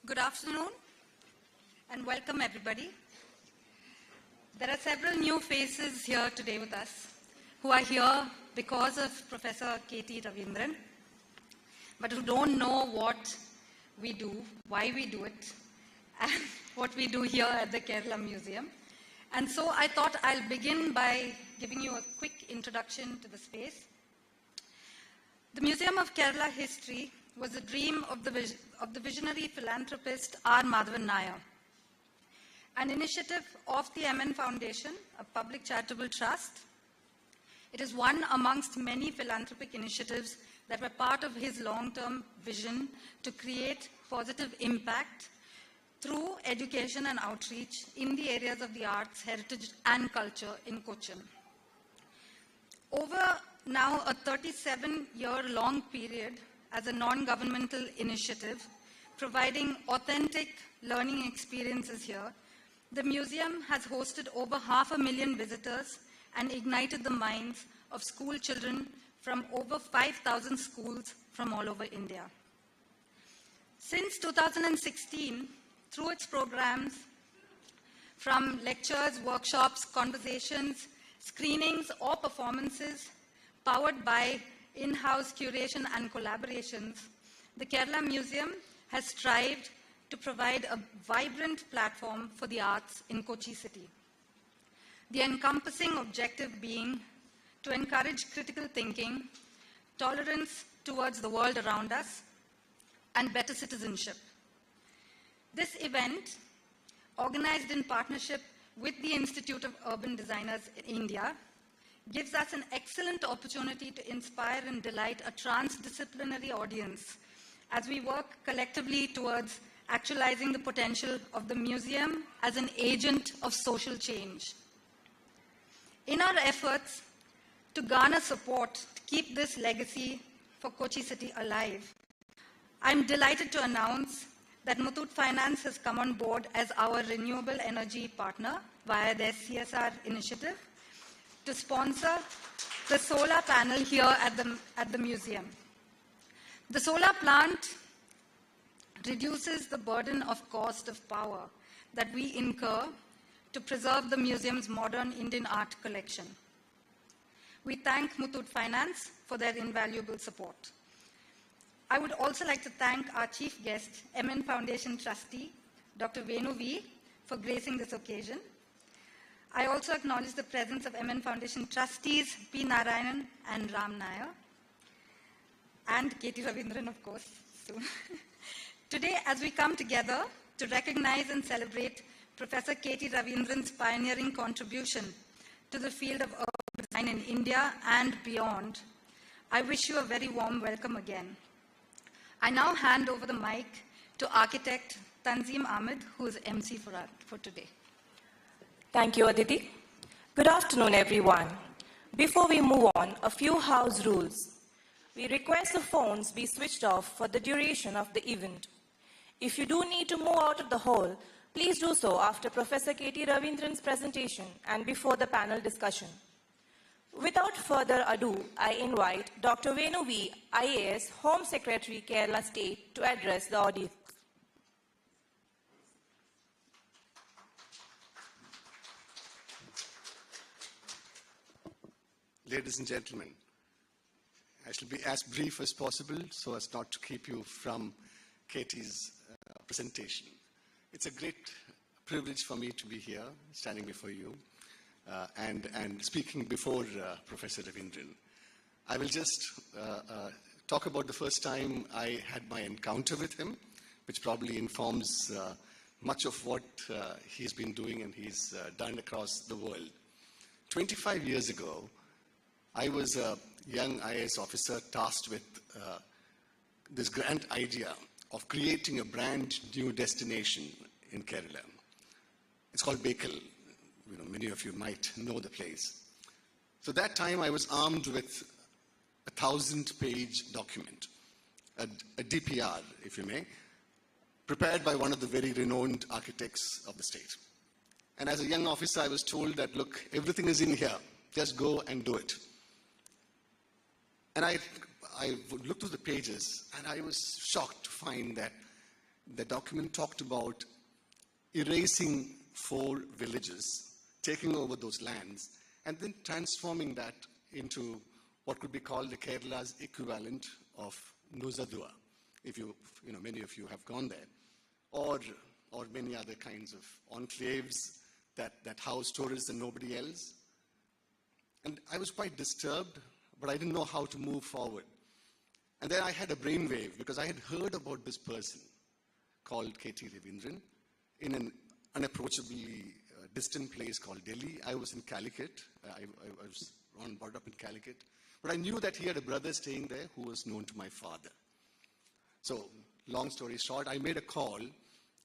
Good afternoon and welcome everybody. There are several new faces here today with us who are here because of Professor K.T. Ravindran, but who don't know what we do, why we do it, and what we do here at the Kerala Museum. And so I thought I'll begin by giving you a quick introduction to the space. The Museum of Kerala History was a dream of the visionary philanthropist R. Madhavan Nair, an initiative of the MN Foundation, a public charitable trust. It is one amongst many philanthropic initiatives that were part of his long-term vision to create positive impact through education and outreach in the areas of the arts, heritage, and culture in Cochin. Over now a 37-year-long period as a non-governmental initiative, providing authentic learning experiences here, the museum has hosted over 500,000 visitors and ignited the minds of school children from over 5,000 schools from all over India. Since 2016, through its programs, from lectures, workshops, conversations, screenings, or performances, powered by in-house curation and collaborations, the Kerala Museum has strived to provide a vibrant platform for the arts in Kochi city. The encompassing objective being to encourage critical thinking, tolerance towards the world around us, and better citizenship. This event, organized in partnership with the Institute of Urban Designers in India, gives us an excellent opportunity to inspire and delight a transdisciplinary audience as we work collectively towards actualizing the potential of the museum as an agent of social change. In our efforts to garner support to keep this legacy for Kochi City alive, I'm delighted to announce that Muthoot Finance has come on board as our renewable energy partner via their CSR initiative to sponsor the solar panel here at the museum. The solar plant reduces the burden of cost of power that we incur to preserve the museum's modern Indian art collection. We thank Muthoot Finance for their invaluable support. I would also like to thank our chief guest, MN Foundation trustee, Dr. Venu V, for gracing this occasion. I also acknowledge the presence of MN Foundation trustees P. Narayanan and Ram Nair, and K.T. Ravindran, of course, soon. Today, as we come together to recognize and celebrate Professor K.T. Ravindran's pioneering contribution to the field of urban design in India and beyond, I wish you a very warm welcome again. I now hand over the mic to architect Tanzim Ahmed, who is MC for today. Thank you, Aditi. Good afternoon, everyone. Before we move on, a few house rules. We request the phones be switched off for the duration of the event. If you do need to move out of the hall, please do so after Professor K.T. Ravindran's presentation and before the panel discussion. Without further ado, I invite Dr. Venu V, IAS, Home Secretary, Kerala State, to address the audience. Ladies and gentlemen, I shall be as brief as possible so as not to keep you from Katie's presentation. It's a great privilege for me to be here, standing before you, and speaking before Professor Ravindran. I will just talk about the first time I had my encounter with him, which probably informs much of what he's been doing and he's done across the world. 25 years ago, I was a young IAS officer tasked with this grand idea of creating a brand new destination in Kerala. It's called Bekal. Many of you might know the place. So that time I was armed with a 1,000-page document, a DPR, if you may, prepared by one of the very renowned architects of the state. And as a young officer, I was told that, look, everything is in here. Just go and do it. And I would look through the pages, and I was shocked to find that the document talked about erasing 4 villages, taking over those lands, and then transforming that into what could be called the Kerala's equivalent of Nuzadua, if many of you have gone there, or many other kinds of enclaves that house tourists and nobody else. And I was quite disturbed, but I didn't know how to move forward. And then I had a brainwave because I had heard about this person called K.T. Ravindran in an unapproachably distant place called Delhi. I was in Calicut. I was brought up in Calicut. But I knew that he had a brother staying there who was known to my father. So, long story short, I made a call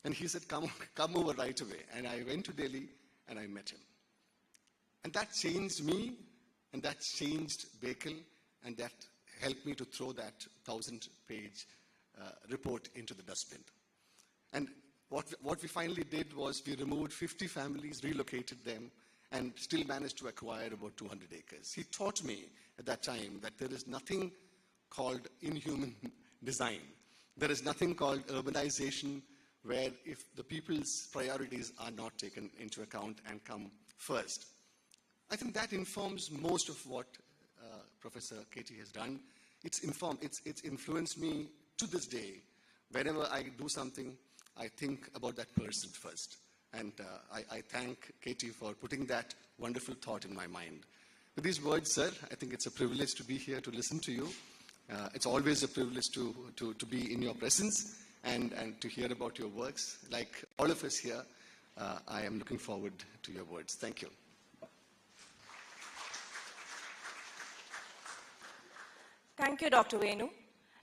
and he said, come over right away. And I went to Delhi and I met him. And that changed me, and that changed Bakel, and that helped me to throw that 1,000-page report into the dustbin. And what we finally did was we removed 50 families, relocated them, and still managed to acquire about 200 acres. He taught me at that time that there is nothing called inhuman design. There is nothing called urbanization where if the people's priorities are not taken into account and come first. I think that informs most of what Professor K.T. has done. It's influenced me to this day. Whenever I do something, I think about that person first. And I thank K.T. for putting that wonderful thought in my mind. With these words, sir, I think it's a privilege to be here to listen to you. It's always a privilege to be in your presence and to hear about your works. Like all of us here, I am looking forward to your words. Thank you. Thank you, Dr. Venu.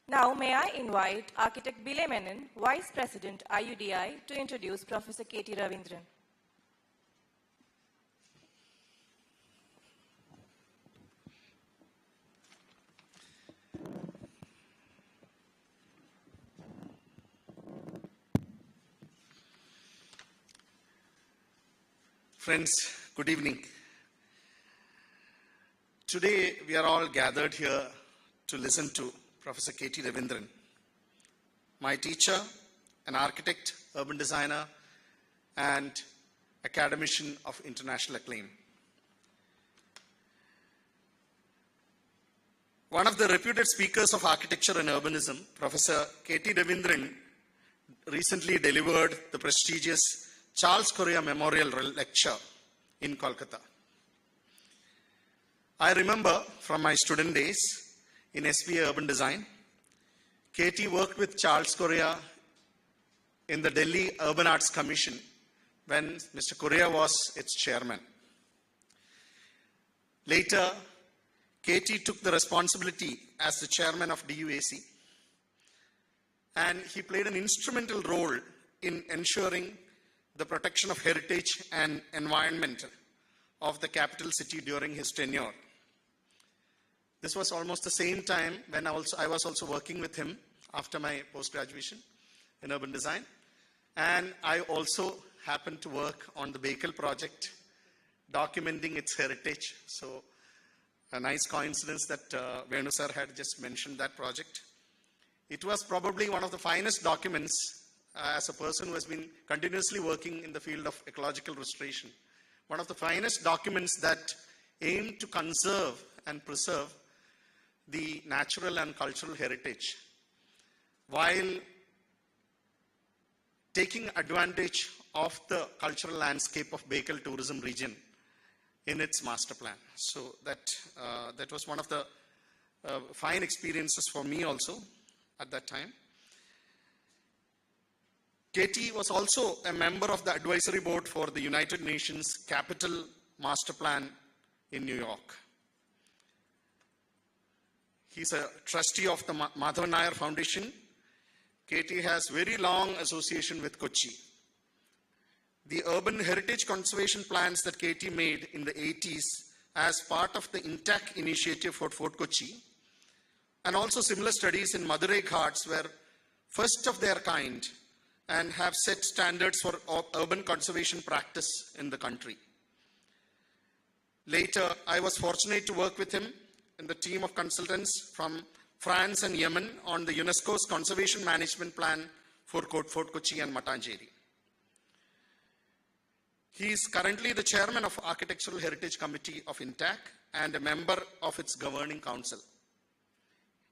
Now, may I invite Architect Bilay Menon, Vice President, IUDI, to introduce Professor K.T. Ravindran. Friends, good evening. Today, we are all gathered here to listen to Professor K.T. Ravindran, my teacher, an architect, urban designer, and academician of international acclaim. One of the reputed speakers of architecture and urbanism, Professor K.T. Ravindran, recently delivered the prestigious Charles Correa Memorial Lecture in Kolkata. I remember from my student days in SBA Urban Design, K.T. worked with Charles Correa in the Delhi Urban Arts Commission when Mr. Correa was its chairman. Later, K.T. took the responsibility as the chairman of DUAC, and he played an instrumental role in ensuring the protection of heritage and environment of the capital city during his tenure. This was almost the same time when I was also working with him after my post-graduation in urban design. And I also happened to work on the Bakel project, documenting its heritage. So a nice coincidence that Venu sir had just mentioned that project. It was probably one of the finest documents as a person who has been continuously working in the field of ecological restoration. One of the finest documents that aim to conserve and preserve the natural and cultural heritage while taking advantage of the cultural landscape of Bakel tourism region in its master plan. So that was one of the fine experiences for me also at that time. K.T. was also a member of the advisory board for the United Nations Capital Master Plan in New York. He's a trustee of the Madhavan Nair Foundation. K.T. has very long association with Kochi. The urban heritage conservation plans that K.T. made in the 80s as part of the Intact initiative for Fort Kochi, and also similar studies in Madurai Ghats were first of their kind and have set standards for urban conservation practice in the country. Later, I was fortunate to work with him in the team of consultants from France and Yemen on the UNESCO's Conservation Management Plan Fort Kochi and Matangeri. He is currently the chairman of Architectural Heritage Committee of INTAC and a member of its governing council.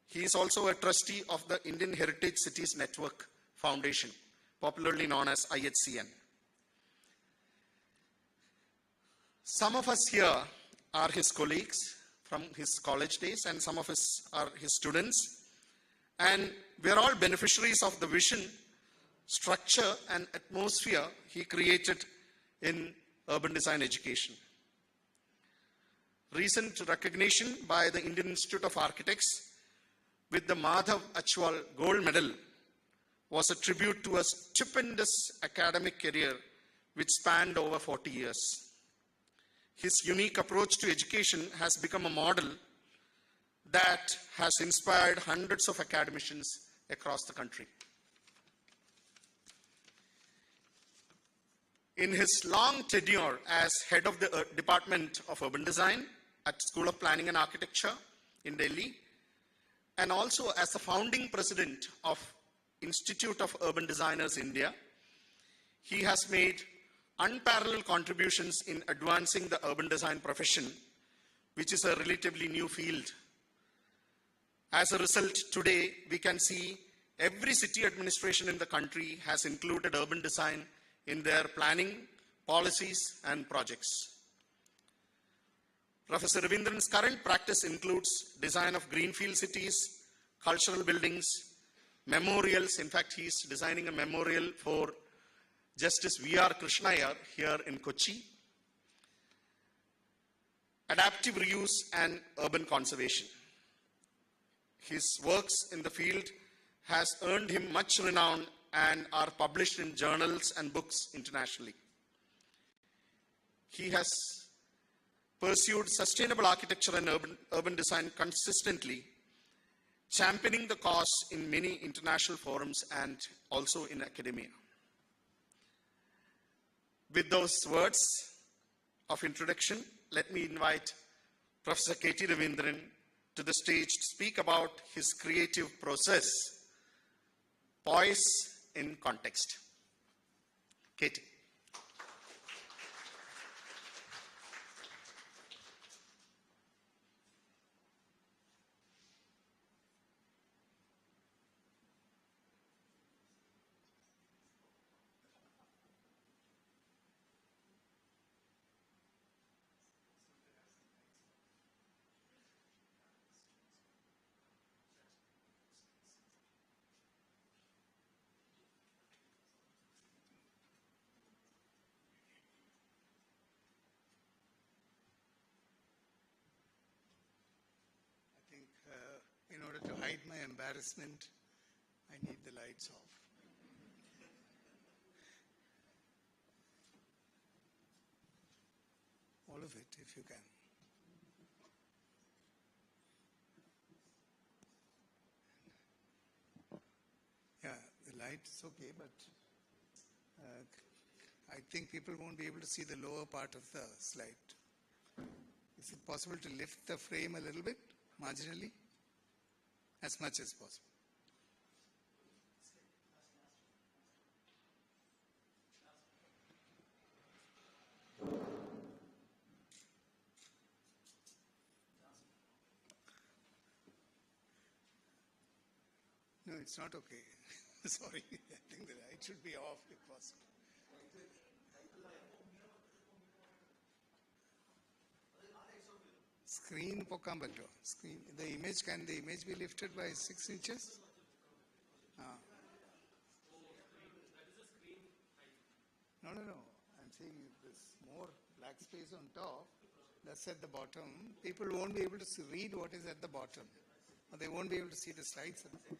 He is also a trustee of the Indian Heritage Cities Network Foundation, popularly known as IHCN. Some of us here are his colleagues from his college days, and some of us are his students. And we are all beneficiaries of the vision, structure, and atmosphere he created in urban design education. Recent recognition by the Indian Institute of Architects with the Madhav Achwal Gold Medal was a tribute to a stupendous academic career which spanned over 40 years. His unique approach to education has become a model that has inspired hundreds of academicians across the country. In his long tenure as head of the Department of Urban Design at School of Planning and Architecture in Delhi, and also as the founding president of Institute of Urban Designers India, he has made unparalleled contributions in advancing the urban design profession, which is a relatively new field. As a result, today we can see every city administration in the country has included urban design in their planning, policies, and projects. Professor Ravindran's current practice includes design of greenfield cities, cultural buildings, memorials. In fact, he is designing a memorial for Justice V.R. Krishnaiyer here in Kochi, adaptive reuse and urban conservation. His works in the field has earned him much renown and are published in journals and books internationally. He has pursued sustainable architecture and urban design consistently, championing the cause in many international forums and also in academia. With those words of introduction, let me invite Professor K.T. Ravindran to the stage to speak about his creative process, POISE in context. K.T. In order to hide my embarrassment, I need the lights off. All of it, if you can. Yeah, the light is okay, but I think people won't be able to see the lower part of the slide. Is it possible to lift the frame a little bit, marginally? As much as possible. No, it's not okay. Sorry, I think the light should be off if possible. Screen pokambato. Screen. The image, can the image be lifted by 6 inches? No. I'm saying this more black space on top, that's at the bottom. People won't be able to read what is at the bottom. Or they won't be able to see the slides at the bottom.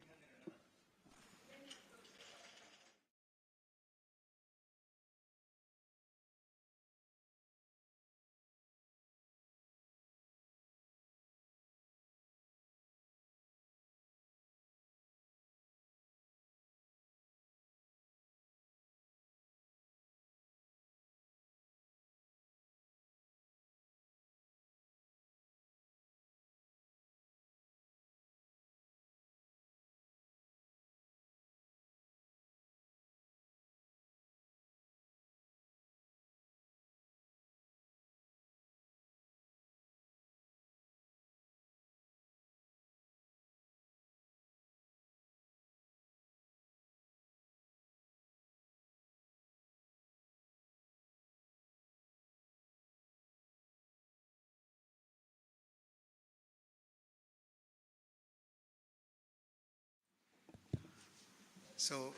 So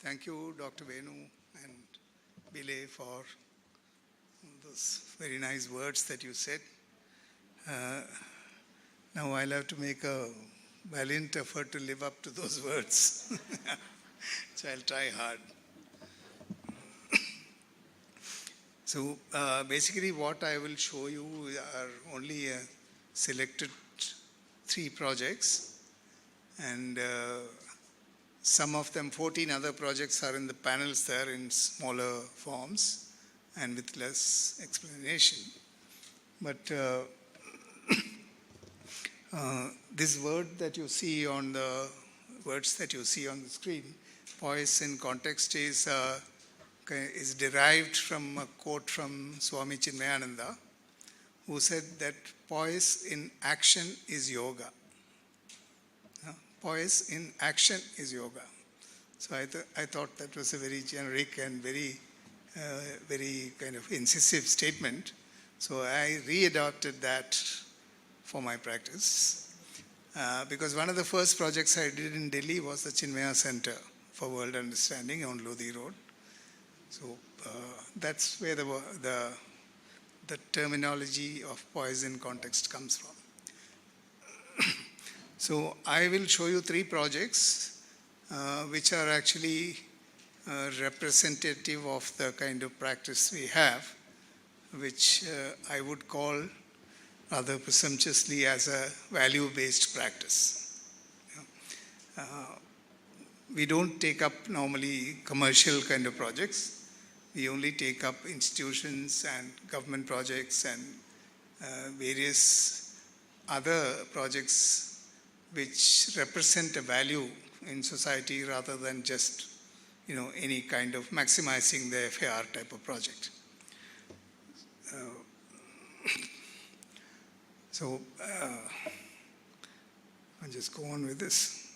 thank you, Dr. Venu and Bile, for those very nice words that you said. Now I'll have to make a valiant effort to live up to those words. So I'll try hard. So basically what I will show you are only selected 3 projects, and some of them, 14 other projects, are in the panels there in smaller forms and with less explanation. But this word that you see on the words that you see on the screen, POISE in context, is derived from a quote from Swami Chinmayananda, who said that poise in action is yoga. Poise in action is yoga. So I thought that was a very generic and very kind of incisive statement. So I readopted that for my practice. Because one of the first projects I did in Delhi was the Chinmaya Center for World Understanding on Lodi Road. So that's where the terminology of poise in context comes from. So I will show you 3 projects which are actually representative of the kind of practice we have, which I would call rather presumptuously as a value-based practice. We don't take up normally commercial kind of projects. We only take up institutions and government projects and various other projects which represent a value in society rather than just, any kind of maximizing the FAR type of project. So I'll just go on with this.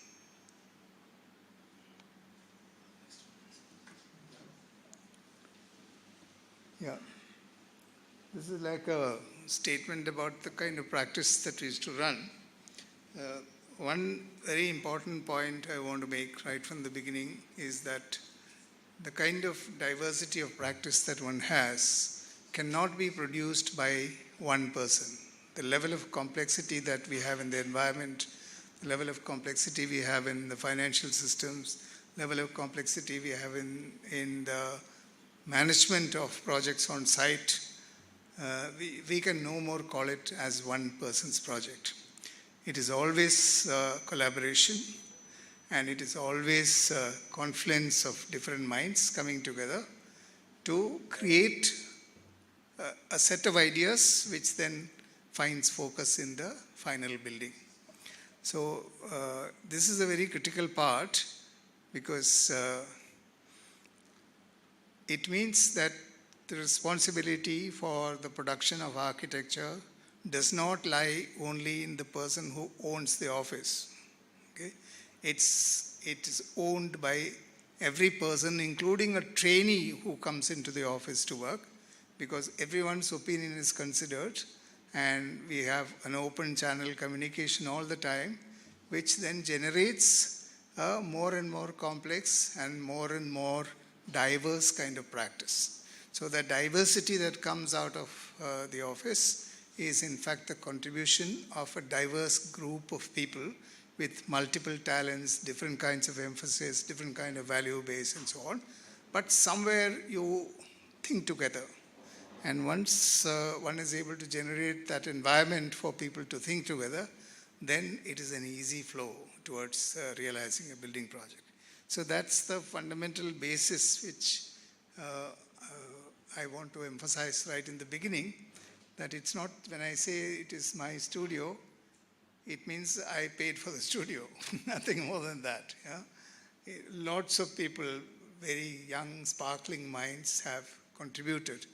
Yeah. This is like a statement about the kind of practice that we used to run. One very important point I want to make right from the beginning is that the kind of diversity of practice that one has cannot be produced by one person. The level of complexity that we have in the environment, the level of complexity we have in the financial systems, level of complexity we have in the management of projects on site, we can no more call it as one person's project. It is always collaboration, and it is always confluence of different minds coming together to create a set of ideas which then finds focus in the final building. So this is a very critical part, because it means that the responsibility for the production of architecture does not lie only in the person who owns the office. Okay? It is owned by every person, including a trainee who comes into the office to work, because everyone's opinion is considered, and we have an open channel communication all the time, which then generates a more and more complex and more diverse kind of practice. So the diversity that comes out of the office is in fact the contribution of a diverse group of people with multiple talents, different kinds of emphasis, different kind of value base and so on. But somewhere you think together. And once one is able to generate that environment for people to think together, then it is an easy flow towards realizing a building project. So that's the fundamental basis which I want to emphasize right in the beginning, that it's not, when I say it is my studio, it means I paid for the studio, nothing more than that. Yeah? Lots of people, very young, sparkling minds have contributed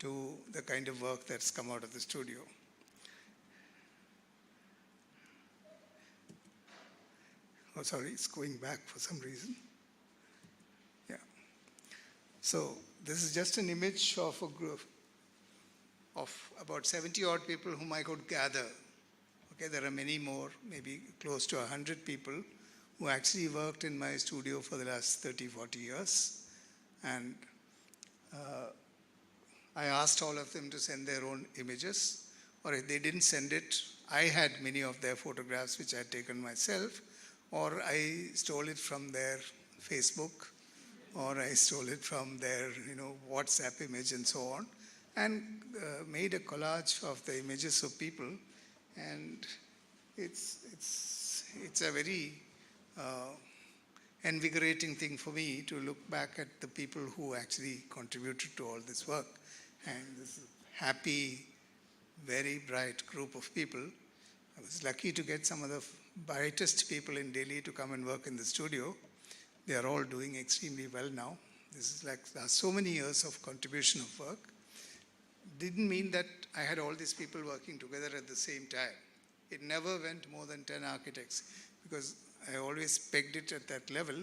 to the kind of work that's come out of the studio. Oh, sorry, it's going back for some reason. Yeah. So this is just an image of a group of about 70 odd people whom I could gather. Okay, there are many more, maybe close to 100 people who actually worked in my studio for the last 30, 40 years. And I asked all of them to send their own images, or if they didn't send it, I had many of their photographs which I had taken myself, or I stole it from their Facebook, or I stole it from their WhatsApp image and so on, and made a collage of the images of people. And it's a very invigorating thing for me to look back at the people who actually contributed to all this work. And this happy, very bright group of people. I was lucky to get some of the brightest people in Delhi to come and work in the studio. They are all doing extremely well now. This is like so many years of contribution of work. Didn't mean that I had all these people working together at the same time. It never went more than 10 architects, because I always pegged it at that level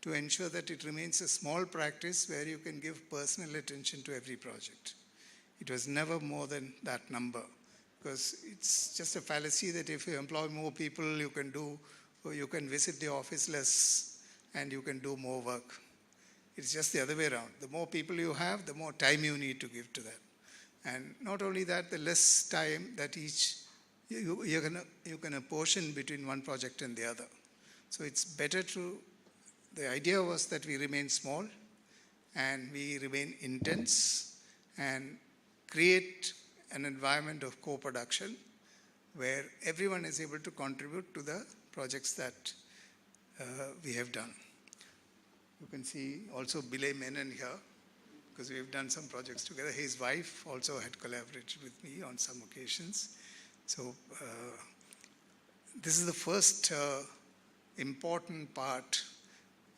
to ensure that it remains a small practice where you can give personal attention to every project. It was never more than that number, because it's just a fallacy that if you employ more people, you can visit the office less and you can do more work. It's just the other way around. The more people you have, the more time you need to give to that. And not only that, the less time that you can apportion between one project and the other. So it's better the idea was that we remain small and we remain intense and create an environment of co-production where everyone is able to contribute to the projects that we have done. You can see also Bilay Menon here, because we have done some projects together. His wife also had collaborated with me on some occasions. So this is the first important what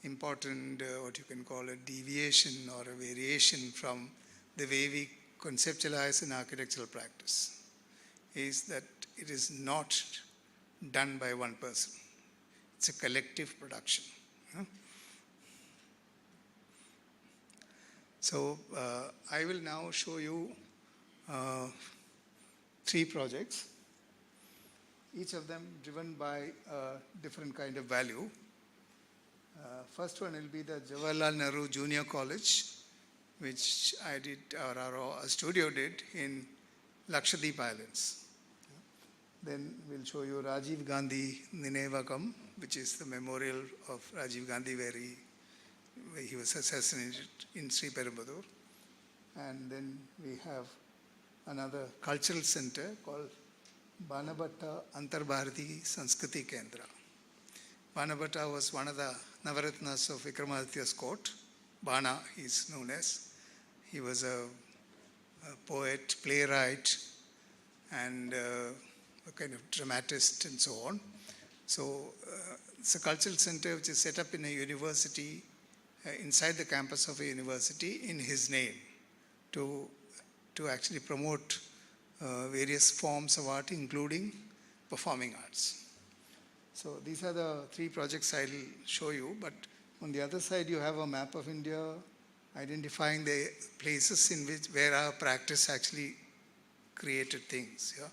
you can call a deviation or a variation from the way we conceptualize an architectural practice, is that it is not done by one person. It's a collective production. So I will now show you 3 projects, each of them driven by a different kind of value. First one will be the Jawaharlal Nehru Junior College, which I did, or our studio did, in Lakshadweep Islands. Then we'll show you Rajiv Gandhi Ninevakam, which is the memorial of Rajiv Gandhi where he was assassinated in Sri Perumbudur. And then we have another cultural center called Banabhatta Antarbharati Sanskriti Kendra. Banabhatta was one of the Navaratnas of Vikramaditya's court. Bana, he's known as. He was a poet, playwright, and a kind of dramatist and so on. So it's a cultural center which is set up in a university, inside the campus of a university in his name, to actually promote various forms of art, including performing arts. So these are the 3 projects I'll show you, but on the other side you have a map of India identifying the places where our practice actually created things. Yeah?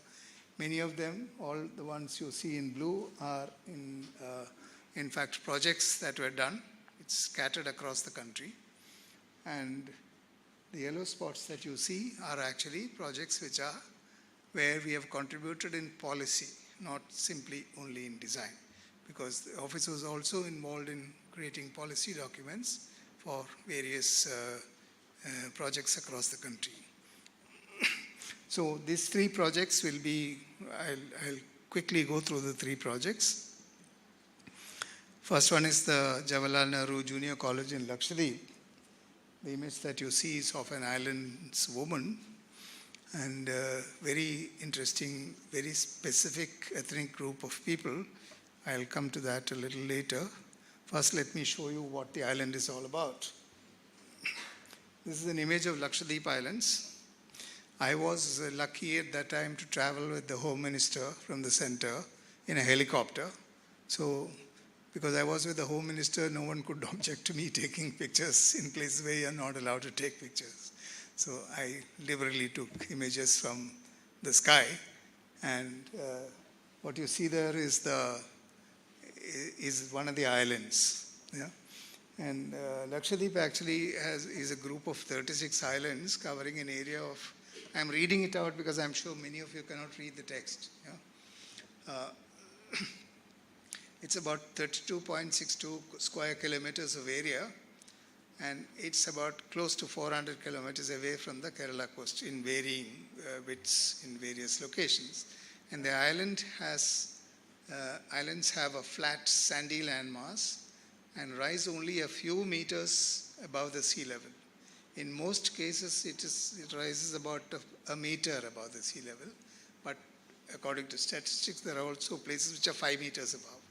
Many of them, all the ones you see in blue, are in fact projects that were done. It's scattered across the country. And the yellow spots that you see are actually projects where we have contributed in policy, not simply only in design, because the office was also involved in creating policy documents for various projects across the country. So these 3 projects will be, I'll quickly go through the 3 projects. First one is the Jawaharlal Nehru Junior College in Lakshadweep. The image that you see is of an island's woman, and very interesting, very specific ethnic group of people. I'll come to that a little later. First, let me show you what the island is all about. This is an image of Lakshadweep Islands. I was lucky at that time to travel with the Home Minister from the center in a helicopter. So, because I was with the Home Minister, no one could object to me taking pictures in places where you're not allowed to take pictures. So I liberally took images from the sky. And what you see there is is one of the islands. Yeah? And Lakshadweep actually is a group of 36 islands covering an area of, I'm reading it out because I'm sure many of you cannot read the text. Yeah? It's about 32.62 square kilometers of area, and it's about close to 400 kilometers away from the Kerala coast in varying widths in various locations. And the islands have a flat sandy landmass and rise only a few meters above the sea level. In most cases, it rises about a meter above the sea level, but according to statistics, there are also places which are 5 meters above.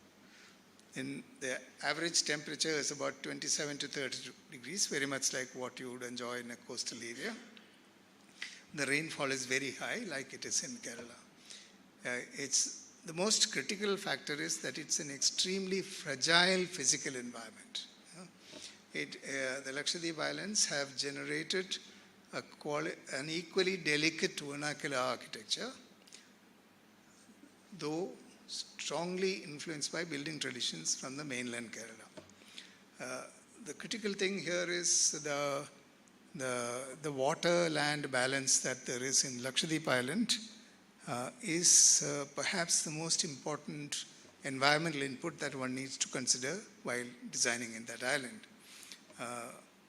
And the average temperature is about 27 to 30 degrees, very much like what you would enjoy in a coastal area. The rainfall is very high, like it is in Kerala. The most critical factor is that it's an extremely fragile physical environment. The Lakshadweep Islands have generated an equally delicate vernacular architecture, though strongly influenced by building traditions from the mainland Kerala. The critical thing here is the water-land balance that there is in Lakshadweep Island is perhaps the most important environmental input that one needs to consider while designing in that island.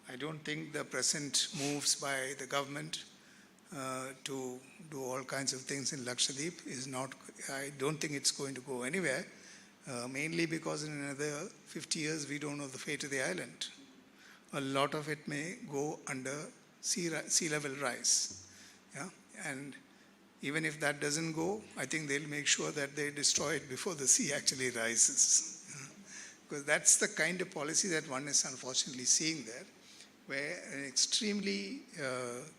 I don't think the present moves by the government to do all kinds of things in Lakshadweep I don't think it's going to go anywhere, mainly because in another 50 years we don't know the fate of the island. A lot of it may go under sea level rise. Yeah? And even if that doesn't go, I think they'll make sure that they destroy it before the sea actually rises. Because that's the kind of policy that one is unfortunately seeing there, where extremely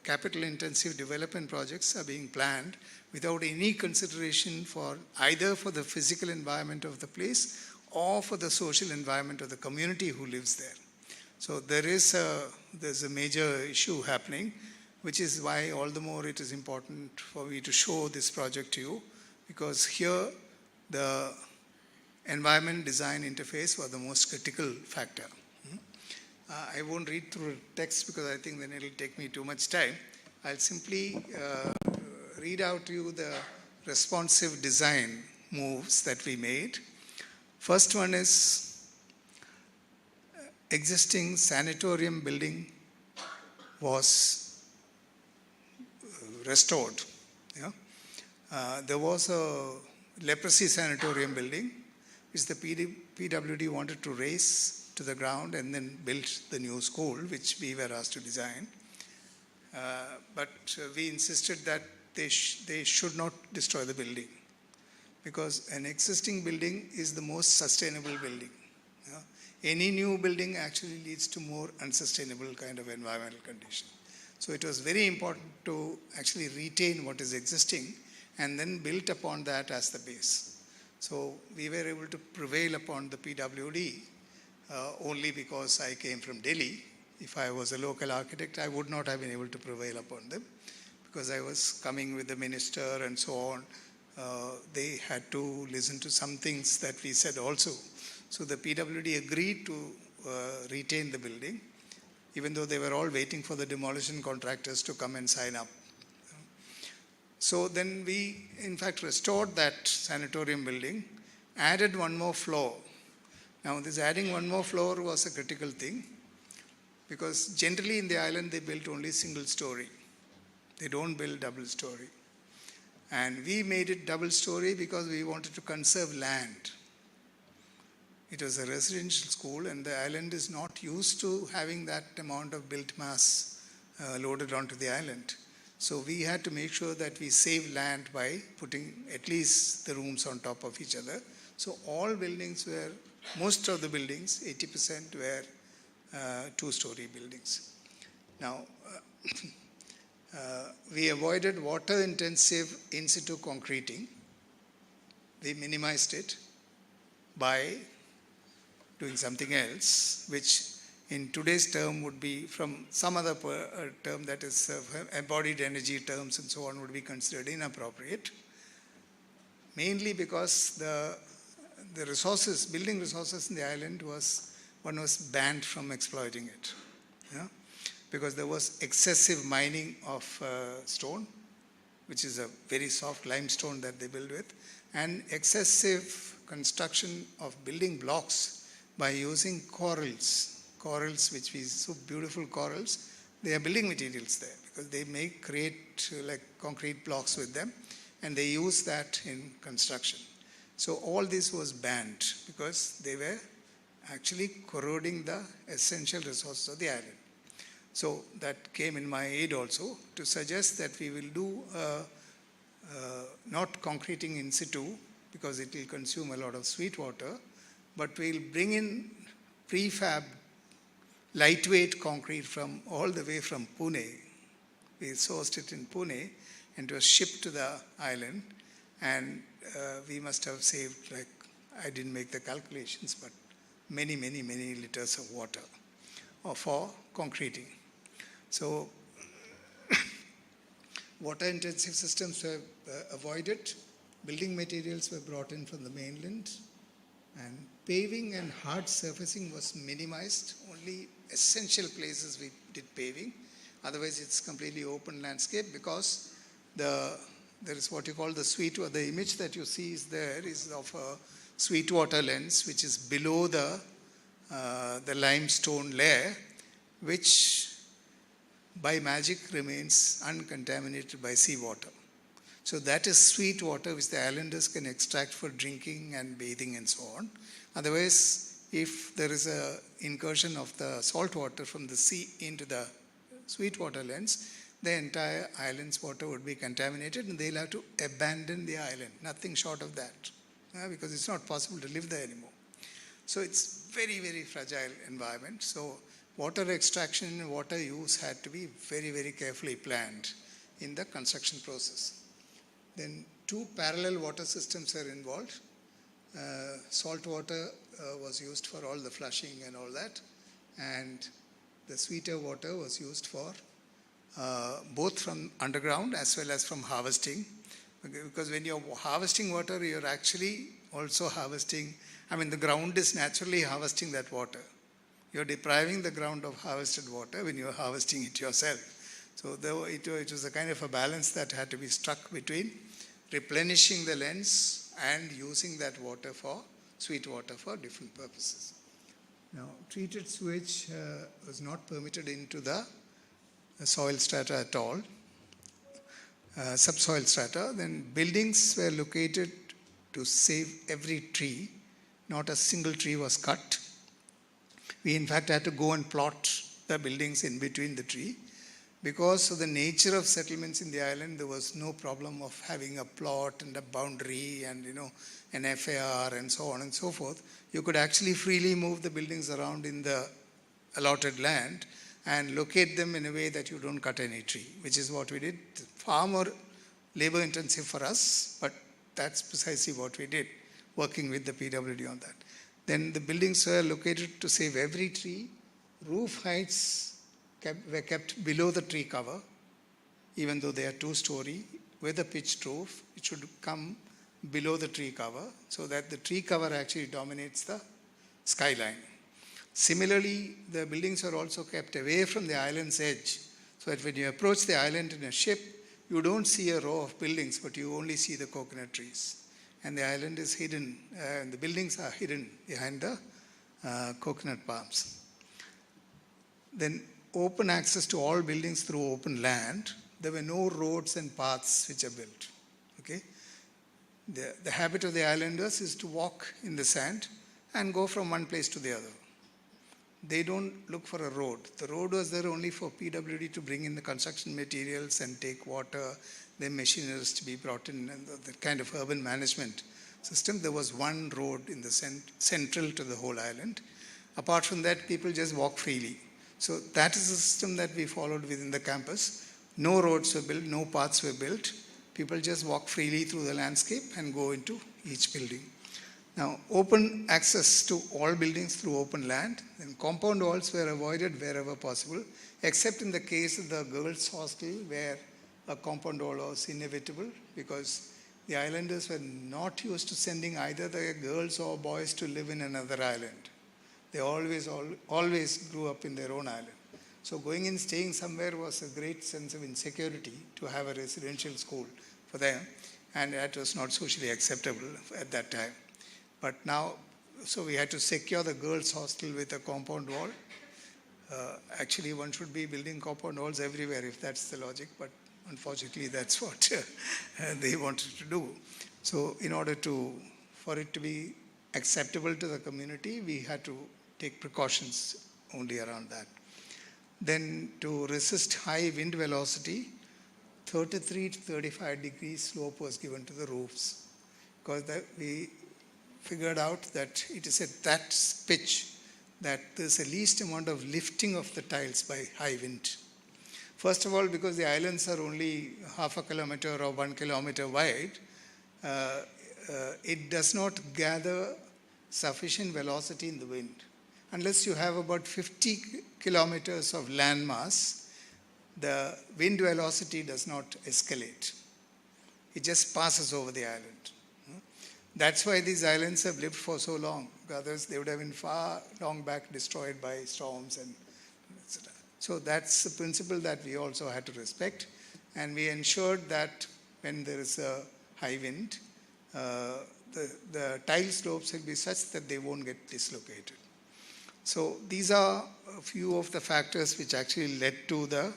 capital-intensive development projects are being planned without any consideration for either for the physical environment of the place or for the social environment of the community who lives there. So there's a major issue happening, which is why all the more it is important for me to show this project to you, because here the environment design interface was the most critical factor. I won't read through the text because I think then it'll take me too much time. I'll simply read out to you the responsive design moves that we made. First one is existing sanatorium building was restored. Yeah? There was a leprosy sanatorium building which the PWD wanted to raise to the ground and then built the new school, which we were asked to design. But we insisted that they should not destroy the building, because an existing building is the most sustainable building. Any new building actually leads to more unsustainable kind of environmental condition. So it was very important to actually retain what is existing and then build upon that as the base. So we were able to prevail upon the PWD only because I came from Delhi. If I was a local architect, I would not have been able to prevail upon them, because I was coming with the minister and so on. They had to listen to some things that we said also. So the PWD agreed to retain the building, even though they were all waiting for the demolition contractors to come and sign up. So then we, in fact, restored that sanatorium building, added one more floor. Now, this adding one more floor was a critical thing, because generally in the island they built only single story. They don't build double story. And we made it double story because we wanted to conserve land. It was a residential school and the island is not used to having that amount of built mass loaded onto the island. So we had to make sure that we save land by putting at least the rooms on top of each other. So all buildings were, most of the buildings, 80% were two-story buildings. Now, we avoided water-intensive in-situ concreting. We minimized it by doing something else, which in today's term would be from some other term that is embodied energy terms and so on would be considered inappropriate, mainly because the resources, building resources in the island one was banned from exploiting it. Yeah? Because there was excessive mining of stone, which is a very soft limestone that they build with, and excessive construction of building blocks by using corals which we so beautiful corals. They are building materials there because they create like concrete blocks with them, and they use that in construction. So all this was banned because they were actually corroding the essential resources of the island. So that came in my aid also to suggest that we will do not concreting in situ because it will consume a lot of sweet water, but we'll bring in prefab lightweight concrete from all the way from Pune. We sourced it in Pune and it was shipped to the island, and we must have saved, like, I didn't make the calculations, but many liters of water for concreting. So water intensive systems were avoided, building materials were brought in from the mainland, and paving and hard surfacing was minimized. Only essential places we did paving. Otherwise, it's completely open landscape because there is what you call the the image that you see is of a sweetwater lens, which is below the limestone layer, which by magic remains uncontaminated by seawater. So that is sweet water which the islanders can extract for drinking and bathing and so on. Otherwise, if there is a incursion of the salt water from the sea into the sweetwater lens, the entire island's water would be contaminated and they'll have to abandon the island. Nothing short of that, because it's not possible to live there anymore. So it's very fragile environment. So water extraction and water use had to be very carefully planned in the construction process. Then 2 parallel water systems were involved. Salt water was used for all the flushing and all that, and the sweeter water was used for both from underground as well as from harvesting. Because when you're harvesting water, you're actually also harvesting, the ground is naturally harvesting that water. You're depriving the ground of harvested water when you're harvesting it yourself. So it was a kind of a balance that had to be struck between replenishing the lens and using that water for sweet water for different purposes. Now, treated sewage was not permitted into the soil strata at all, subsoil strata. Then buildings were located to save every tree. Not a single tree was cut. We in fact had to go and plot the buildings in between the tree. Because of the nature of settlements in the island, there was no problem of having a plot and a boundary and an FAR and so on and so forth. You could actually freely move the buildings around in the allotted land and locate them in a way that you don't cut any tree, which is what we did. Far more labor intensive for us, but that's precisely what we did, working with the PWD on that. Then the buildings were located to save every tree. Roof heights were kept below the tree cover, even though they are 2-story. With a pitched roof, it should come below the tree cover so that the tree cover actually dominates the skyline. Similarly, the buildings are also kept away from the island's edge, so that when you approach the island in a ship, you don't see a row of buildings, but you only see the coconut trees. And the island is hidden, and the buildings are hidden behind the coconut palms. Then open access to all buildings through open land. There were no roads and paths which are built. Okay? The habit of the islanders is to walk in the sand and go from one place to the other. They don't look for a road. The road was there only for PWD to bring in the construction materials and take water, then machineries to be brought in, and the kind of urban management system. There was one road in the central to the whole island. Apart from that, people just walk freely. So that is the system that we followed within the campus. No roads were built, no paths were built. People just walk freely through the landscape and go into each building. Now, open access to all buildings through open land, and compound walls were avoided wherever possible, except in the case of the girls' hostel where a compound wall was inevitable because the islanders were not used to sending either their girls or boys to live in another island. They always grew up in their own island. So going and staying somewhere was a great sense of insecurity to have a residential school for them, and that was not socially acceptable at that time. But now, so we had to secure the girls' hostel with a compound wall. Actually, one should be building compound walls everywhere if that's the logic, but unfortunately, that's what they wanted to do. So in order for it to be acceptable to the community, we had to take precautions only around that. Then to resist high wind velocity, 33 to 35 degrees slope was given to the roofs, because we figured out that it is at that pitch that there's the least amount of lifting of the tiles by high wind. First of all, because the islands are only half a kilometer or 1 kilometer wide, it does not gather sufficient velocity in the wind. Unless you have about 50 kilometers of land mass, the wind velocity does not escalate. It just passes over the island. That's why these islands have lived for so long. Others, they would have been far long back destroyed by storms and etc. So that's the principle that we also had to respect. And we ensured that when there is a high wind, the tile slopes will be such that they won't get dislocated. So these are a few of the factors which actually led to the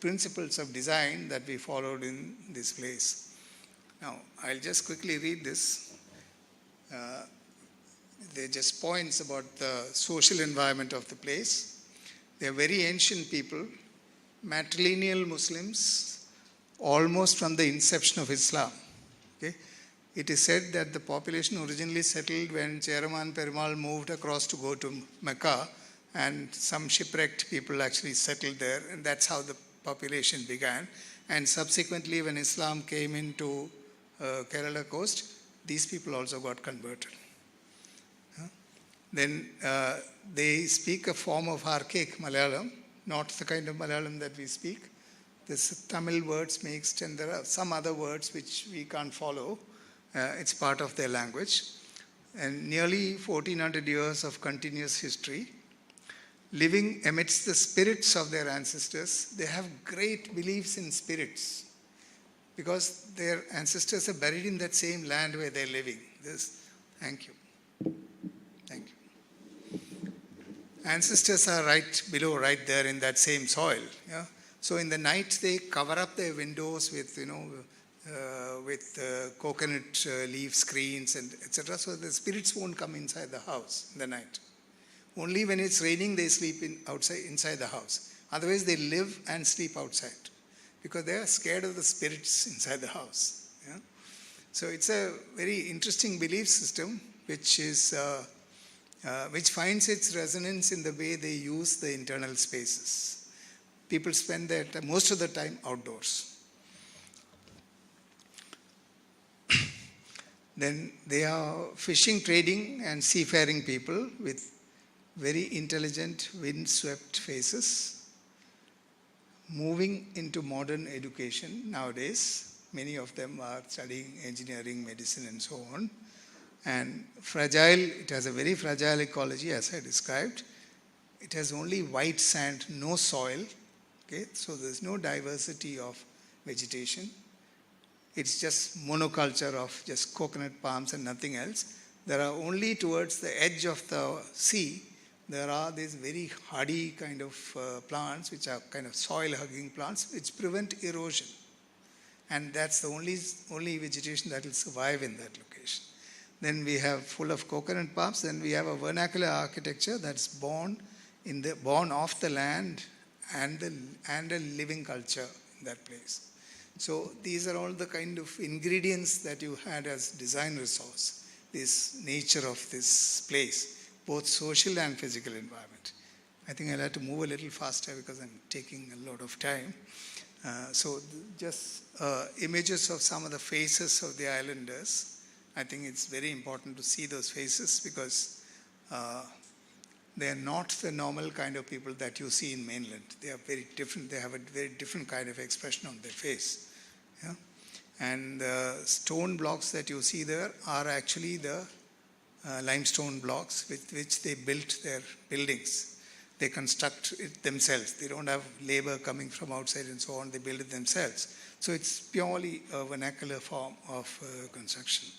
principles of design that we followed in this place. Now, I'll just quickly read this. They're just points about the social environment of the place. They're very ancient people, matrilineal Muslims, almost from the inception of Islam. Okay? It is said that the population originally settled when Cheraman Perumal moved across to go to Mecca, and some shipwrecked people actually settled there, and that's how the population began. And subsequently, when Islam came into Kerala coast, these people also got converted. Then they speak a form of archaic Malayalam, not the kind of Malayalam that we speak. There's Tamil words mixed, and there are some other words which we can't follow. It's part of their language. And nearly 1400 years of continuous history, living amidst the spirits of their ancestors. They have great beliefs in spirits, because their ancestors are buried in that same land where they're living. Thank you. Thank you. Ancestors are right below, right there in that same soil. Yeah? So in the night, they cover up their windows with, coconut leaf screens and etc. So the spirits won't come inside the house in the night. Only when it's raining, they sleep inside the house. Otherwise, they live and sleep outside, because they are scared of the spirits inside the house. Yeah? So it's a very interesting belief system, which finds its resonance in the way they use the internal spaces. People spend most of the time outdoors. Then they are fishing, trading, and seafaring people with very intelligent, wind-swept faces. Moving into modern education nowadays, many of them are studying engineering, medicine, and so on. And fragile, it has a very fragile ecology, as I described. It has only white sand, no soil. Okay? So there's no diversity of vegetation. It's just monoculture of just coconut palms and nothing else. There are only towards the edge of the sea, there are these very hardy kind of plants, which are kind of soil-hugging plants, which prevent erosion. And that's the only vegetation that will survive in that location. Then we have full of coconut palms. Then we have a vernacular architecture that's born off the land and a living culture in that place. So these are all the kind of ingredients that you had as design resource, this nature of this place, both social and physical environment. I think I'll have to move a little faster because I'm taking a lot of time. So just images of some of the faces of the islanders. I think it's very important to see those faces, because they are not the normal kind of people that you see in mainland. They are very different. They have a very different kind of expression on their face. Yeah? And the stone blocks that you see there are actually the limestone blocks with which they built their buildings. They construct it themselves. They don't have labor coming from outside and so on. They build it themselves. So it's purely a vernacular form of construction.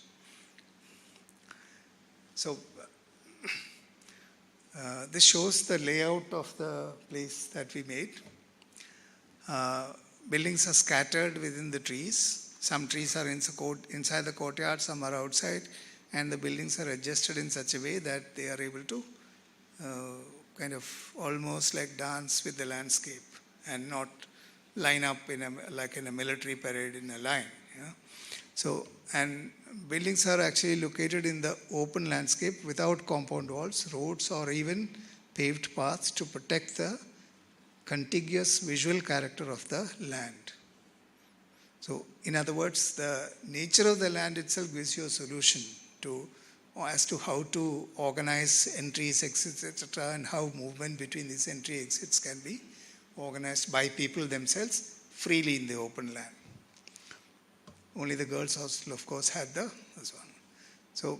So this shows the layout of the place that we made. Buildings are scattered within the trees. Some trees are inside the courtyard, some are outside, and the buildings are adjusted in such a way that they are able to kind of almost like dance with the landscape and not line up like in a military parade in a line. Yeah? So, and buildings are actually located in the open landscape without compound walls, roads, or even paved paths to protect the contiguous visual character of the land. So, in other words, the nature of the land itself gives you a solution as to how to organize entries, exits, etc., and how movement between these entry exits can be organized by people themselves freely in the open land. Only the girls' hostel, of course, had this one. So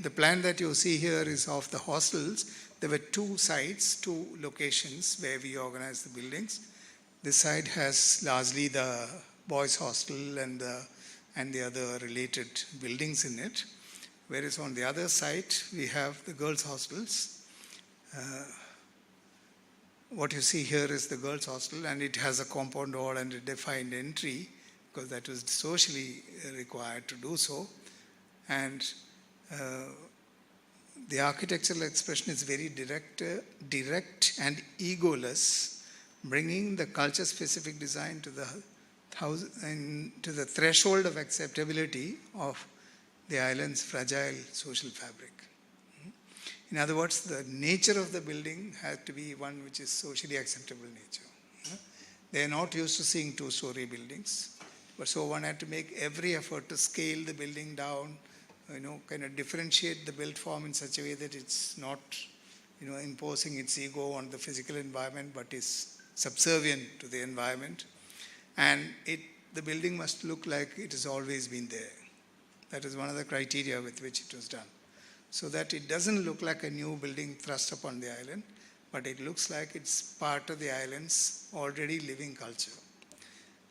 the plan that you see here is of the hostels. There were two sites, two locations where we organized the buildings. This side has largely the boys' hostel and the other related buildings in it. Whereas on the other side, we have the girls' hostels. What you see here is the girls' hostel, and it has a compound wall and a defined entry because that was socially required to do so. And the architectural expression is very direct and egoless, bringing the culture-specific design to the threshold of acceptability of the island's fragile social fabric. In other words, the nature of the building has to be one which is socially acceptable nature. They are not used to seeing two-story buildings, but so one had to make every effort to scale the building down, kind of differentiate the built form in such a way that it's not, imposing its ego on the physical environment, but is subservient to the environment. And the building must look like it has always been there. That is one of the criteria with which it was done. So that it doesn't look like a new building thrust upon the island, but it looks like it's part of the island's already living culture.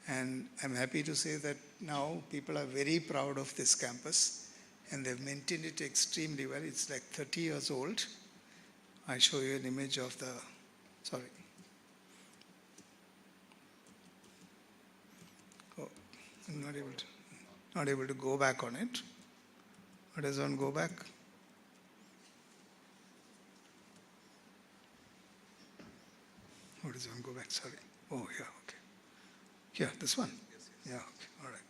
And I'm happy to say that now people are very proud of this campus and they've maintained it extremely well. It's like 30 years old. I show you an image of sorry. Oh, I'm not able to go back on it. Why does one go back? How does one go back? Sorry. Oh, yeah, okay. Yeah, this one? Yeah, okay, all right.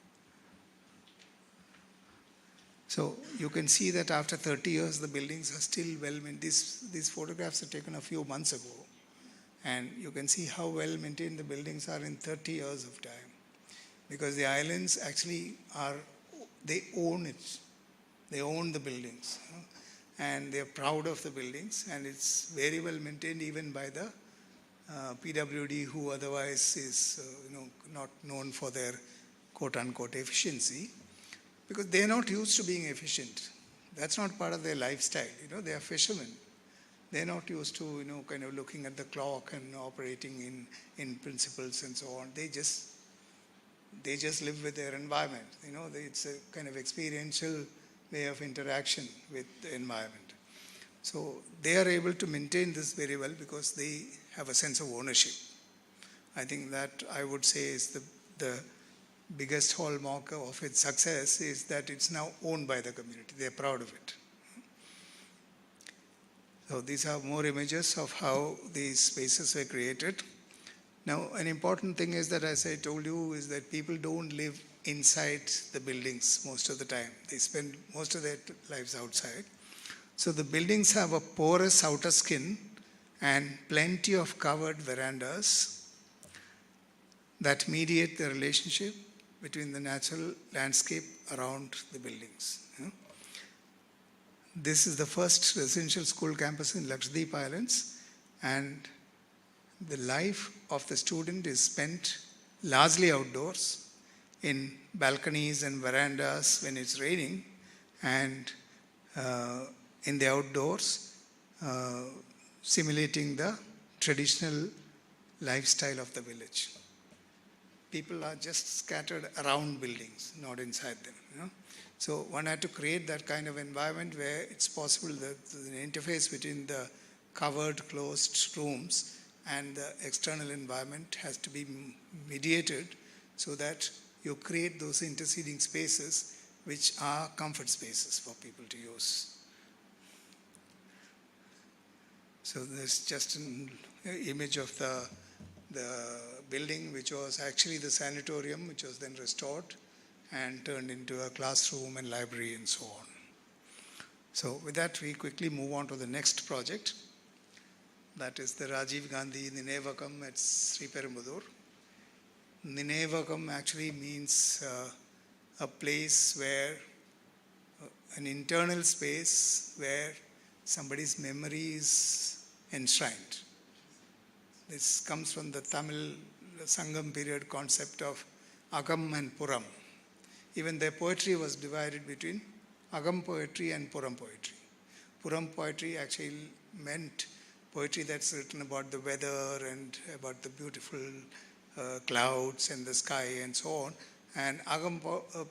So you can see that after 30 years, the buildings are still well maintained. These photographs are taken a few months ago. And you can see how well maintained the buildings are in 30 years of time. Because the islands actually they own it. They own the buildings. And they're proud of the buildings. And it's very well maintained even by the PWD, who otherwise is not known for their quote-unquote efficiency, because they're not used to being efficient. That's not part of their lifestyle. They are fishermen. They're not used to kind of looking at the clock and operating in principles and so on. They just live with their environment. It's a kind of experiential way of interaction with the environment. So they are able to maintain this very well because they have a sense of ownership. I think that I would say is the biggest hallmark of its success is that it's now owned by the community. They're proud of it. So these are more images of how these spaces were created. Now, an important thing is that, as I told you, is that people don't live inside the buildings most of the time. They spend most of their lives outside. So the buildings have a porous outer skin and plenty of covered verandas that mediate the relationship between the natural landscape around the buildings. This is the first residential school campus in Lakshadweep Islands, and the life of the student is spent largely outdoors in balconies and verandas when it's raining, and in the outdoors, simulating the traditional lifestyle of the village. People are just scattered around buildings, not inside them. So one had to create that kind of environment where it's possible that the interface between the covered, closed rooms and the external environment has to be mediated so that you create those interceding spaces which are comfort spaces for people to use. So there's just an image of the building, which was actually the sanatorium, which was then restored and turned into a classroom and library and so on. So with that, we quickly move on to the next project. That is the Rajiv Gandhi Ninevakam at Sriperumbudur. Ninevakam actually means a place where, an internal space where somebody's memory is enshrined. This comes from the Tamil Sangam period concept of Agam and Puram. Even their poetry was divided between Agam poetry and Puram poetry. Puram poetry actually meant poetry that's written about the weather and about the beautiful clouds and the sky and so on. And Agam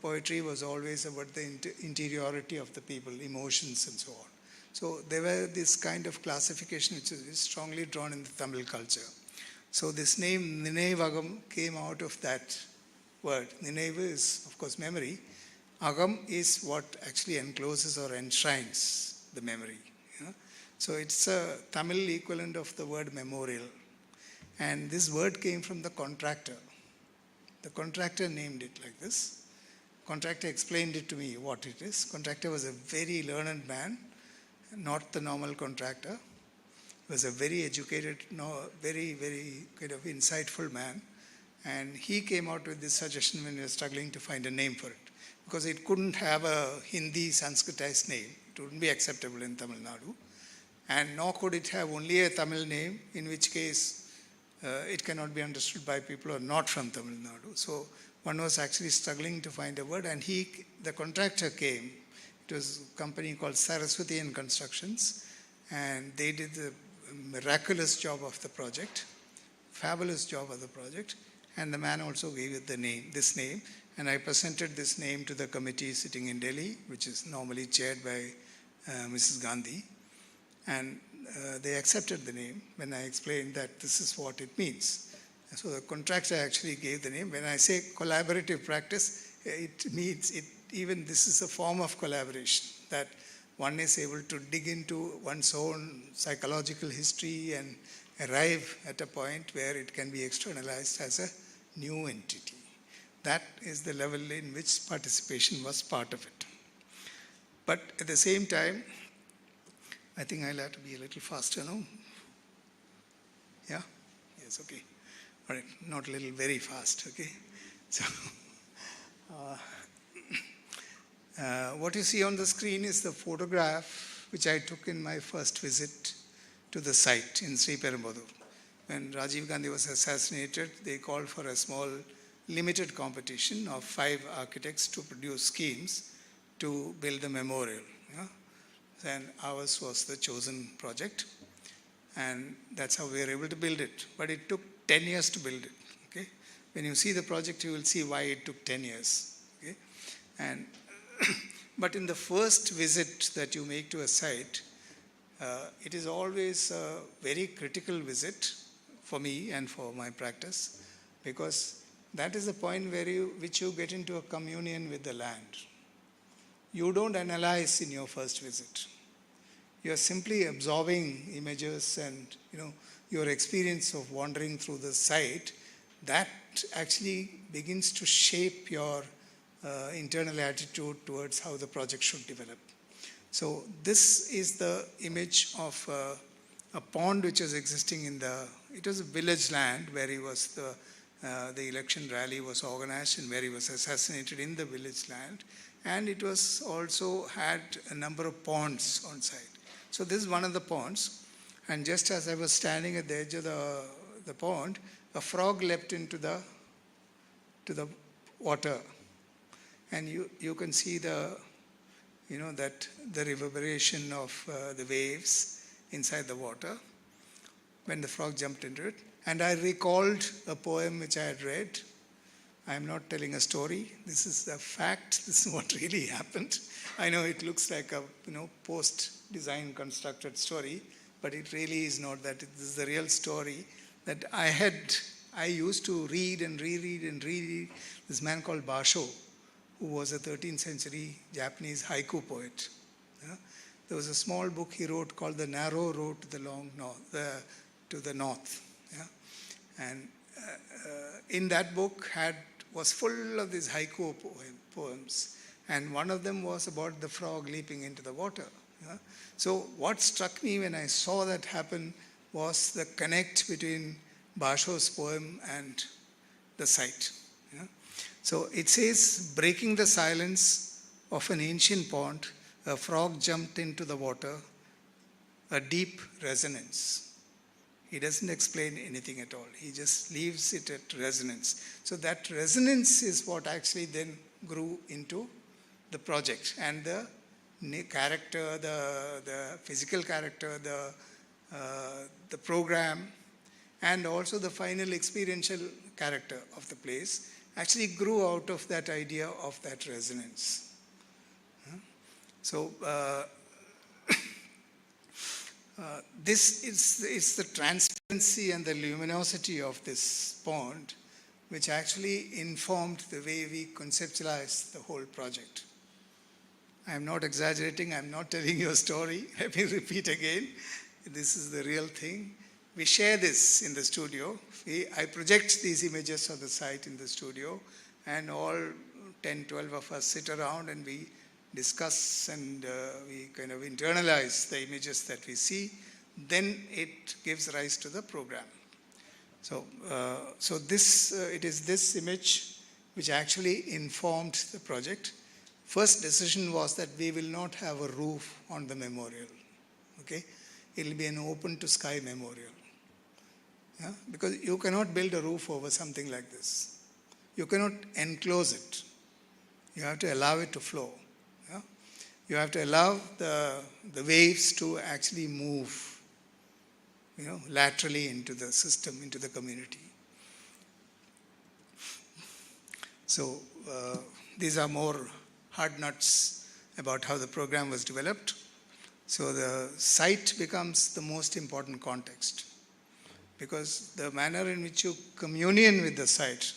poetry was always about the interiority of the people, emotions and so on. So there were this kind of classification which is strongly drawn in the Tamil culture. So this name Ninevagam came out of that word. Nineva is, of course, memory. Agam is what actually encloses or enshrines the memory. So it's a Tamil equivalent of the word memorial. And this word came from the contractor. The contractor named it like this. Contractor explained it to me what it is. Contractor was a very learned man, not the normal contractor. He was a very educated, very, very kind of insightful man. And he came out with this suggestion when we were struggling to find a name for it. Because it couldn't have a Hindi Sanskritized name. It wouldn't be acceptable in Tamil Nadu. And nor could it have only a Tamil name, in which case it cannot be understood by people who are not from Tamil Nadu. So one was actually struggling to find a word, and the contractor came. It was a company called Saraswati and Constructions, and they did the miraculous job of the project, fabulous job of the project, and the man also gave it this name, and I presented this name to the committee sitting in Delhi, which is normally chaired by Mrs. Gandhi, and they accepted the name when I explained that this is what it means. So the contractor actually gave the name. When I say collaborative practice, it means even this is a form of collaboration, that one is able to dig into one's own psychological history and arrive at a point where it can be externalized as a new entity. That is the level in which participation was part of it. But at the same time, I think I'll have to be a little faster now. Yeah? Yes, okay. All right, not a little, very fast, okay? So, what you see on the screen is the photograph which I took in my first visit to the site in Sriperumbudur. When Rajiv Gandhi was assassinated, they called for a small limited competition of 5 architects to produce schemes to build the memorial. Yeah? And ours was the chosen project, and that's how we were able to build it. But it took 10 years to build it. Okay? When you see the project, you will see why it took 10 years. Okay? And but in the first visit that you make to a site, it is always a very critical visit for me and for my practice, because that is the point which you get into a communion with the land. You don't analyze in your first visit. You are simply absorbing images and your experience of wandering through the site. That actually begins to shape your internal attitude towards how the project should develop. So this is the image of a pond which was existing it was a village land where he was the election rally was organized and where he was assassinated in the village land. And it was also had a number of ponds on site. So this is one of the ponds. And just as I was standing at the edge of the pond, a frog leapt into the water. And you can see the reverberation of the waves inside the water when the frog jumped into it. And I recalled a poem which I had read. I am not telling a story. This is a fact. This is what really happened. I know it looks like a post-design constructed story, but it really is not that. This is the real story that I used to read and reread this man called Basho, who was a 13th century Japanese haiku poet. Yeah? There was a small book he wrote called The Narrow Road to the Long North, to the North. Yeah? And in that book was full of these haiku poems. And one of them was about the frog leaping into the water. Yeah? So what struck me when I saw that happen was the connect between Basho's poem and the site. Yeah? So it says, breaking the silence of an ancient pond, a frog jumped into the water, a deep resonance. He doesn't explain anything at all. He just leaves it at resonance. So that resonance is what actually then grew into the project. And the character, the physical character, the program, and also the final experiential character of the place actually grew out of that idea of that resonance. So this is the transparency and the luminosity of this pond which actually informed the way we conceptualized the whole project. I am not exaggerating, I am not telling you a story. Let me repeat again. This is the real thing. We share this in the studio. I project these images of the site in the studio, and all 10, 12 of us sit around and we discuss and we kind of internalize the images that we see. Then it gives rise to the program. So, it is this image which actually informed the project. First decision was that we will not have a roof on the memorial. Okay, it will be an open to sky memorial. Yeah? Because you cannot build a roof over something like this. You cannot enclose it. You have to allow it to flow. Yeah? You have to allow the waves to actually move, laterally into the system, into the community. So these are more hard nuts about how the program was developed. So the site becomes the most important context, because the manner in which you communion with the site,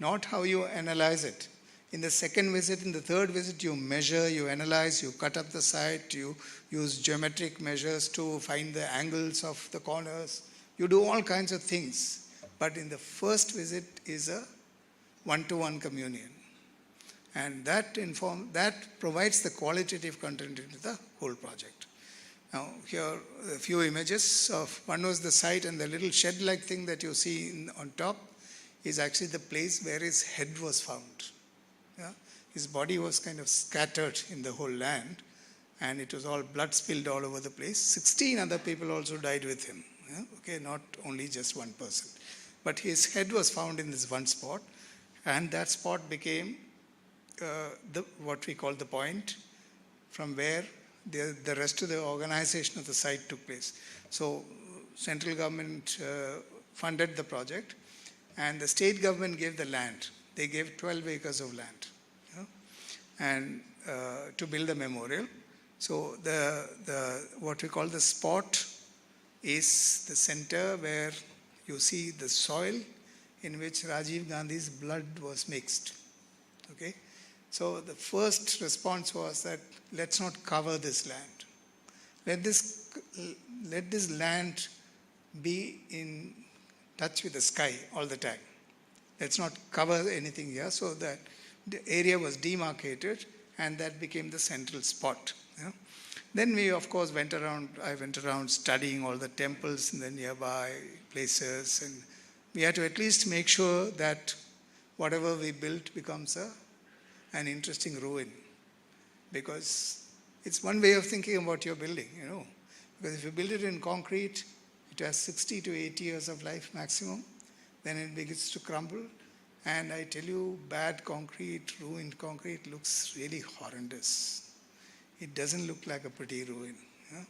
not how you analyze it. In the second visit, in the third visit, you measure, you analyze, you cut up the site, you use geometric measures to find the angles of the corners. You do all kinds of things. But in the first visit is a one-to-one communion. And that provides the qualitative content into the whole project. Now, here are a few images of, one was the site, and the little shed-like thing that you see on top is actually the place where his head was found. Yeah? His body was kind of scattered in the whole land, and it was all blood spilled all over the place. 16 other people also died with him. Yeah? Okay, not only just one person. But his head was found in this one spot, and that spot became what we call the point from where the rest of the organization of the site took place. So central government funded the project, and the state government gave the land. They gave 12 acres of land, and to build a memorial. So what we call the spot is the center where you see the soil in which Rajiv Gandhi's blood was mixed. Okay, so the first response was that let's not cover this land. Let this land be in touch with the sky all the time. Let's not cover anything here. So that the area was demarcated, and that became the central spot. Yeah? Then we, of course, I went around studying all the temples in the nearby places, and we had to at least make sure that whatever we built becomes an interesting ruin. Because it's one way of thinking about your building, Because if you build it in concrete, it has 60 to 80 years of life maximum. Then it begins to crumble. And I tell you, bad concrete, ruined concrete looks really horrendous. It doesn't look like a pretty ruin. Yeah?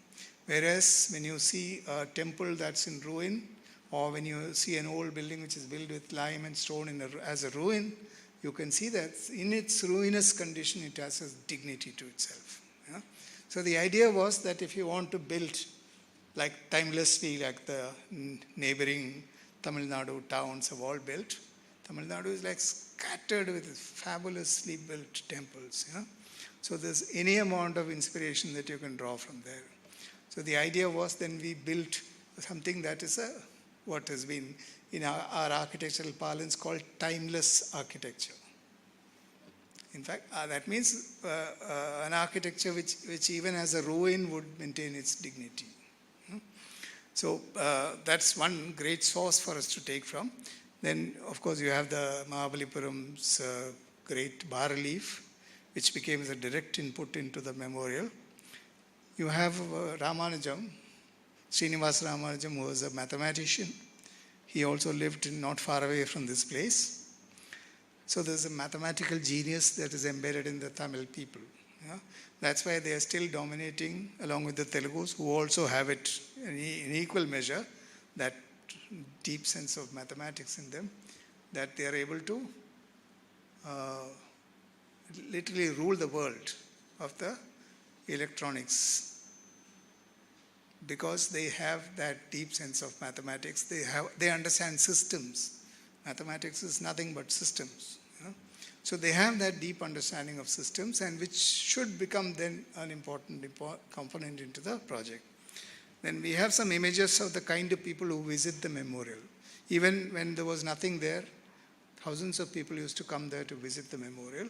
Whereas when you see a temple that's in ruin, or when you see an old building which is built with lime and stone as a ruin, you can see that in its ruinous condition, it has a dignity to itself. Yeah? So the idea was that if you want to build like timelessly, like the neighboring Tamil Nadu towns have all built, Tamil Nadu is like scattered with fabulously built temples. Yeah? So there's any amount of inspiration that you can draw from there. So the idea was then we built something that is what has been in our architectural parlance called timeless architecture. In fact, that means an architecture which even as a ruin would maintain its dignity. So that's one great source for us to take from. Then, of course, you have the Mahabalipuram's great bas-relief, which became the direct input into the memorial. You have Ramanujam, Srinivas Ramanujam, who was a mathematician. He also lived not far away from this place. So there's a mathematical genius that is embedded in the Tamil people. Yeah? That's why they are still dominating, along with the Telugus, who also have it in equal measure, that deep sense of mathematics in them, that they are able to literally rule the world of the electronics, because they have that deep sense of mathematics. They understand systems. Mathematics is nothing but systems. You know? So they have that deep understanding of systems, and which should become then an important component into the project. Then we have some images of the kind of people who visit the memorial. Even when there was nothing there, thousands of people used to come there to visit the memorial.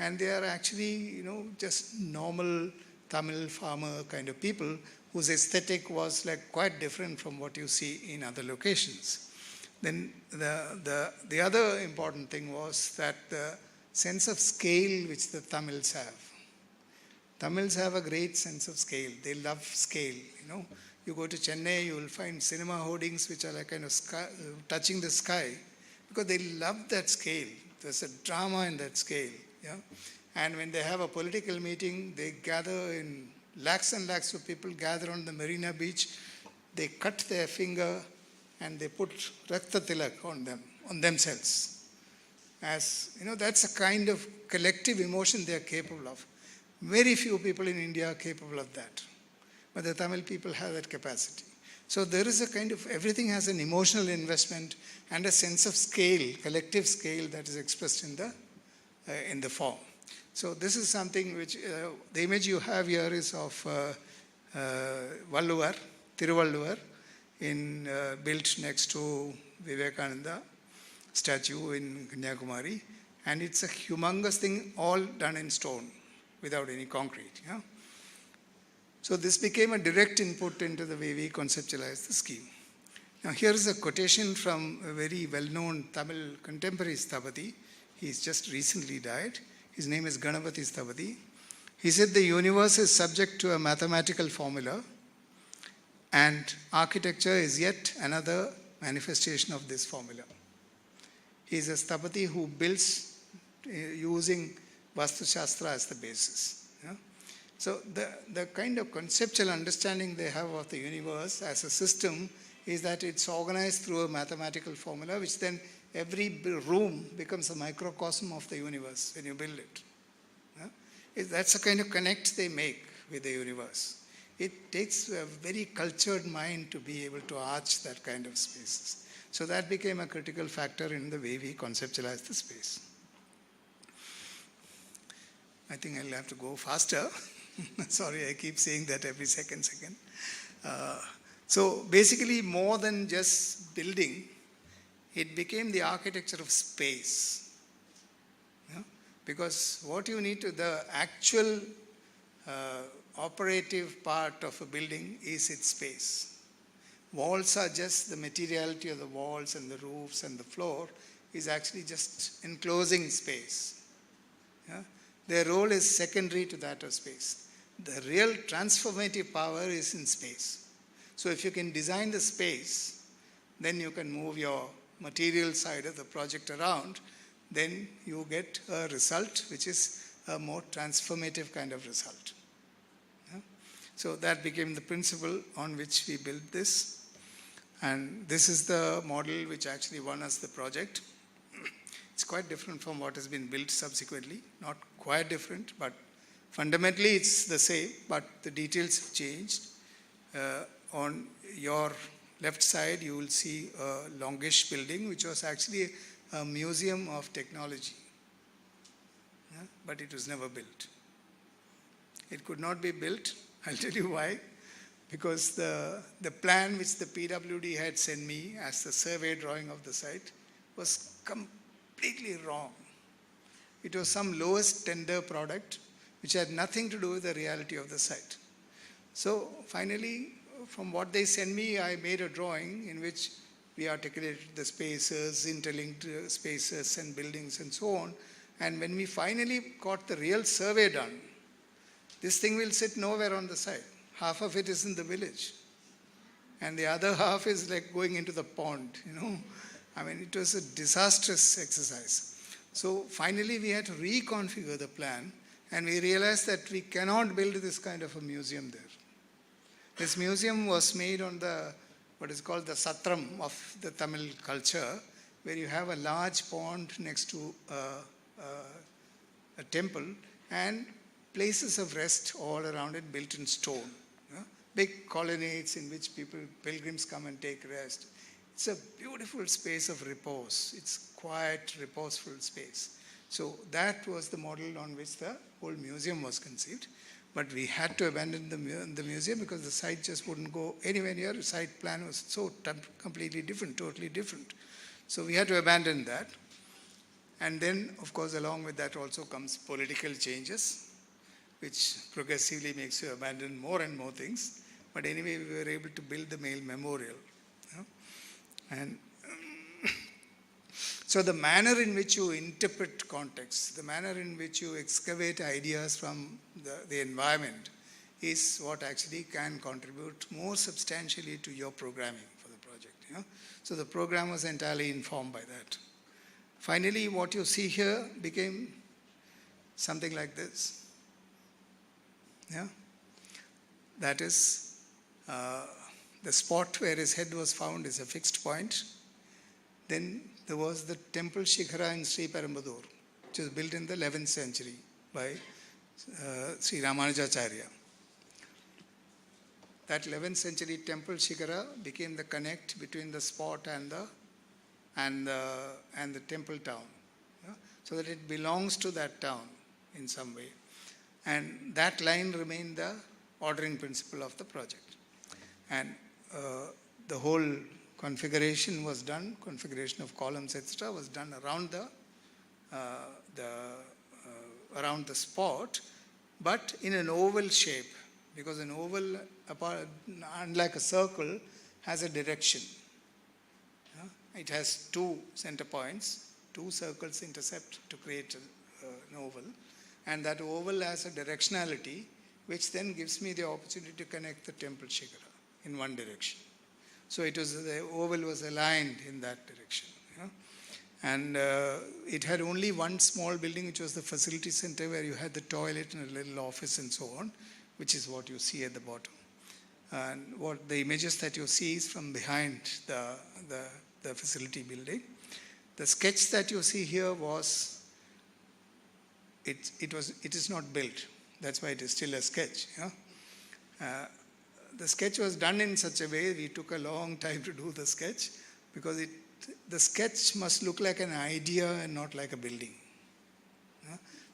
And they are actually, just normal Tamil farmer kind of people whose aesthetic was like quite different from what you see in other locations. Then the other important thing was that the sense of scale which the Tamils have. Tamils have a great sense of scale. They love scale. You go to Chennai, you will find cinema hoardings which are like kind of touching the sky, because they love that scale. There's a drama in that scale. Yeah? And when they have a political meeting, they gather in lakhs and lakhs of people gather on the Marina Beach. They cut their finger and they put Rakta Tilak on themselves. As that's a kind of collective emotion they are capable of. Very few people in India are capable of that. But the Tamil people have that capacity. So there is a kind of, everything has an emotional investment and a sense of scale, collective scale, that is expressed in the form. So this is something which, the image you have here is of Valluvar, Thiruvalluvar, built next to Vivekananda statue in Kanyakumari. And it's a humongous thing, all done in stone, without any concrete. Yeah? So this became a direct input into the way we conceptualized the scheme. Now here is a quotation from a very well-known Tamil contemporary Sthapati. He's just recently died. His name is Ganapati Sthapati. He said the universe is subject to a mathematical formula, and architecture is yet another manifestation of this formula. He is a Sthapati who builds using Vastu Shastra as the basis. Yeah? So the kind of conceptual understanding they have of the universe as a system is that it's organized through a mathematical formula, which then every room becomes a microcosm of the universe when you build it. Yeah? That's the kind of connect they make with the universe. It takes a very cultured mind to be able to arch that kind of spaces. So that became a critical factor in the way we conceptualize the space. I think I'll have to go faster. Sorry, I keep saying that every second. So basically, more than just building, it became the architecture of space. Yeah? Because what you need to, the actual operative part of a building is its space. Walls are just the materiality of the walls, and the roofs and the floor is actually just enclosing space. Yeah? Their role is secondary to that of space. The real transformative power is in space. So if you can design the space, then you can move your material side of the project around then you get a result which is a more transformative kind of result. Yeah? So that became the principle on which we built this. And this is the model which actually won us the project. It's quite different from what has been built subsequently. Not quite different, but fundamentally it's the same, but the details have changed. On your left side, you will see a longish building, which was actually a museum of technology. Yeah? But it was never built. It could not be built. I'll tell you why. Because the plan which the PWD had sent me as the survey drawing of the site was completely wrong. It was some lowest tender product which had nothing to do with the reality of the site. So finally, from what they sent me, I made a drawing in which we articulated the spaces, interlinked spaces and buildings and so on. And when we finally got the real survey done, this thing will sit nowhere on the site. Half of it is in the village. And the other half is like going into the pond, I mean, it was a disastrous exercise. So finally we had to reconfigure the plan, and we realized that we cannot build this kind of a museum there. This museum was made on what is called the Satram of the Tamil culture, where you have a large pond next to a temple and places of rest all around it built in stone. Big colonnades in which pilgrims come and take rest. It's a beautiful space of repose. It's quiet, reposeful space. So that was the model on which the whole museum was conceived. But we had to abandon the museum because the site just wouldn't go anywhere near. The site plan was so completely different, totally different. So we had to abandon that. And then, of course, along with that also comes political changes, which progressively makes you abandon more and more things. But anyway, we were able to build the Mail Memorial. And so the manner in which you interpret context, the manner in which you excavate ideas from the environment is what actually can contribute more substantially to your programming for the project. So the program was entirely informed by that. Finally, what you see here became something like this. Yeah? That is, the spot where his head was found is a fixed point. Then there was the temple Shikhara in Sri Perambudur, which was built in the 11th century by Sri Ramanujacharya. That 11th century temple Shikhara became the connect between the spot and the temple town. So that it belongs to that town in some way. And that line remained the ordering principle of the project. And the whole configuration was done, configuration of columns, etc., was done around around the spot, but in an oval shape, because an oval, unlike a circle, has a direction. It has two center points, two circles intercept to create an oval, and that oval has a directionality, which then gives me the opportunity to connect the temple Shikhara in one direction. So the oval was aligned in that direction. And it had only one small building, which was the facility center, where you had the toilet and a little office and so on, which is what you see at the bottom. And what the images that you see is from behind the facility building. The sketch that you see here was, it is not built. That's why it is still a sketch. The sketch was done in such a way, we took a long time to do the sketch, because the sketch must look like an idea and not like a building.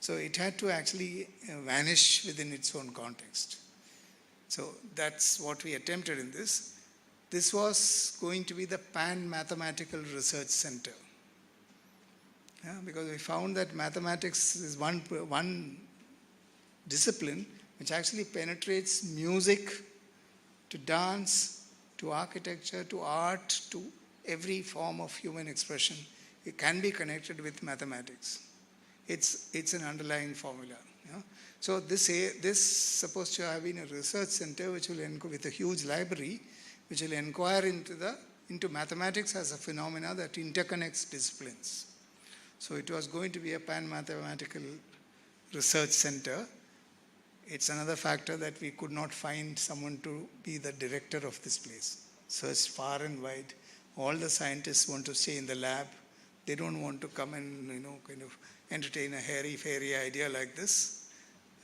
So it had to actually vanish within its own context. So that's what we attempted in this. This was going to be the Pan-Mathematical Research Center. Because we found that mathematics is one discipline which actually penetrates music, to dance, to architecture, to art, to every form of human expression. It can be connected with mathematics. It's an underlying formula. So this is supposed to have been a research center which will with a huge library, which will inquire into mathematics as a phenomena that interconnects disciplines. So it was going to be a pan-mathematical research center. It's another factor that we could not find someone to be the director of this place. Searched far and wide. All the scientists want to stay in the lab. They don't want to come and, kind of entertain a hairy-fairy idea like this.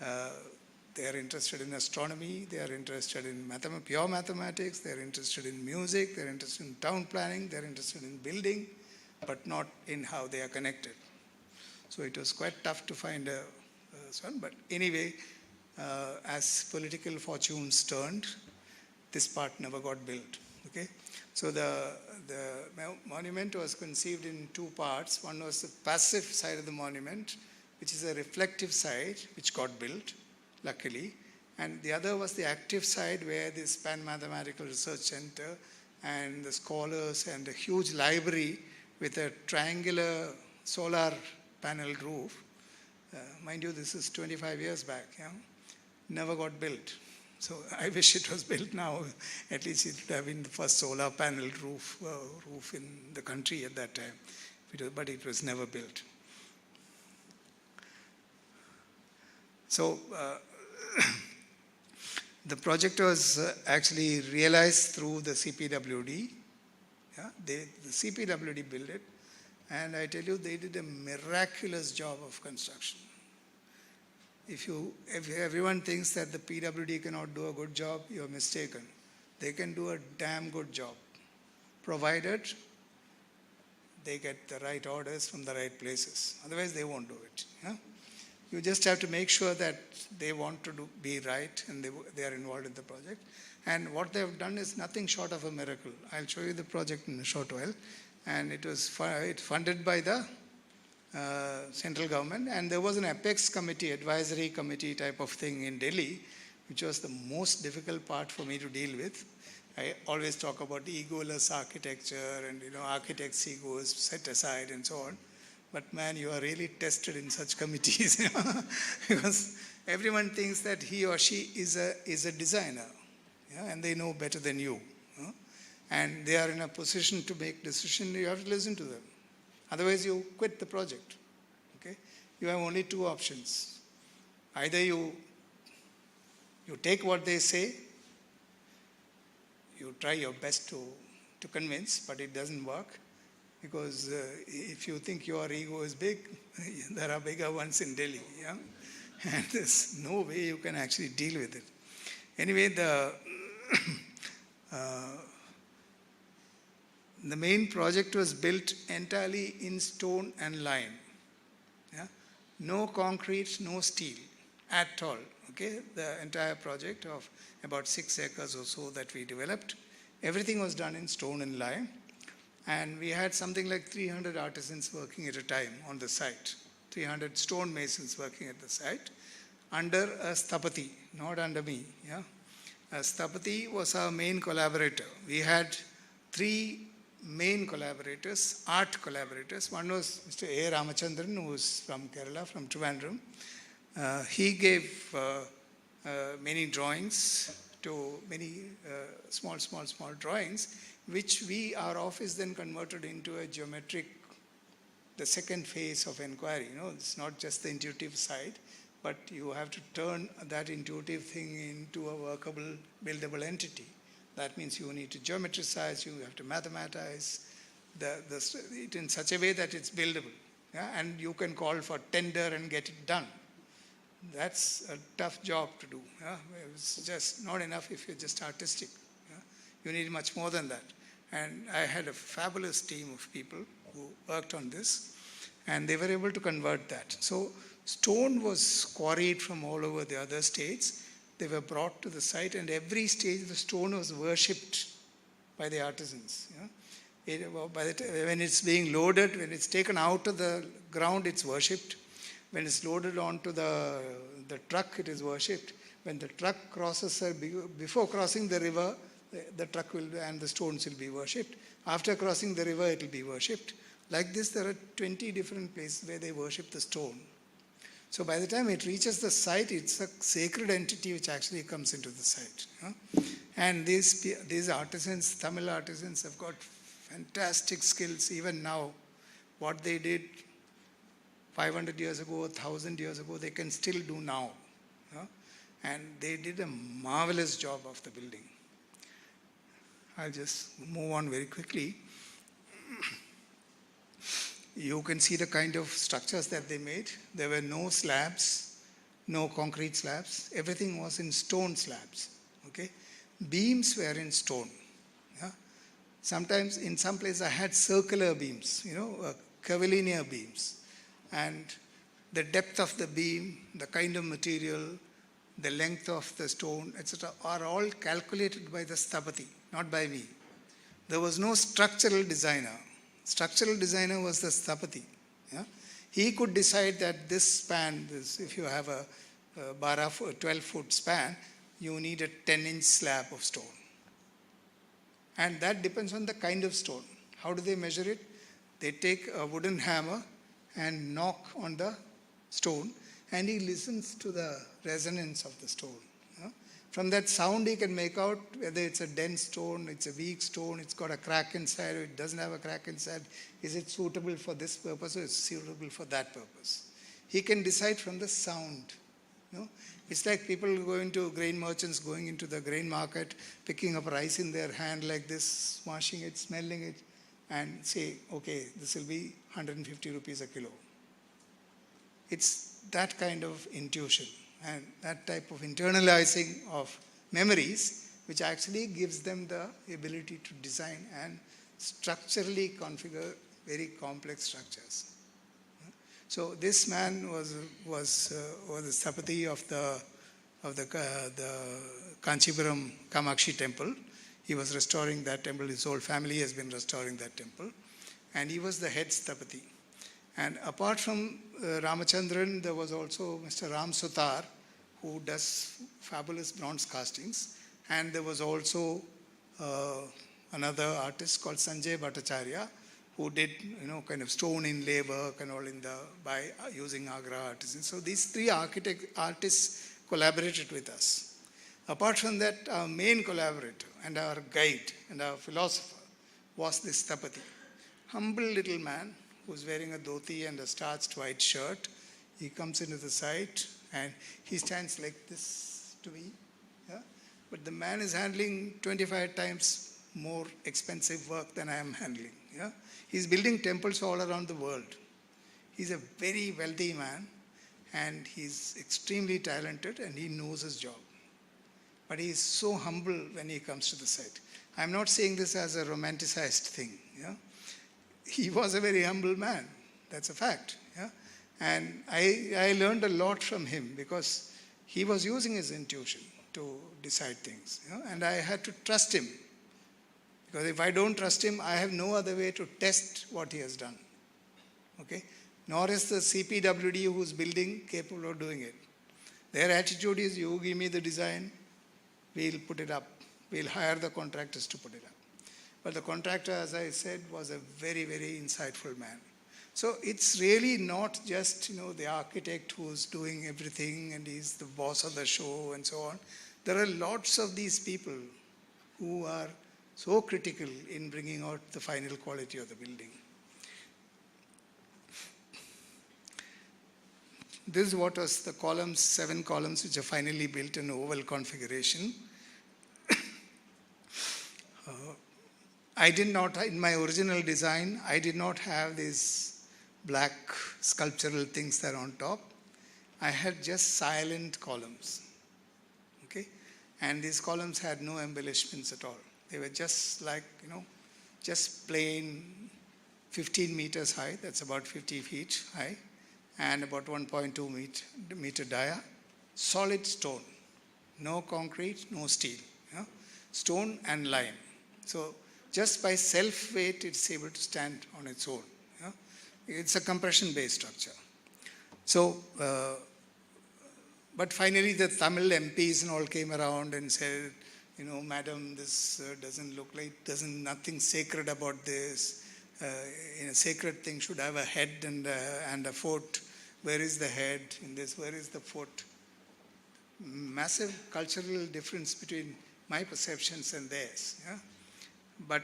They are interested in astronomy. They are interested in pure mathematics. They are interested in music. They are interested in town planning. They are interested in building, but not in how they are connected. So it was quite tough to find a son. But anyway, as political fortunes turned, this part never got built. Okay, so the monument was conceived in two parts. One was the passive side of the monument, which is a reflective side, which got built, luckily. And the other was the active side, where this Pan-Mathematical Research Center and the scholars and a huge library with a triangular solar paneled roof. Mind you, this is 25 years back, never got built. So I wish it was built now. At least it would have been the first solar paneled roof in the country at that time. But it was never built. So the project was actually realized through the CPWD. The CPWD built it. And I tell you, they did a miraculous job of construction. If everyone thinks that the PWD cannot do a good job, you're mistaken. They can do a damn good job, provided they get the right orders from the right places. Otherwise, they won't do it. You just have to make sure that they want to be right and they are involved in the project. And what they have done is nothing short of a miracle. I'll show you the project in a short while. And it was funded by the central government, and there was an apex committee, advisory committee type of thing in Delhi, which was the most difficult part for me to deal with. I always talk about egoless architecture and architect's ego is set aside and so on. But man, you are really tested in such committees because everyone thinks that he or she is a designer, and they know better than you. And they are in a position to make decisions. You have to listen to them. Otherwise, you quit the project. Okay? You have only two options. Either you take what they say, you try your best to convince, but it doesn't work. Because if you think your ego is big, there are bigger ones in Delhi. And there's no way you can actually deal with it. Anyway, the main project was built entirely in stone and lime. No concrete, no steel at all. Okay, the entire project of about 6 acres or so that we developed, everything was done in stone and lime. And we had something like 300 artisans working at a time on the site, 300 stone masons working at the site, under a sthapati, not under me. A sthapati was our main collaborator. We had 3 main collaborators, art collaborators. One was Mr. A. Ramachandran, who was from Kerala, from Trivandrum. He gave many drawings many small drawings, which our office then converted into a geometric, the second phase of inquiry. It's not just the intuitive side, but you have to turn that intuitive thing into a workable, buildable entity. That means you need to geometricize, you have to mathematize it in such a way that it's buildable. And you can call for tender and get it done. That's a tough job to do. It's just not enough if you're just artistic. You need much more than that. And I had a fabulous team of people who worked on this, and they were able to convert that. So stone was quarried from all over the other states. They were brought to the site, and every stage the stone was worshipped by the artisans. When it's being loaded, when it's taken out of the ground, it's worshipped. When it's loaded onto the truck, it is worshipped. When the truck crosses, before crossing the river, the truck and the stones will be worshipped. After crossing the river, it will be worshipped. Like this, there are 20 different places where they worship the stone. So by the time it reaches the site, it's a sacred entity which actually comes into the site. And these artisans, Tamil artisans, have got fantastic skills. Even now, what they did 500 years ago, 1,000 years ago, they can still do now. Yeah? And they did a marvelous job of the building. I'll just move on very quickly. You can see the kind of structures that they made. There were no slabs, no concrete slabs. Everything was in stone slabs. Okay? Beams were in stone. Yeah? Sometimes in some places I had circular beams, curvilinear beams. And the depth of the beam, the kind of material, the length of the stone, etc., are all calculated by the sthapati, not by me. There was no structural designer. Structural designer was the sthapati. Yeah? He could decide that this span, if you have a 12-foot span, you need a 10-inch slab of stone. And that depends on the kind of stone. How do they measure it? They take a wooden hammer and knock on the stone, and he listens to the resonance of the stone. Yeah? From that sound, he can make out whether it's a dense stone, it's a weak stone, it's got a crack inside, or it doesn't have a crack inside. Is it suitable for this purpose, or is it suitable for that purpose? He can decide from the sound. It's like people going to grain merchants, going into the grain market, picking up rice in their hand like this, washing it, smelling it, and say, okay, this will be 150 rupees a kilo. It's that kind of intuition and that type of internalizing of memories which actually gives them the ability to design and structurally configure very complex structures. So this man was the sthapati of the Kanchipuram Kamakshi temple. He was restoring that temple. His whole family has been restoring that temple. And he was the head sthapati. And apart from Ramachandran, there was also Mr. Ram Sutar, who does fabulous bronze castings. And there was also another artist called Sanjay Bhattacharya, who did, kind of stone inlay work and all by using Agra artisans. So these three artists collaborated with us. Apart from that, our main collaborator and our guide and our philosopher was this sthapati. Humble little man who's wearing a dhoti and a starched white shirt. He comes into the site and he stands like this to me. Yeah? But the man is handling 25 times more expensive work than I am handling. Yeah? He's building temples all around the world. He's a very wealthy man and he's extremely talented and he knows his job. But he is so humble when he comes to the site. I'm not saying this as a romanticized thing. Yeah? He was a very humble man. That's a fact. Yeah? And I learned a lot from him because he was using his intuition to decide things. Yeah? And I had to trust him. Because if I don't trust him, I have no other way to test what he has done. Okay? Nor is the CPWD who's building capable of doing it. Their attitude is, you give me the design, we'll put it up. We'll hire the contractors to put it up. But the contractor, as I said, was a very, very insightful man. So it's really not just, the architect who's doing everything and he's the boss of the show and so on. There are lots of these people who are so critical in bringing out the final quality of the building. This is what was the columns, 7 columns, which are finally built in oval configuration. I did not, in my original design, I did not have these black sculptural things that are on top. I had just silent columns. Okay? And these columns had no embellishments at all. They were just like, just plain 15 meters high, that's about 50 feet high, and about 1.2 meter dia, solid stone, no concrete, no steel, stone and lime. So just by self-weight, it's able to stand on its own. It's a compression-based structure. So, but finally the Tamil MPs and all came around and said, madam, this doesn't look like, nothing sacred about this. A sacred thing should have a head and a foot. Where is the head in this? Where is the foot? Massive cultural difference between my perceptions and theirs. Yeah? But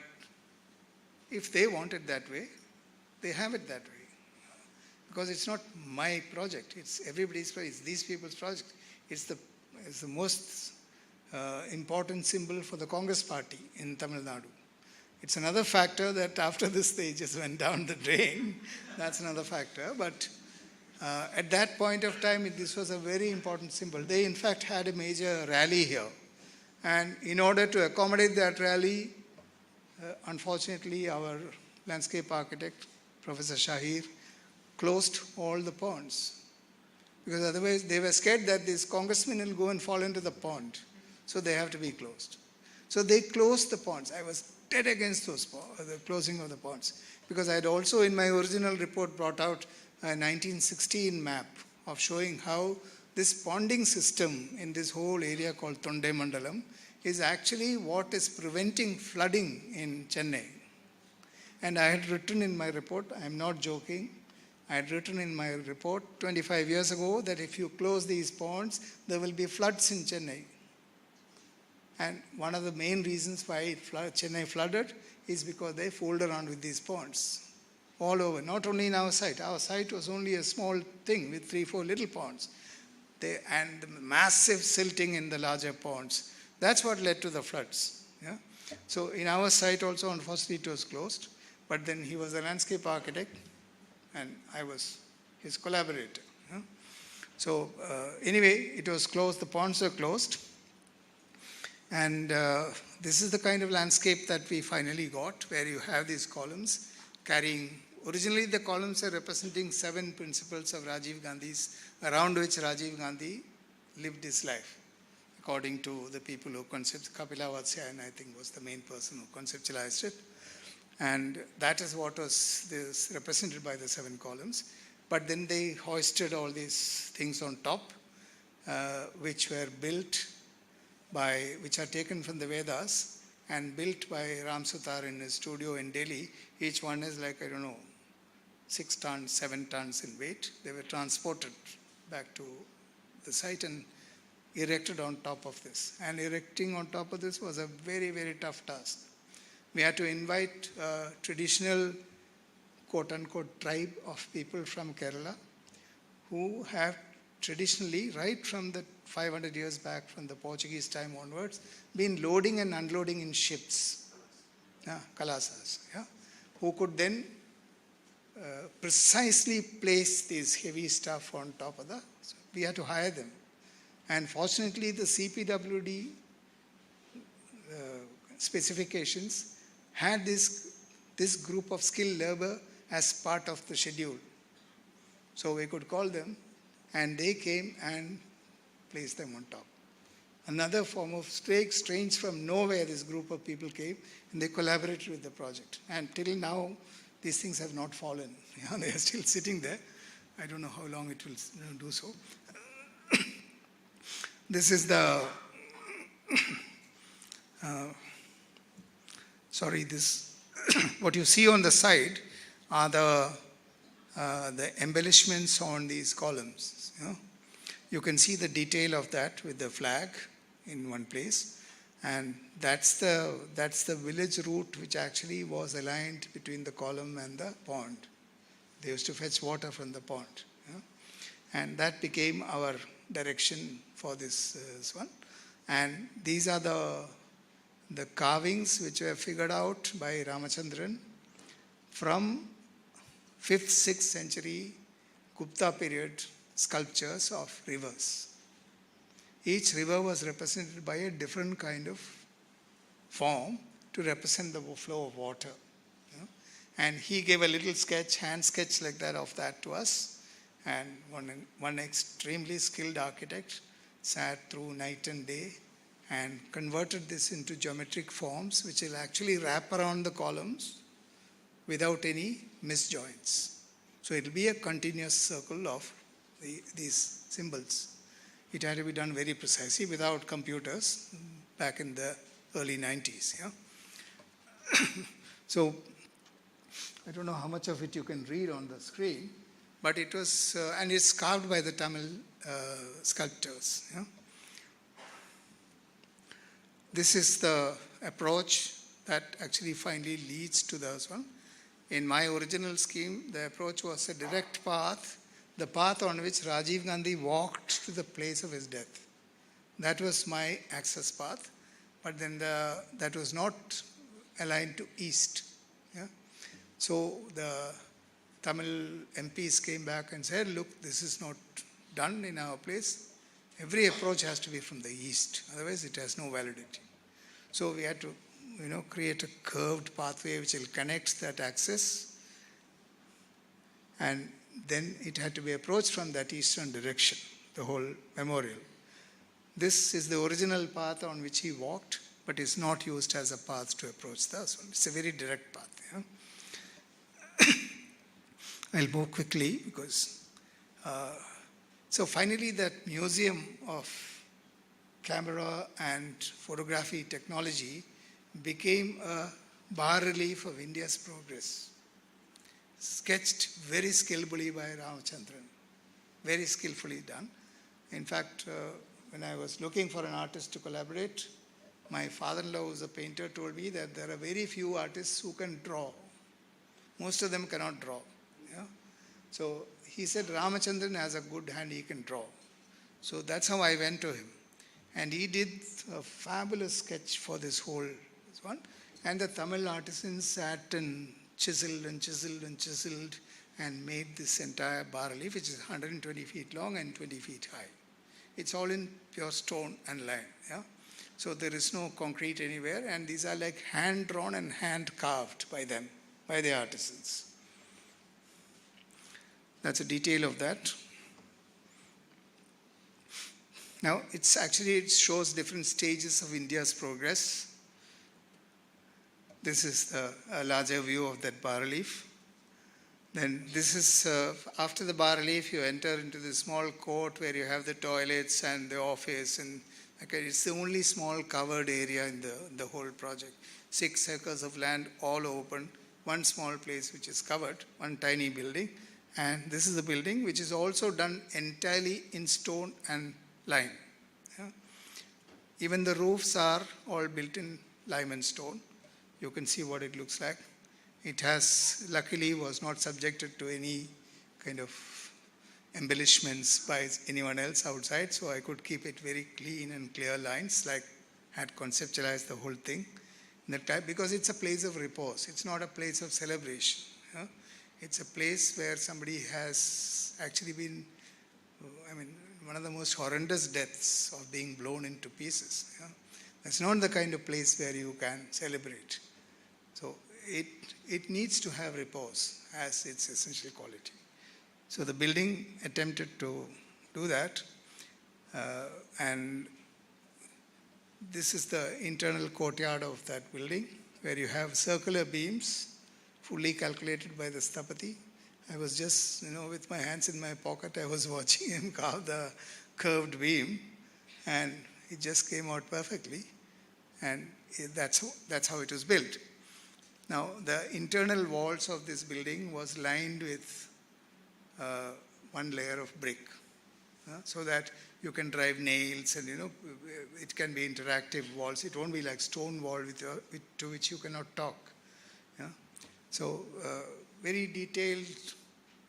if they want it that way, they have it that way. because it's not my project, it's everybody's project, it's these people's project. It's the most important symbol for the Congress party in Tamil Nadu. It's another factor that after this they just went down the drain. That's another factor. But at that point of time, this was a very important symbol. They in fact had a major rally here. And in order to accommodate that rally, unfortunately our landscape architect, Professor Shahir, closed all the ponds. Because otherwise they were scared that these congressmen will go and fall into the pond. So they have to be closed. So they closed the ponds. I was dead against the closing of the ponds. Because I had also in my original report brought out a 1916 map of showing how this ponding system in this whole area called Tonde Mandalam is actually what is preventing flooding in Chennai. And I had written in my report, I am not joking, I had written in my report 25 years ago that if you close these ponds, there will be floods in Chennai. And one of the main reasons why Chennai flooded is because they fooled around with these ponds all over, not only in our site. Our site was only a small thing with 3-4 little ponds. And the massive silting in the larger ponds. That's what led to the floods. Yeah? So in our site also, unfortunately, it was closed. But then he was a landscape architect, and I was his collaborator. Yeah? So anyway, it was closed. The ponds were closed. And this is the kind of landscape that we finally got, where you have these columns carrying, originally the columns are representing 7 principles of Rajiv Gandhi's, around which Rajiv Gandhi lived his life, according to the people who Kapila Vatsyayan, I think, was the main person who conceptualized it. And that is what was represented by the 7 columns. But then they hoisted all these things on top, which were built which are taken from the Vedas and built by Ram Sutar in his studio in Delhi. Each one is like, 6 tons, 7 tons in weight. They were transported back to the site and erected on top of this. And erecting on top of this was a very, very tough task. We had to invite a traditional, quote-unquote, tribe of people from Kerala who have traditionally, right from the 500 years back from the Portuguese time onwards, been loading and unloading in ships, kalasas, who could then precisely place this heavy stuff on top of so we had to hire them. And fortunately, the CPWD specifications had this group of skilled labor as part of the schedule. So we could call them, and they came and placed them on top. Another form of strange from nowhere, this group of people came and they collaborated with the project. And till now, these things have not fallen. They are still sitting there. I don't know how long it will do so. This is the, what you see on the side are the embellishments on these columns. You can see the detail of that with the flag in one place, and that's the village route which actually was aligned between the column and the pond. They used to fetch water from the pond, and that became our direction for this one. And these are the carvings which were figured out by Ramachandran from 5th, 6th century Gupta period sculptures of rivers. Each river was represented by a different kind of form to represent the flow of water. And he gave a little sketch, hand sketch like that of that to us. And one extremely skilled architect sat through night and day and converted this into geometric forms which will actually wrap around the columns without any misjoints. So it will be a continuous circle of these symbols. It had to be done very precisely without computers back in the early 90s. So I don't know how much of it you can read on the screen, but it was, and it's carved by the Tamil sculptors. This is the approach that actually finally leads to this one. In my original scheme, the approach was a direct path, the path on which Rajiv Gandhi walked to the place of his death. That was my access path, but then that was not aligned to east. Yeah? So the Tamil MPs came back and said, look, this is not done in our place. Every approach has to be from the east, otherwise it has no validity. So we had to create a curved pathway which will connect that axis, and then it had to be approached from that eastern direction, the whole memorial. This is the original path on which he walked, but is not used as a path to approach this one. It's a very direct path. Yeah? I'll move quickly because... so finally that museum of camera and photography technology became a bas-relief of India's progress, sketched very skillfully by Ramachandran, very skillfully done. In fact, when I was looking for an artist to collaborate, my father-in-law, who's a painter, told me that there are very few artists who can draw. Most of them cannot draw. Yeah? So he said Ramachandran has a good hand, he can draw. So that's how I went to him. And he did a fabulous sketch for this whole one. And the Tamil artisans sat and chiseled and chiseled and chiseled and made this entire bas-relief, which is 120 feet long and 20 feet high. It's all in pure stone and lime. Yeah? So there is no concrete anywhere, and these are like hand-drawn and hand-carved by them, by the artisans. That's a detail of that. Now, it shows different stages of India's progress. This is a larger view of that bas-relief. Then this is, after the bas-relief, you enter into the small court where you have the toilets and the office, and it's the only small covered area in the whole project. 6 acres of land, all open, one small place which is covered, one tiny building. And this is the building which is also done entirely in stone and lime. Yeah? Even the roofs are all built in lime and stone. You can see what it looks like. It has, luckily, was not subjected to any kind of embellishments by anyone else outside, so I could keep it very clean and clear lines, like had conceptualized the whole thing. Because it's a place of repose. It's not a place of celebration. Yeah? It's a place where somebody has actually been, one of the most horrendous deaths of being blown into pieces. Yeah? That's not the kind of place where you can celebrate. So it needs to have repose as its essential quality. So the building attempted to do that. And this is the internal courtyard of that building, where you have circular beams, fully calculated by the Sthapati. I was just, with my hands in my pocket, I was watching him carve the curved beam, and it just came out perfectly. And that's how it was built. Now, the internal walls of this building was lined with one layer of brick, so that you can drive nails, and it can be interactive walls. It won't be like stone wall to which you cannot talk. Yeah? So very detailed,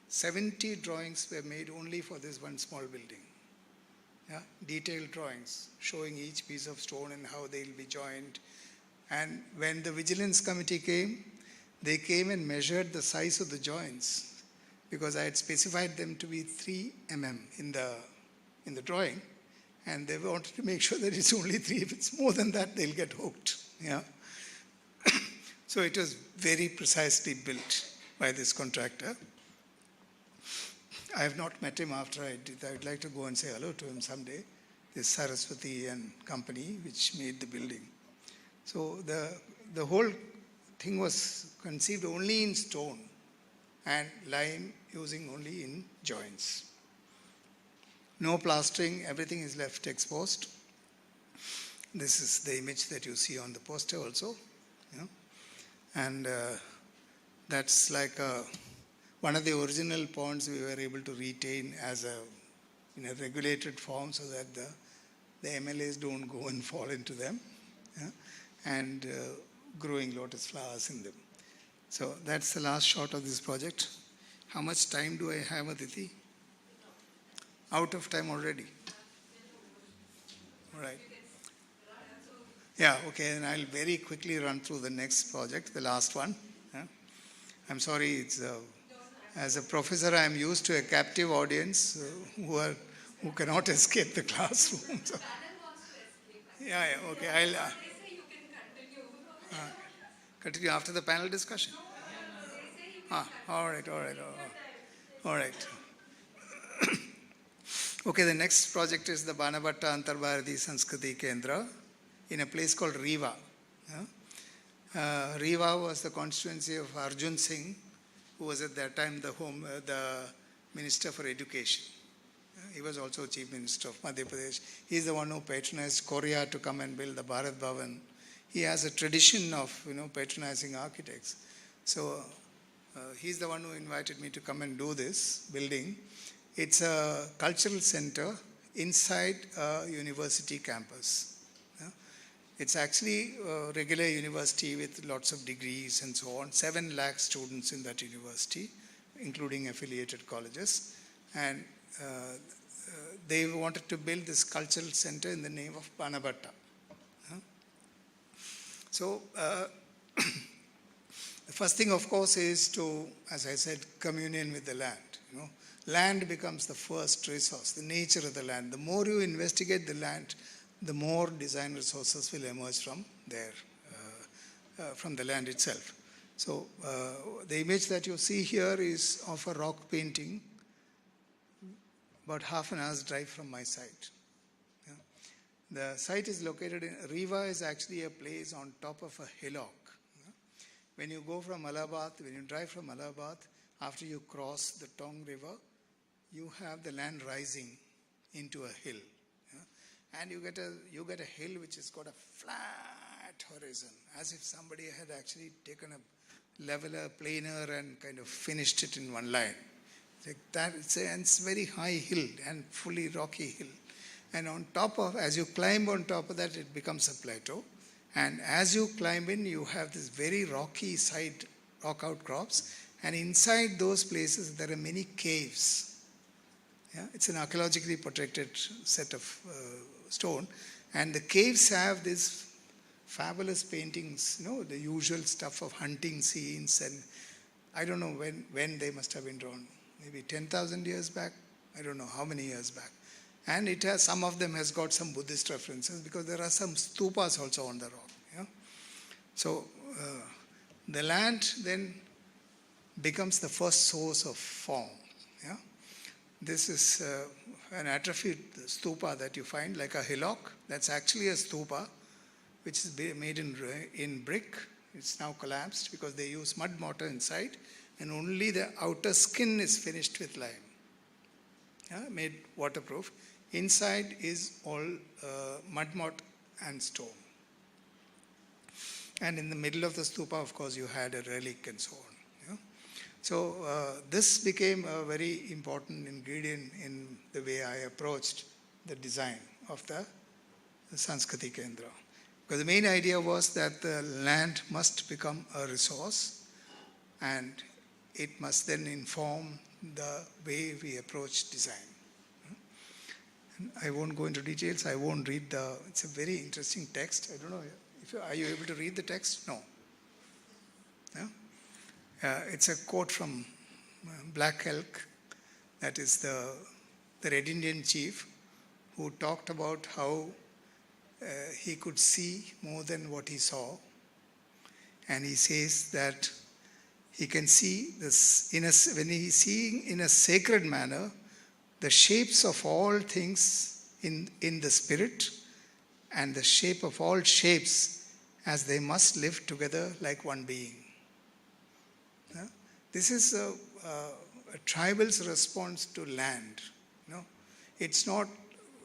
70 drawings were made only for this one small building. Yeah? Detailed drawings showing each piece of stone and how they'll be joined. And when the vigilance committee came, they came and measured the size of the joints, because I had specified them to be 3 mm in the drawing, and they wanted to make sure that it's only 3. If it's more than that, they'll get hooked. Yeah. So it was very precisely built by this contractor. I have not met him after I did. I would like to go and say hello to him someday. This Saraswati and company which made the building. So the whole thing was conceived only in stone and lime, using only in joints. No plastering, everything is left exposed. This is the image that you see on the poster also. And that's like one of the original ponds we were able to retain as in a regulated form, so that the MLAs don't go and fall into them. Yeah? And growing lotus flowers in them. So that's the last shot of this project. How much time do I have, Aditi? Out of time already. All right. Yeah, okay, and I'll very quickly run through the next project, the last one. I'm sorry, it's as a professor, I'm used to a captive audience who cannot escape the classroom. So. Yeah, okay, I'll continue after the panel discussion. All right. All right. Okay, the next project is the Banabhatta Antarbharati Sanskriti Kendra in a place called Rewa. Rewa was the constituency of Arjun Singh, who was at that time the Minister for Education. He was also Chief Minister of Madhya Pradesh. He's the one who patronized Korea to come and build the Bharat Bhavan. He has a tradition of patronizing architects. So he's the one who invited me to come and do this building. It's a cultural center inside a university campus. It's actually a regular university with lots of degrees and so on. 7 lakh students in that university, including affiliated colleges. And they wanted to build this cultural center in the name of Banabhatta. So the first thing, of course, is to, as I said, communion with the land. Land becomes the first resource, the nature of the land. The more you investigate the land, the more design resources will emerge from there, from the land itself. So the image that you see here is of a rock painting, about half an hour's drive from my site. The site is located in, Rewa is actually a place on top of a hillock. When you go from Allahabad, when you drive from Allahabad, after you cross the Tong River, you have the land rising into a hill. And you get a hill which has got a flat horizon, as if somebody had actually taken a leveler, planer, and kind of finished it in one line. Like that, it's a very high hill and fully rocky hill. And on top of, as you climb on top of that, it becomes a plateau. And as you climb in, you have this very rocky side rock outcrops. And inside those places, there are many caves. Yeah? It's an archaeologically protected set of stone. And the caves have these fabulous paintings, the usual stuff of hunting scenes. And I don't know when they must have been drawn. Maybe 10,000 years back. I don't know how many years back. And it has, some of them has got some Buddhist references because there are some stupas also on the rock. Yeah? So the land then becomes the first source of form. Yeah? This is an atrophied stupa that you find, like a hillock. That's actually a stupa, which is made in brick. It's now collapsed because they use mud mortar inside, and only the outer skin is finished with lime, made waterproof. Inside is all mud mortar and stone. And in the middle of the stupa, of course, you had a relic and so on. So this became a very important ingredient in the way I approached the design of the Sanskriti Kendra. Because the main idea was that the land must become a resource, and it must then inform the way we approach design. I won't go into details. I won't read it's a very interesting text. I don't know, are you able to read the text? No. It's a quote from Black Elk, that is the Red Indian chief, who talked about how he could see more than what he saw. And he says that he can see this, when he is seeing in a sacred manner, the shapes of all things in the spirit, and the shape of all shapes as they must live together like one being. This is a tribal's response to land. It's not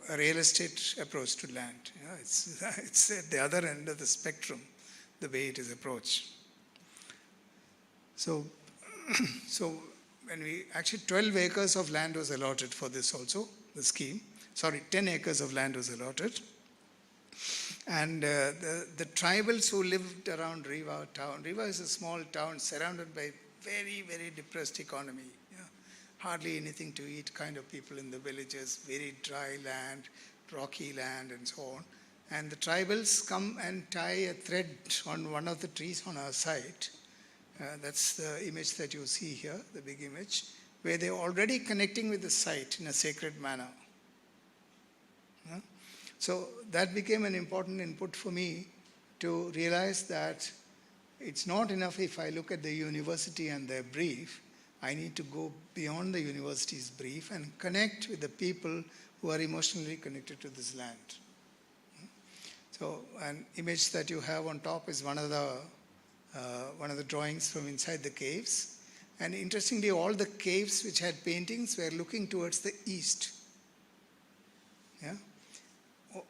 a real estate approach to land. It's at the other end of the spectrum, the way it is approached. So when we, actually 12 acres of land was allotted for this also, the scheme. Sorry, 10 acres of land was allotted. And the tribals who lived around Riva town, Riva is a small town surrounded by very, very depressed economy. Yeah. Hardly anything to eat kind of people in the villages, very dry land, rocky land and so on. And the tribals come and tie a thread on one of the trees on our site. That's the image that you see here, the big image, where they're already connecting with the site in a sacred manner. Yeah. So that became an important input for me to realize that it's not enough if I look at the university and their brief. I need to go beyond the university's brief and connect with the people who are emotionally connected to this land. So an image that you have on top is one of the drawings from inside the caves. And interestingly, all the caves which had paintings were looking towards the east. Yeah?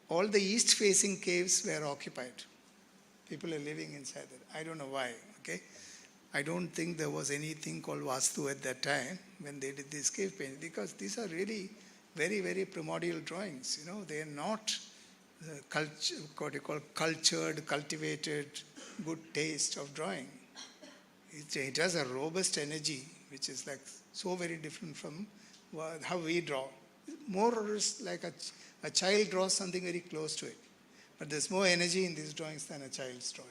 All the east-facing caves were occupied. People are living inside it. I don't know why, okay? I don't think there was anything called Vastu at that time when they did these cave paintings, because these are really very, very primordial drawings. You know, they are not what you call cultured, cultivated, good taste of drawing. It has a robust energy, which is like so very different from how we draw. More or less like a child draws something very close to it. But there's more energy in these drawings than a child's drawing,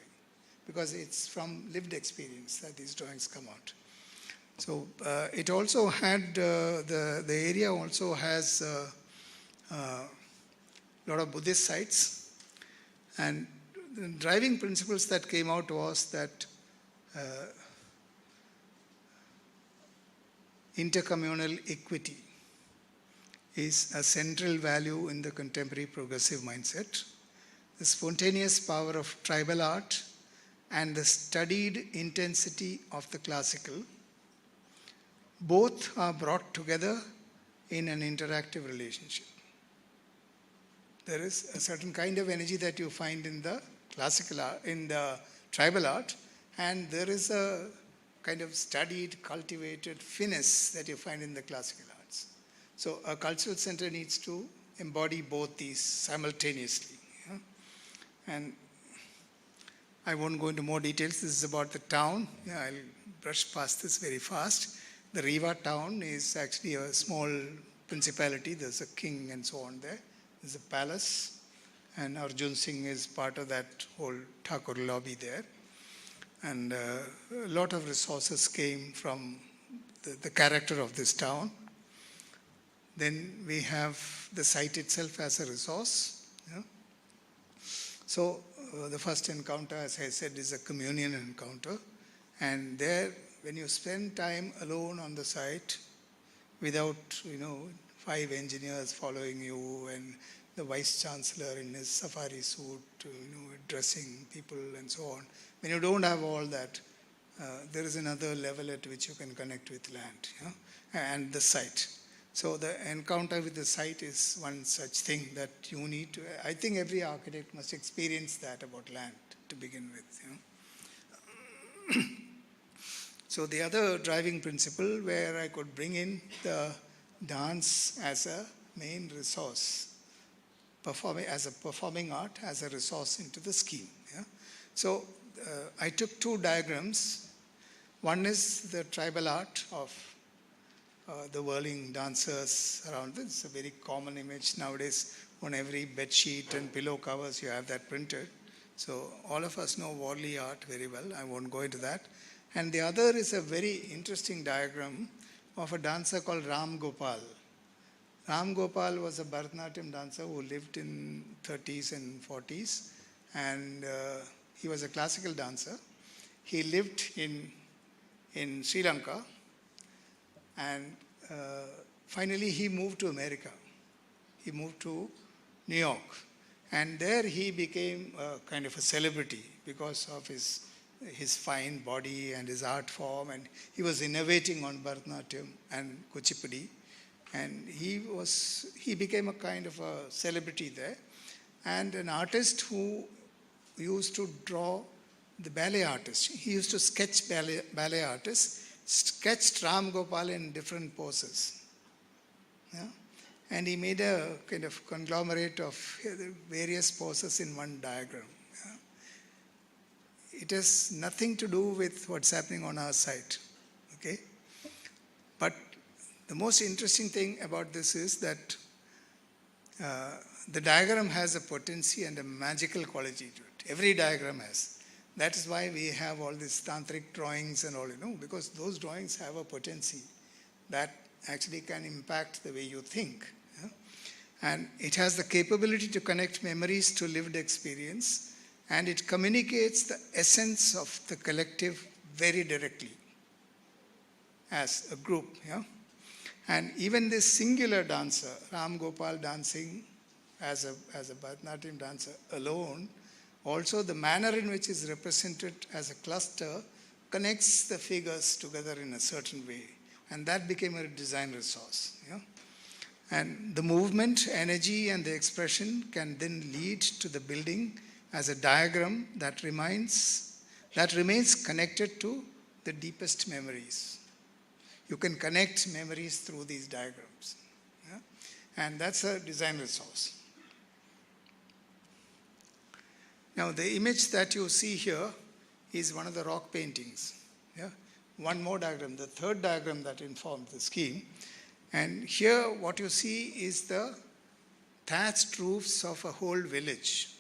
because it's from lived experience that these drawings come out. So it also had, the area also has a lot of Buddhist sites. And the driving principles that came out was that intercommunal equity is a central value in the contemporary progressive mindset. The spontaneous power of tribal art and the studied intensity of the classical, both are brought together in an interactive relationship. There is a certain kind of energy that you find in the classical art, in the tribal art, and there is a kind of studied, cultivated finesse that you find in the classical arts. So a cultural center needs to embody both these simultaneously. Yeah? And I won't go into more details. This is about the town. Yeah, I'll brush past this very fast. The Riva town is actually a small principality. There's a king and so on there. There's a palace, and Arjun Singh is part of that whole Thakur lobby there. And a lot of resources came from the character of this town. Then we have the site itself as a resource. Yeah. So the first encounter, as I said, is a communion encounter. And there, when you spend time alone on the site, without, 5 engineers following you and the vice chancellor in his safari suit, addressing people and so on. When you don't have all that, there is another level at which you can connect with land, and the site. So the encounter with the site is one such thing that you need to, I think every architect must experience that about land to begin with. So the other driving principle where I could bring in the dance as a main resource, as a performing art, as a resource into the scheme. Yeah? So I took 2 diagrams. One is the tribal art of the whirling dancers around this. It's a very common image nowadays. On every bed sheet and pillow covers, you have that printed. So all of us know Warli art very well. I won't go into that. And the other is a very interesting diagram of a dancer called Ram Gopal. Ram Gopal was a Bharatanatyam dancer who lived in 30s and 40s. And he was a classical dancer. He lived in Sri Lanka. And finally, he moved to America. He moved to New York. And there he became kind of a celebrity because of his fine body and his art form. And he was innovating on Bharatanatyam and Kuchipudi. And he became a kind of a celebrity there. And an artist who used to draw the ballet artist. He used to sketch ballet artists, sketched Ram Gopal in different poses. Yeah? and he made a kind of conglomerate of various poses in one diagram. It has nothing to do with what's happening on our side, okay? But the most interesting thing about this is that the diagram has a potency and a magical quality to it. Every diagram has. That is why we have all these tantric drawings and all, because those drawings have a potency that actually can impact the way you think. And it has the capability to connect memories to lived experience, and it communicates the essence of the collective very directly as a group. And even this singular dancer, Ram Gopal dancing as a Bharatanatyam dancer alone, also the manner in which is represented as a cluster connects the figures together in a certain way. And that became a design resource. And the movement, energy, and the expression can then lead to the building as a diagram that remains connected to the deepest memories. You can connect memories through these diagrams. And that's a design resource. Now, the image that you see here is one of the rock paintings. One more diagram, the third diagram that informed the scheme. And here what you see is the thatched roofs of a whole village.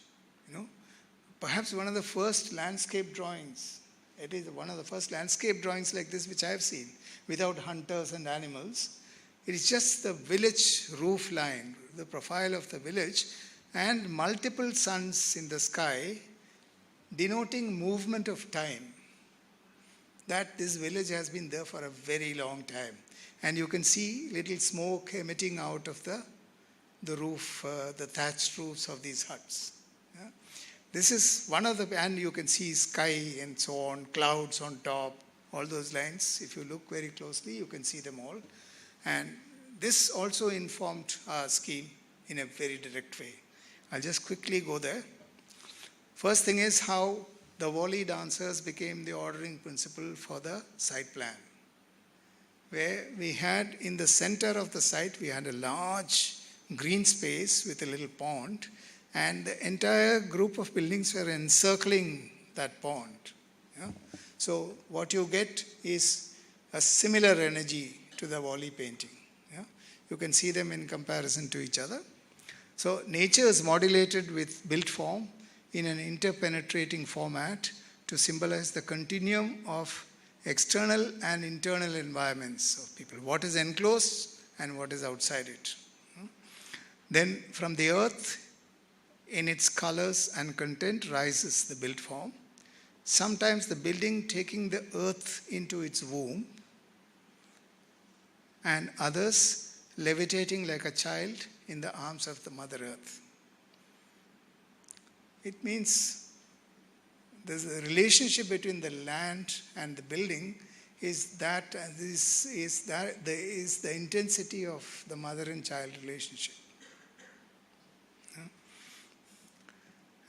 Perhaps one of the first landscape drawings. It is one of the first landscape drawings like this which I have seen, without hunters and animals. It is just the village roof line, the profile of the village, and multiple suns in the sky, denoting movement of time. That this village has been there for a very long time. And you can see little smoke emitting out of the roof, the thatched roofs of these huts. This is one of the, and you can see sky and so on, clouds on top, all those lines. If you look very closely, you can see them all. And this also informed our scheme in a very direct way. I'll just quickly go there. First thing is how the volley dancers became the ordering principle for the site plan, where we had in the center of the site, we had a large green space with a little pond, and the entire group of buildings were encircling that pond. So what you get is a similar energy to the volley painting. You can see them in comparison to each other. So nature is modulated with built form in an interpenetrating format to symbolize the continuum of external and internal environments of people, what is enclosed and what is outside it. Then from the earth, in its colors and content, rises the built form. Sometimes the building taking the earth into its womb, and others levitating like a child in the arms of the Mother Earth. It means there's a relationship between the land and the building is the intensity of the mother and child relationship.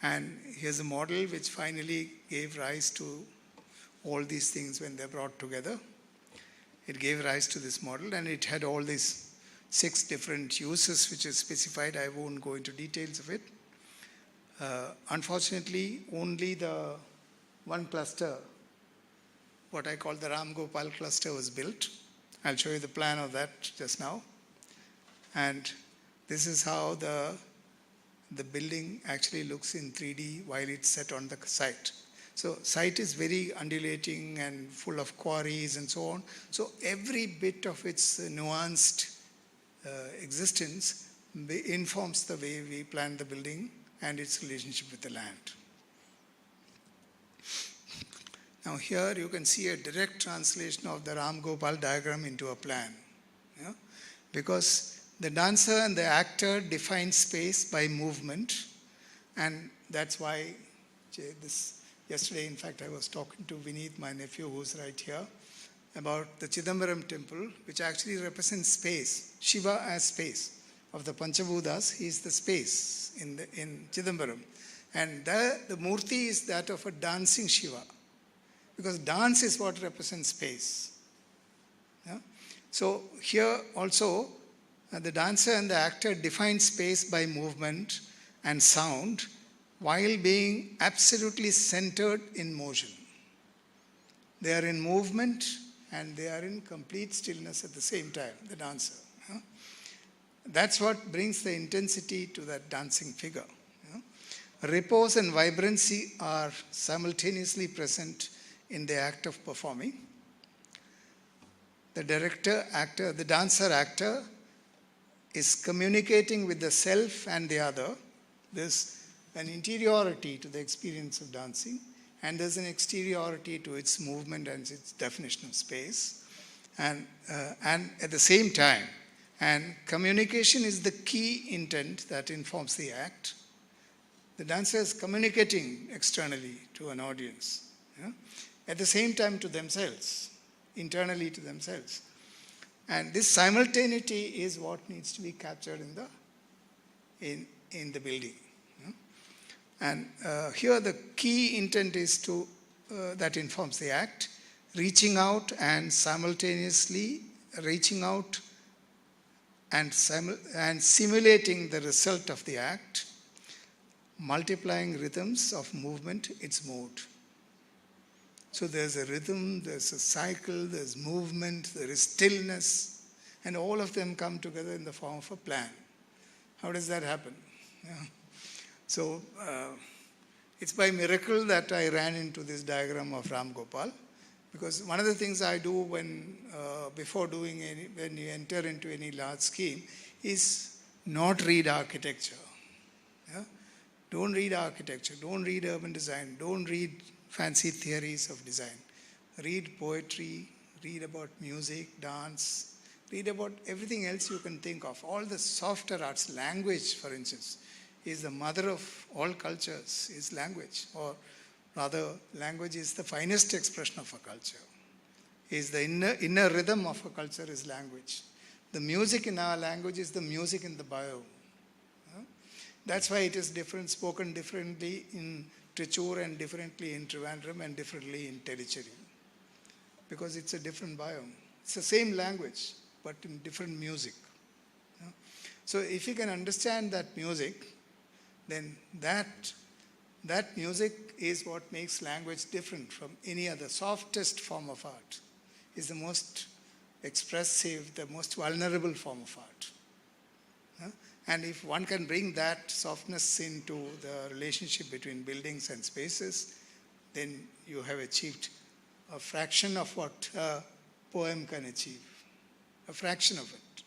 And here's a model which finally gave rise to all these things when they're brought together. It gave rise to this model, and it had all these 6 different uses which is specified. I won't go into details of it. Unfortunately, only the one cluster, what I call the Ram Gopal cluster, was built. I'll show you the plan of that just now. And this is how the building actually looks in 3D while it's set on the site. So site is very undulating and full of quarries and so on. So every bit of its nuanced existence informs the way we plan the building and its relationship with the land. Now here you can see a direct translation of the Ram Gopal diagram into a plan. Because the dancer and the actor define space by movement, and that's why yesterday, in fact, I was talking to Vineet, my nephew, who's right here, about the Chidambaram temple, which actually represents space. Shiva as space. Of the Panchabhutas, he is the space in Chidambaram. And the murti is that of a dancing Shiva, because dance is what represents space. So here also, The dancer and the actor define space by movement and sound while being absolutely centered in motion. They are in movement and they are in complete stillness at the same time, the dancer. That's what brings the intensity to that dancing figure. Repose and vibrancy are simultaneously present in the act of performing. The dancer-actor is communicating with the self and the other. There's an interiority to the experience of dancing, and there's an exteriority to its movement and its definition of space. And at the same time, and communication is the key intent that informs the act. The dancer is communicating externally to an audience, at the same time to themselves, internally to themselves. And this simultaneity is what needs to be captured in the building. And here the key intent is that informs the act, reaching out and simultaneously reaching out and simulating the result of the act, multiplying rhythms of movement, its mode. So there's a rhythm, there's a cycle, there's movement, there is stillness, and all of them come together in the form of a plan. How does that happen? So it's by miracle that I ran into this diagram of Ram Gopal, because one of the things I do when you enter into any large scheme is not read architecture. Don't read architecture, don't read urban design, don't read fancy theories of design. Read poetry, read about music, dance, read about everything else you can think of. All the softer arts, language, for instance, is the mother of all cultures, is language. Or rather, language is the finest expression of a culture. Is the inner rhythm of a culture is language. The music in our language is the music in the bio. That's why it is different, spoken differently in Trichur and differently in Trivandrum and differently in Tellicherry. Because it's a different biome. It's the same language, but in different music. So if you can understand that music, then that music is what makes language different from any other. Softest form of art is the most expressive, the most vulnerable form of art. And if one can bring that softness into the relationship between buildings and spaces, then you have achieved a fraction of what a poem can achieve. A fraction of it.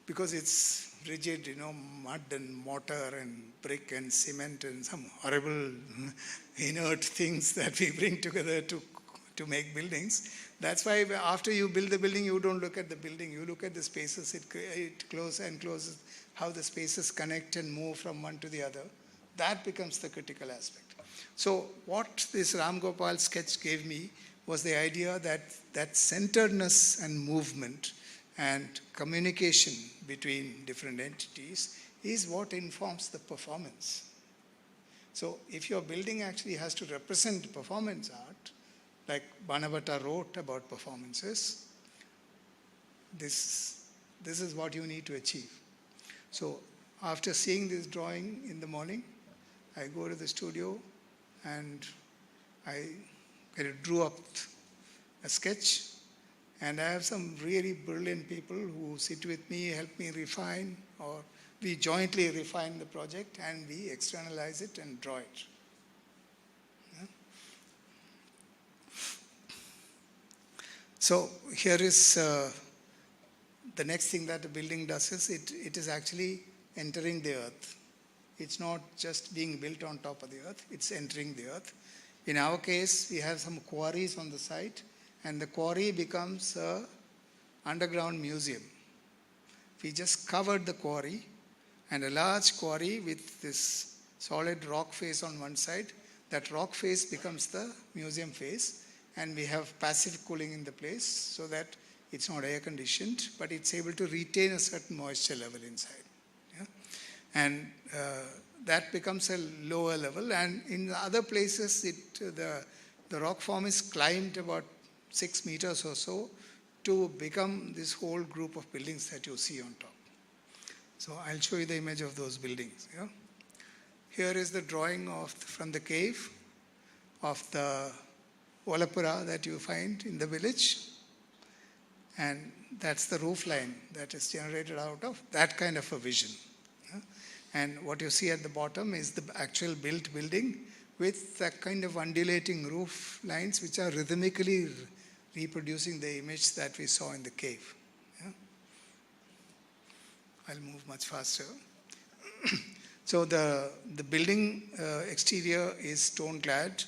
Because it's rigid, mud and mortar and brick and cement and some horrible inert things that we bring together to make buildings. That's why after you build the building, you don't look at the building, you look at the spaces it closes, how the spaces connect and move from one to the other. That becomes the critical aspect. So what this Ram Gopal sketch gave me was the idea that centeredness and movement and communication between different entities is what informs the performance. So if your building actually has to represent performance art, like Banavata wrote about performances, this is what you need to achieve. So after seeing this drawing in the morning, I go to the studio and I drew up a sketch, and I have some really brilliant people who sit with me, help me refine, or we jointly refine the project and we externalize it and draw it. So here is the next thing that the building does is it is actually entering the earth. It's not just being built on top of the earth, it's entering the earth. In our case, we have some quarries on the site, and the quarry becomes an underground museum. We just covered the quarry, and a large quarry with this solid rock face on one side. That rock face becomes the museum face, and we have passive cooling in the place so that it's not air conditioned, but it's able to retain a certain moisture level inside. And that becomes a lower level, and in other places the rock form is climbed about 6 meters or so to become this whole group of buildings that you see on top. So I'll show you the image of those buildings. Yeah? Here is the drawing from the cave of the Volapura that you find in the village. And that's the roof line that is generated out of that kind of a vision. Yeah? And what you see at the bottom is the actual built building with that kind of undulating roof lines which are rhythmically reproducing the image that we saw in the cave. Yeah? I'll move much faster. So the building exterior is stone clad,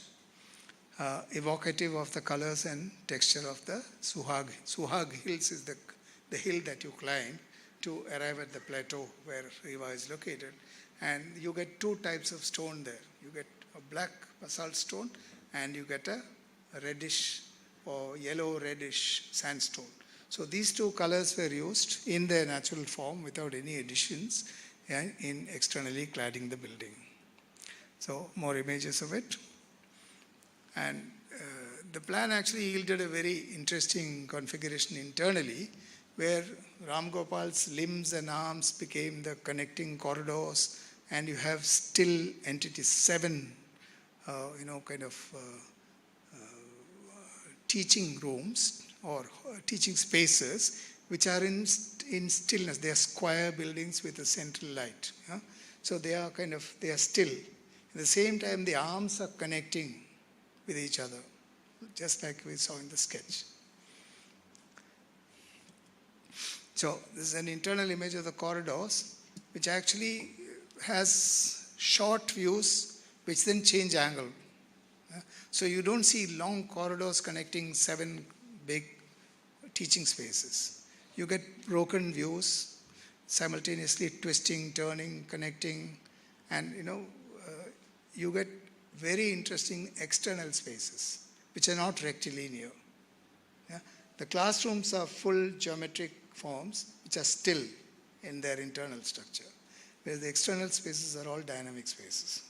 evocative of the colors and texture of the Suhag. Suhag Hills is the hill that you climb to arrive at the plateau where Riva is located. And you get two types of stone there. You get a black basalt stone and you get a reddish or yellow reddish sandstone. So these two colors were used in their natural form without any additions and in externally cladding the building. So more images of it. And the plan actually yielded a very interesting configuration internally where Ram Gopal's limbs and arms became the connecting corridors, and you have still entities, 7 teaching rooms or teaching spaces which are in stillness. They are square buildings with a central light. Yeah? So they are still. At the same time, the arms are connecting with each other, just like we saw in the sketch. So this is an internal image of the corridors, which actually has short views, which then change angle. So you don't see long corridors connecting 7 big teaching spaces. You get broken views, simultaneously twisting, turning, connecting, and you get very interesting external spaces, which are not rectilinear. Yeah? The classrooms are full geometric forms, which are still in their internal structure, whereas the external spaces are all dynamic spaces.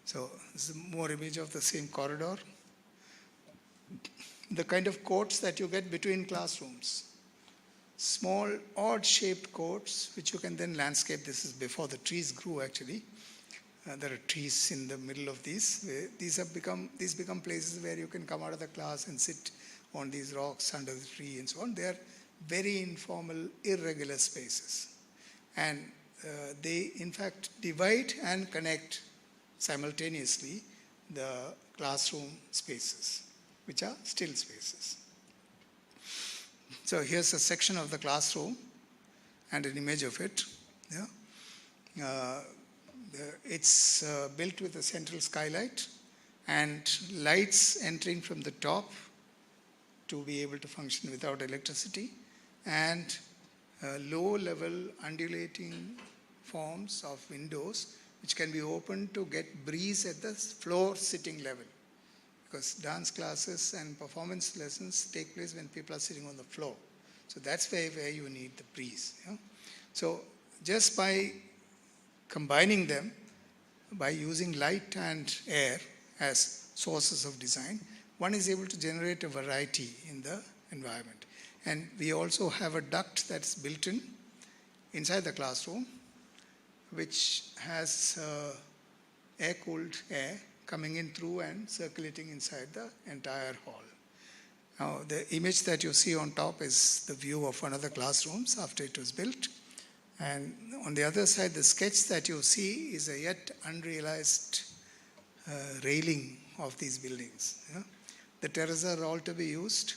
So this is more image of the same corridor. The kind of courts that you get between classrooms. Small, odd-shaped courts, which you can then landscape. This is before the trees grew, actually. There are trees in the middle of these. These become places where you can come out of the class and sit on these rocks under the tree and so on. They are very informal, irregular spaces. And they, in fact, divide and connect simultaneously the classroom spaces, which are still spaces. So here's a section of the classroom and an image of it. Yeah? It's built with a central skylight and lights entering from the top to be able to function without electricity, and low-level undulating forms of windows which can be opened to get breeze at the floor sitting level, because dance classes and performance lessons take place when people are sitting on the floor. So that's where you need the breeze. Yeah? So just by combining them, by using light and air as sources of design, one is able to generate a variety in the environment. And we also have a duct that's built in inside the classroom, which has air-cooled air coming in through and circulating inside the entire hall. Now, the image that you see on top is the view of one of the classrooms after it was built. And on the other side, the sketch that you see is a yet unrealized railing of these buildings. Yeah? The terraces are all to be used,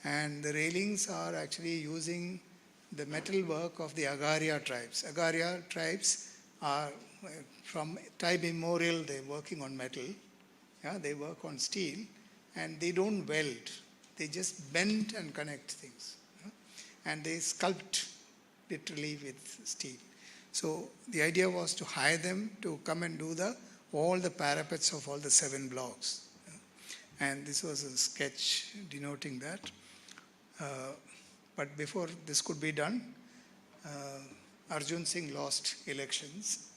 and the railings are actually using the metal work of the Agaria tribes. Agaria tribes are, from time immemorial, they're working on metal. Yeah? They work on steel, and they don't weld. They just bend and connect things. Yeah? And they sculpt literally with steel. So the idea was to hire them to come and do all the parapets of all the 7 blocks. And this was a sketch denoting that. But before this could be done, Arjun Singh lost elections.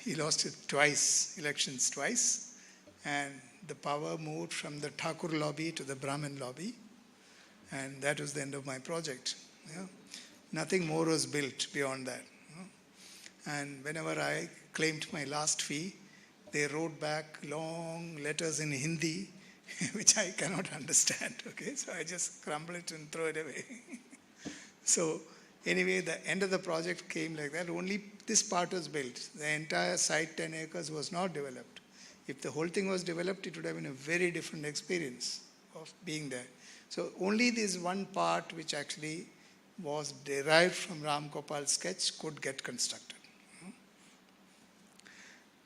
He lost elections twice. And the power moved from the Thakur lobby to the Brahmin lobby, and that was the end of my project. Yeah. Nothing more was built beyond that. And whenever I claimed my last fee, they wrote back long letters in Hindi, which I cannot understand. Okay, so I just crumble it and throw it away. So anyway, the end of the project came like that. Only this part was built. The entire site, 10 acres, was not developed. If the whole thing was developed, it would have been a very different experience of being there. So only this one part, which actually was derived from Ram Gopal's sketch, could get constructed.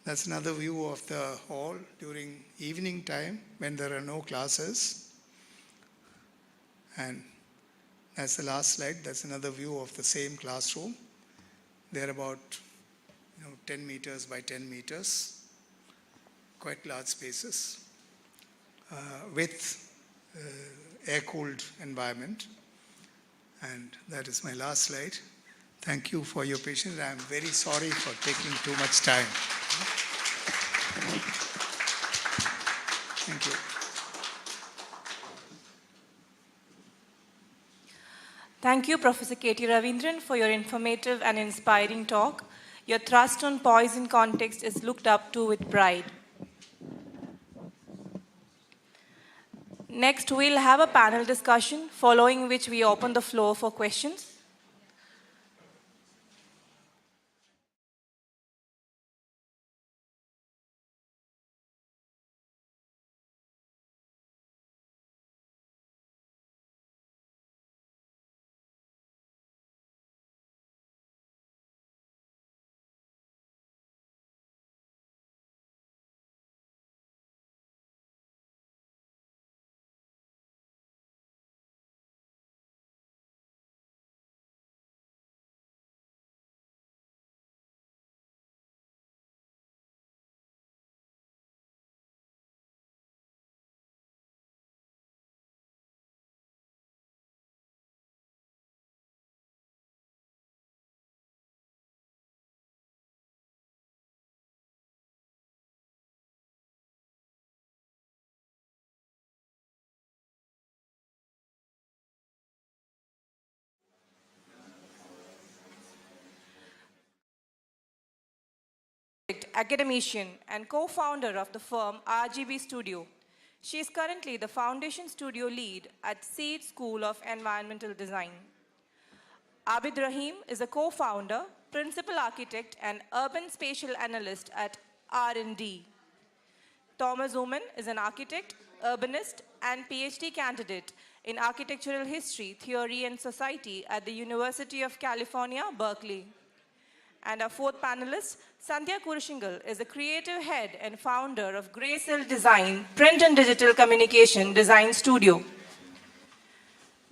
That's another view of the hall during evening time when there are no classes. And that's the last slide. That's another view of the same classroom. They're about 10 meters by 10 meters, quite large spaces, with air-cooled environment. And that is my last slide. Thank you for your patience. I'm very sorry for taking too much time. Thank you. Thank you, Professor K.T. Ravindran, for your informative and inspiring talk. Your thrust on poise in context is looked up to with pride. Next, we'll have a panel discussion, following which we open the floor for questions. Academician and co-founder of the firm RGB Studio. She is currently the Foundation Studio Lead at Seed School of Environmental Design. Abid Rahim is a co-founder, principal architect, and urban spatial analyst at R&D. Thomas Uman is an architect, urbanist, and PhD candidate in architectural history, theory, and society at the University of California, Berkeley. And our fourth panelist, Sandhya Kurushingal, is the creative head and founder of Graycell Design, print and digital communication design studio.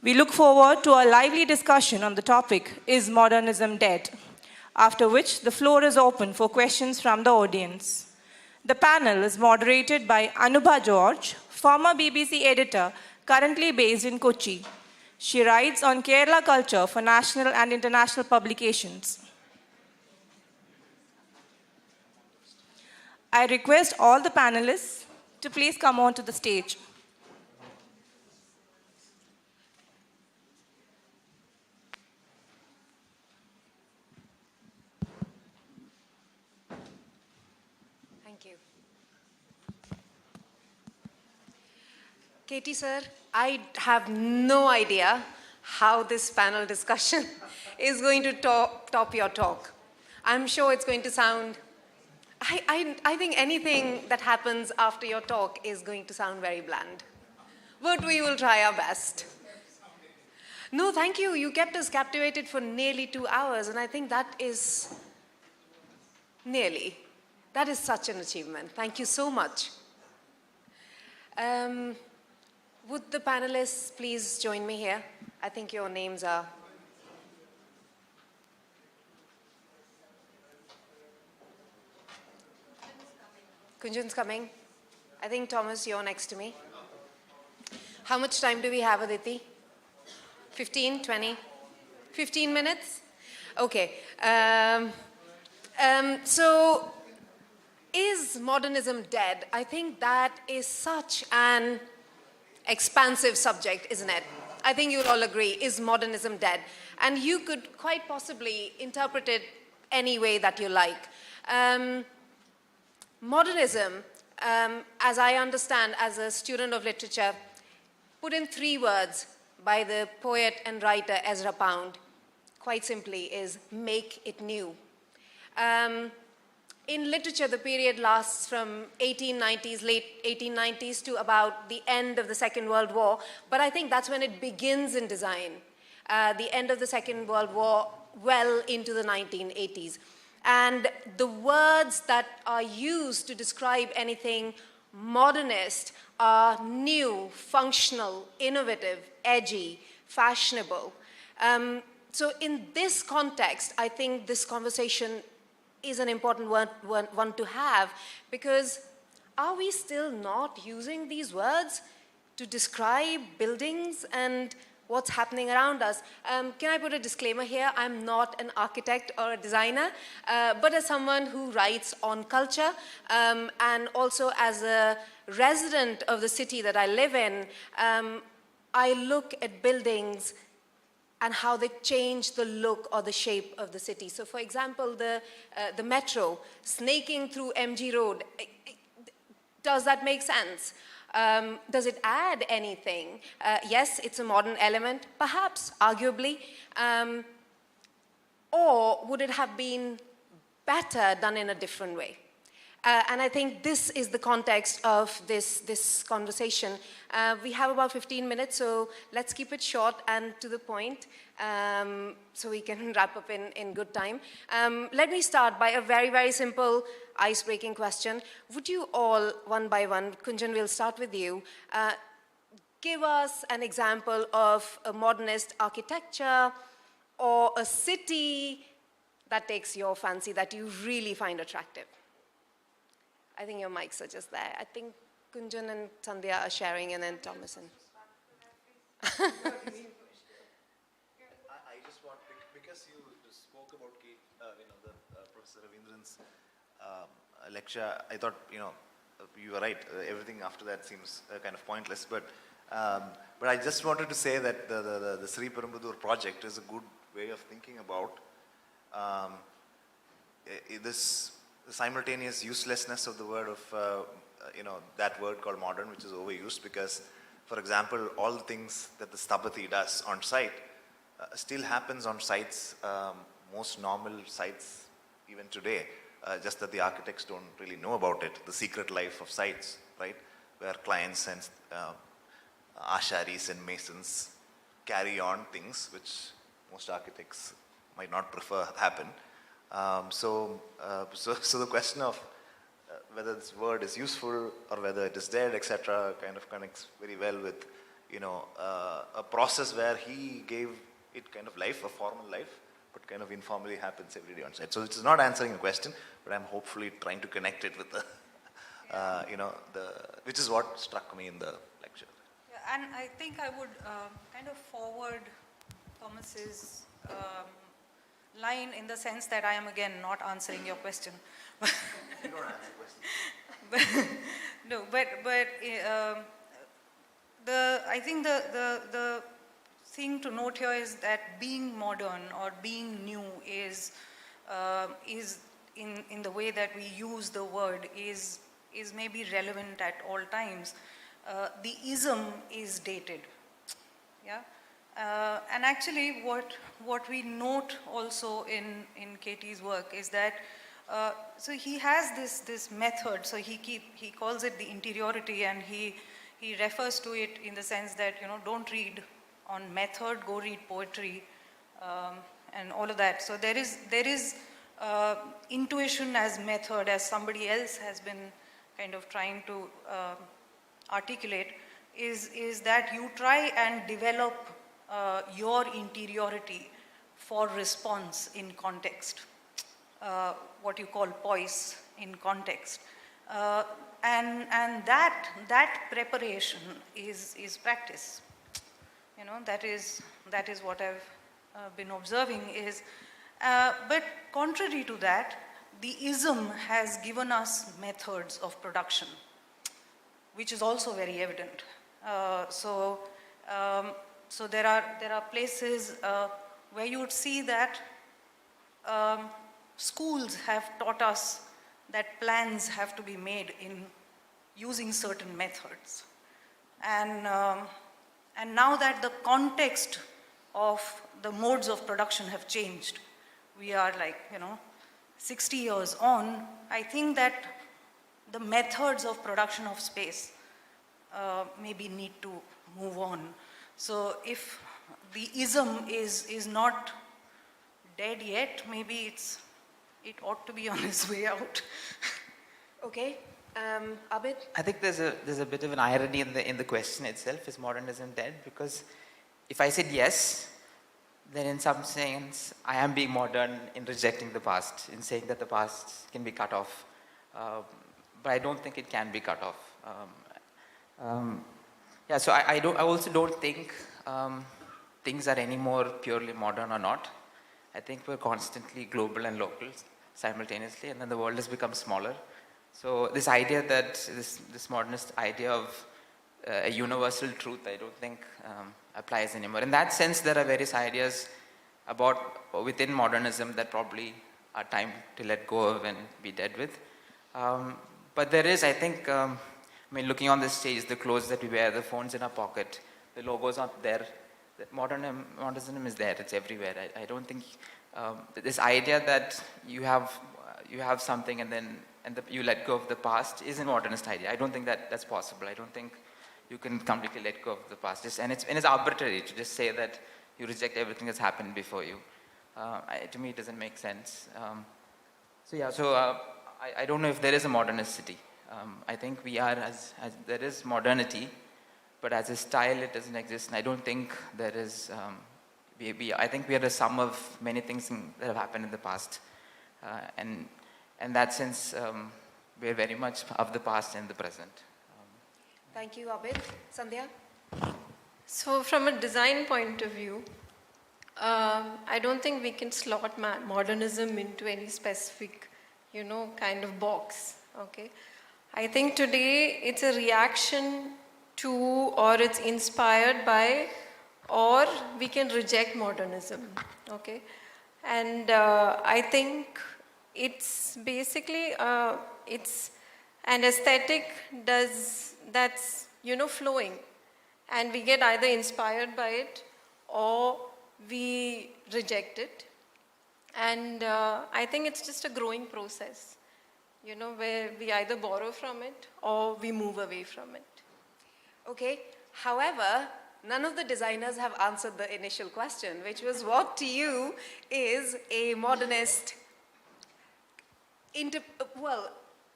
We look forward to a lively discussion on the topic, Is Modernism Dead? After which the floor is open for questions from the audience. The panel is moderated by Anubha George, former BBC editor, currently based in Kochi. She writes on Kerala culture for national and international publications. I request all the panelists to please come onto the stage. Thank you. Katie sir, I have no idea how this panel discussion is going to top your talk. I'm sure it's going to sound I think anything that happens after your talk is going to sound very bland. But we will try our best. No, thank you. You kept us captivated for nearly 2 hours, and I think that is that is such an achievement. Thank you so much. Would the panelists please join me here? I think your names are... Kunjan's coming. I think, Thomas, you're next to me. How much time do we have, Aditi? 15, 20? 15 minutes? Okay. So Is modernism dead? I think that is such an expansive subject, isn't it? I think you'll all agree. Is modernism dead? And you could quite possibly interpret it any way that you like. Modernism, as I understand as a student of literature, put in 3 words by the poet and writer Ezra Pound, quite simply, is make it new. In literature, the period lasts from 1890s, late 1890s to about the end of the Second World War, but I think that's when it begins in design. The end of the Second World War, well into the 1980s. And the words that are used to describe anything modernist are new, functional, innovative, edgy, fashionable. So in this context, I think this conversation is an important one to have, because are we still not using these words to describe buildings and what's happening around us? Can I put a disclaimer here? I'm not an architect or a designer, but as someone who writes on culture, and also as a resident of the city that I live in, I look at buildings and how they change the look or the shape of the city. So for example, the metro, snaking through MG Road, does that make sense? Does it add anything? Yes, it's a modern element, perhaps, arguably. Or would it have been better done in a different way? And I think this is the context of this conversation. We have about 15 minutes, so let's keep it short and to the point, so we can wrap up in good time. Let me start by a very, very simple ice-breaking question. Would you all, one by one, Kunjan, we'll start with you, give us an example of a modernist architecture or a city that takes your fancy, that you really find attractive? I think your mics are just there. I think Kunjan and Sandhya are sharing, and then Thomas and... I just want, because you spoke about Professor Ravindran's lecture, I thought, you were right. Everything after that seems kind of pointless. But I just wanted to say that the Sri Perumbudur project is a good way of thinking about this simultaneous uselessness of the word of, that word called modern, which is overused, because, for example, all the things that the Stabati does on site still happens on sites, most normal sites even today, just that the architects don't really know about it, the secret life of sites, right, where clients and asharis and masons carry on things which most architects might not prefer happen. So the question of whether this word is useful or whether it is dead, etc., kind of connects very well with, a process where he gave it kind of life, a formal life, but kind of informally happens every day on site. So it is not answering a question, but I'm hopefully trying to connect it with the, which is what struck me in the lecture. Yeah, and I think I would kind of forward Thomas's line in the sense that I am again not answering your question. You don't answer the question. I think the thing to note here is that being modern or being new is in the way that we use the word is maybe relevant at all times. The ism is dated. Yeah. And actually what we note also in Katie's work is that so he has this method, so he calls it the interiority, and he refers to it in the sense that, don't read on method, go read poetry, and all of that. So there is intuition as method, as somebody else has been kind of trying to articulate, is that you try and develop your interiority for response in context, what you call POISE in context. And that preparation is practice. That is what I've been observing is, but contrary to that, the ism has given us methods of production, which is also very evident. So there are places where you would see that schools have taught us that plans have to be made in using certain methods. And now that the context of the modes of production have changed, we are like, 60 years on, I think that the methods of production of space maybe need to move on. So if the ism is not dead yet, maybe it ought to be on its way out. Okay, Abid? I think there's a bit of an irony in the question itself. Is modernism dead? Because if I said yes, then in some sense I am being modern in rejecting the past, in saying that the past can be cut off. But I don't think it can be cut off. Yeah, so I also don't think things are any more purely modern or not. I think we're constantly global and local simultaneously, and then the world has become smaller. So this idea that, this modernist idea of a universal truth, I don't think applies anymore. In that sense, there are various ideas within modernism that probably are time to let go of and be dead with. But there is, I think, looking on this stage, the clothes that we wear, the phones in our pocket, the logos are there. Modernism is there, it's everywhere. I don't think this idea that you have something and then you let go of the past is a modernist idea. I don't think that's possible. I don't think you can completely let go of the past. It's arbitrary to just say that you reject everything that's happened before you. To me, it doesn't make sense. I don't know if there is a modernist I think we are, there is modernity, but as a style, it doesn't exist. And I don't think there is, I think we are the sum of many things that have happened in the past. And in that sense, we're very much of the past and the present. Thank you, Abid. Sandhya? So from a design point of view, I don't think we can slot modernism into any specific, kind of box, okay? I think today it's a reaction to, or it's inspired by, or we can reject modernism, okay? And I think it's basically, it's an aesthetic that's, flowing. And we get either inspired by it or we reject it. And I think it's just a growing process, where we either borrow from it or we move away from it. Okay, however, none of the designers have answered the initial question, which was, what to you is a modernist,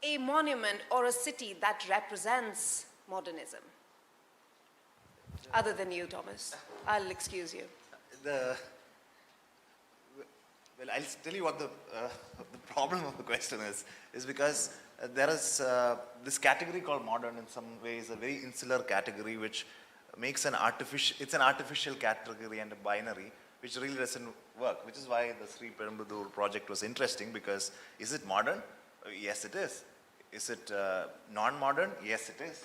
a monument or a city that represents modernism? Other than you, Thomas. I'll excuse you. Well, I'll tell you what the problem of the question is because there is this category called modern in some ways, a very insular category which makes it's an artificial category and a binary which really doesn't work, which is why the Sri Perumbudur project was interesting, because is it modern? Yes, it is. Is it non-modern? Yes, it is.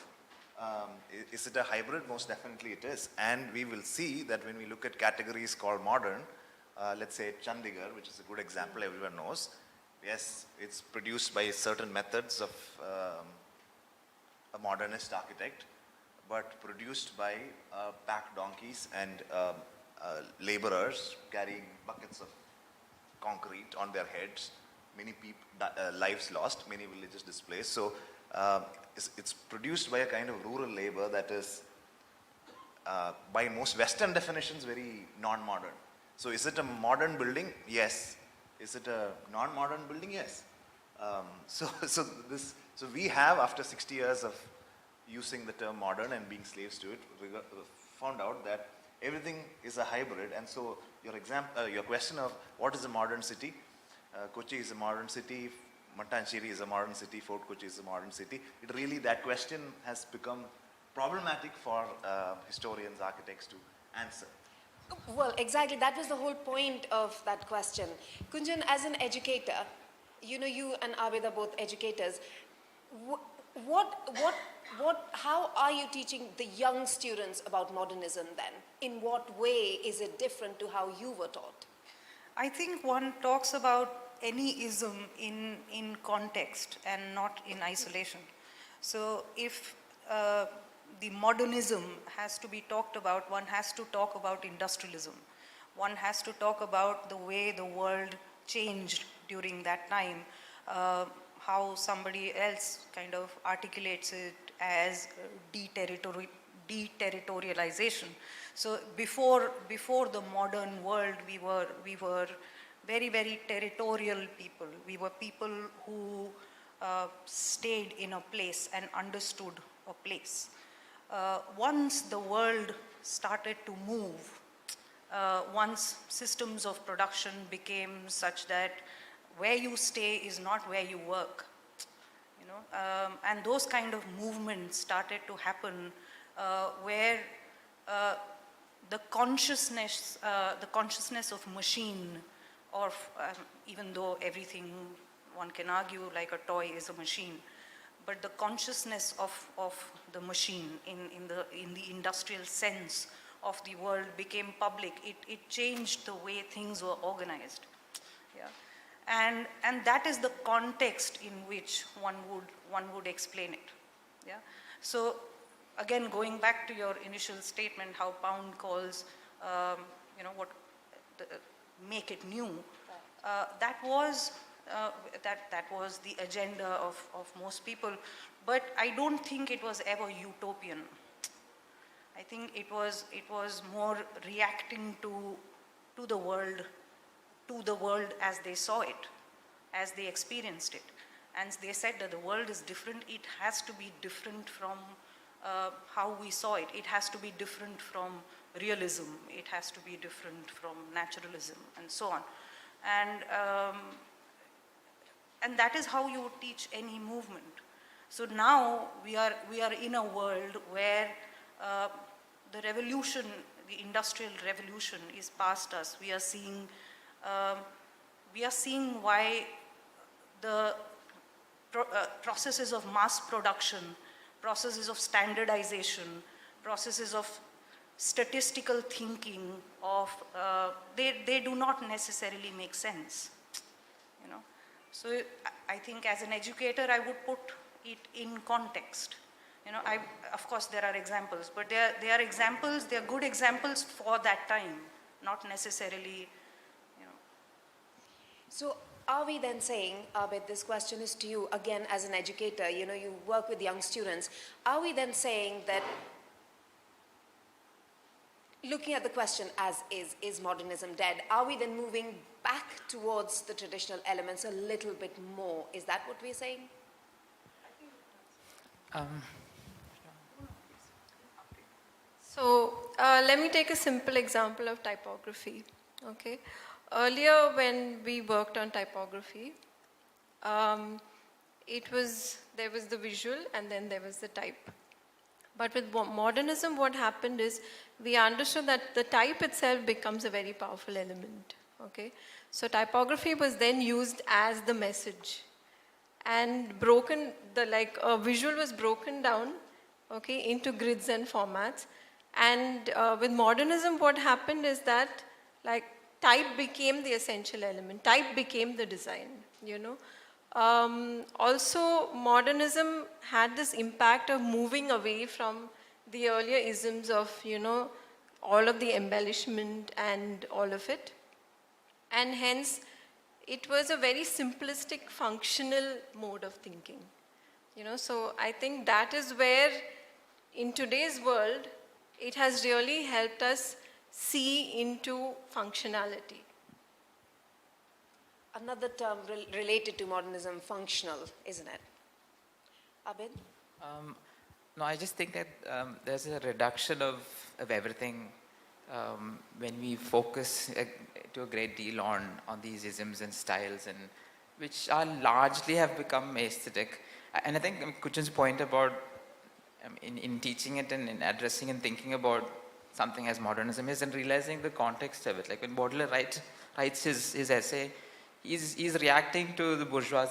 Is it a hybrid? Most definitely it is. And we will see that when we look at categories called modern, let's say Chandigarh, which is a good example everyone knows. Yes, it's produced by certain methods of a modernist architect, but produced by pack donkeys and laborers carrying buckets of concrete on their heads. Many people, lives lost, many villages displaced. So it's produced by a kind of rural labor that is, by most Western definitions, very non-modern. So is it a modern building? Yes. Is it a non-modern building? Yes. So we have, after 60 years of using the term modern and being slaves to it, we found out that everything is a hybrid. And so your question of what is a modern city? Kochi is a modern city, Mattancheri is a modern city, Fort Kochi is a modern city. That question has become problematic for historians, architects to answer. Well, exactly. That was the whole point of that question. Kunjan, as an educator, you know, you and Abid are both educators. How are you teaching the young students about modernism then? In what way is it different to how you were taught? I think one talks about any ism in context and not in isolation. So if the modernism has to be talked about, one has to talk about industrialism. One has to talk about the way the world changed during that time, how somebody else kind of articulates it as deterritorialization. So before the modern world, we were very, very territorial people. We were people who stayed in a place and understood a place. Once the world started to move, once systems of production became such that where you stay is not where you work, you know, and those kind of movements started to happen where the consciousness of machine, or even though everything one can argue like a toy is a machine, but the consciousness of the machine in the industrial sense of the world became public. It changed the way things were organized. Yeah. And that is the context in which one would explain it. Yeah. So again, going back to your initial statement, how Pound calls, you know, what make it new. That was the agenda of most people, but I don't think it was ever utopian. I think it was more reacting to the world as they saw it, as they experienced it. And they said that the world is different. It has to be different from how we saw it. It has to be different from realism. It has to be different from naturalism, and so on. And that is how you would teach any movement. So now we are in a world where the revolution, the industrial revolution, is past us. We are seeing why the processes of mass production, processes of standardization, processes of statistical thinking, they do not necessarily make sense, you know. So I think as an educator, I would put it in context. You know, of course there are examples, but they are examples, they are good examples for that time, not necessarily, you know. So are we then saying, Abid, this question is to you again as an educator, you know, you work with young students. Are we then saying that, looking at the question as is modernism dead? Are we then moving back towards the traditional elements a little bit more? Is that what we're saying? So let me take a simple example of typography. Okay, earlier when we worked on typography, there was the visual and then there was the type. But with modernism, what happened is we understood that the type itself becomes a very powerful element. Okay, so typography was then used as the message, and a visual was broken down, okay, into grids and formats. And with modernism, what happened is that like type became the essential element. Type became the design, you know. Also, modernism had this impact of moving away from the earlier isms of, you know, all of the embellishment and all of it. And hence, it was a very simplistic, functional mode of thinking. You know, so I think that is where, in today's world, it has really helped us see into functionality. Another term related to modernism, functional, isn't it? Abid? No, I just think that there's a reduction of everything when we focus to a great deal on these isms and styles, and which are largely have become aesthetic. And I think Kuchan's point about in teaching it and in addressing and thinking about something as modernism is, and realizing the context of it. Like when Baudelaire writes his essay, he's reacting to the bourgeois,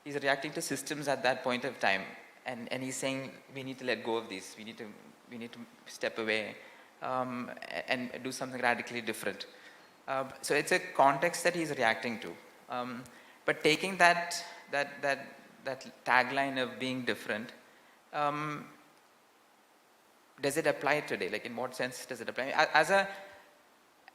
he's reacting to systems at that point of time, and he's saying we need to let go of these, we need to step away and do something radically different. So it's a context that he's reacting to. But taking that tagline of being different, does it apply today? Like, in what sense does it apply?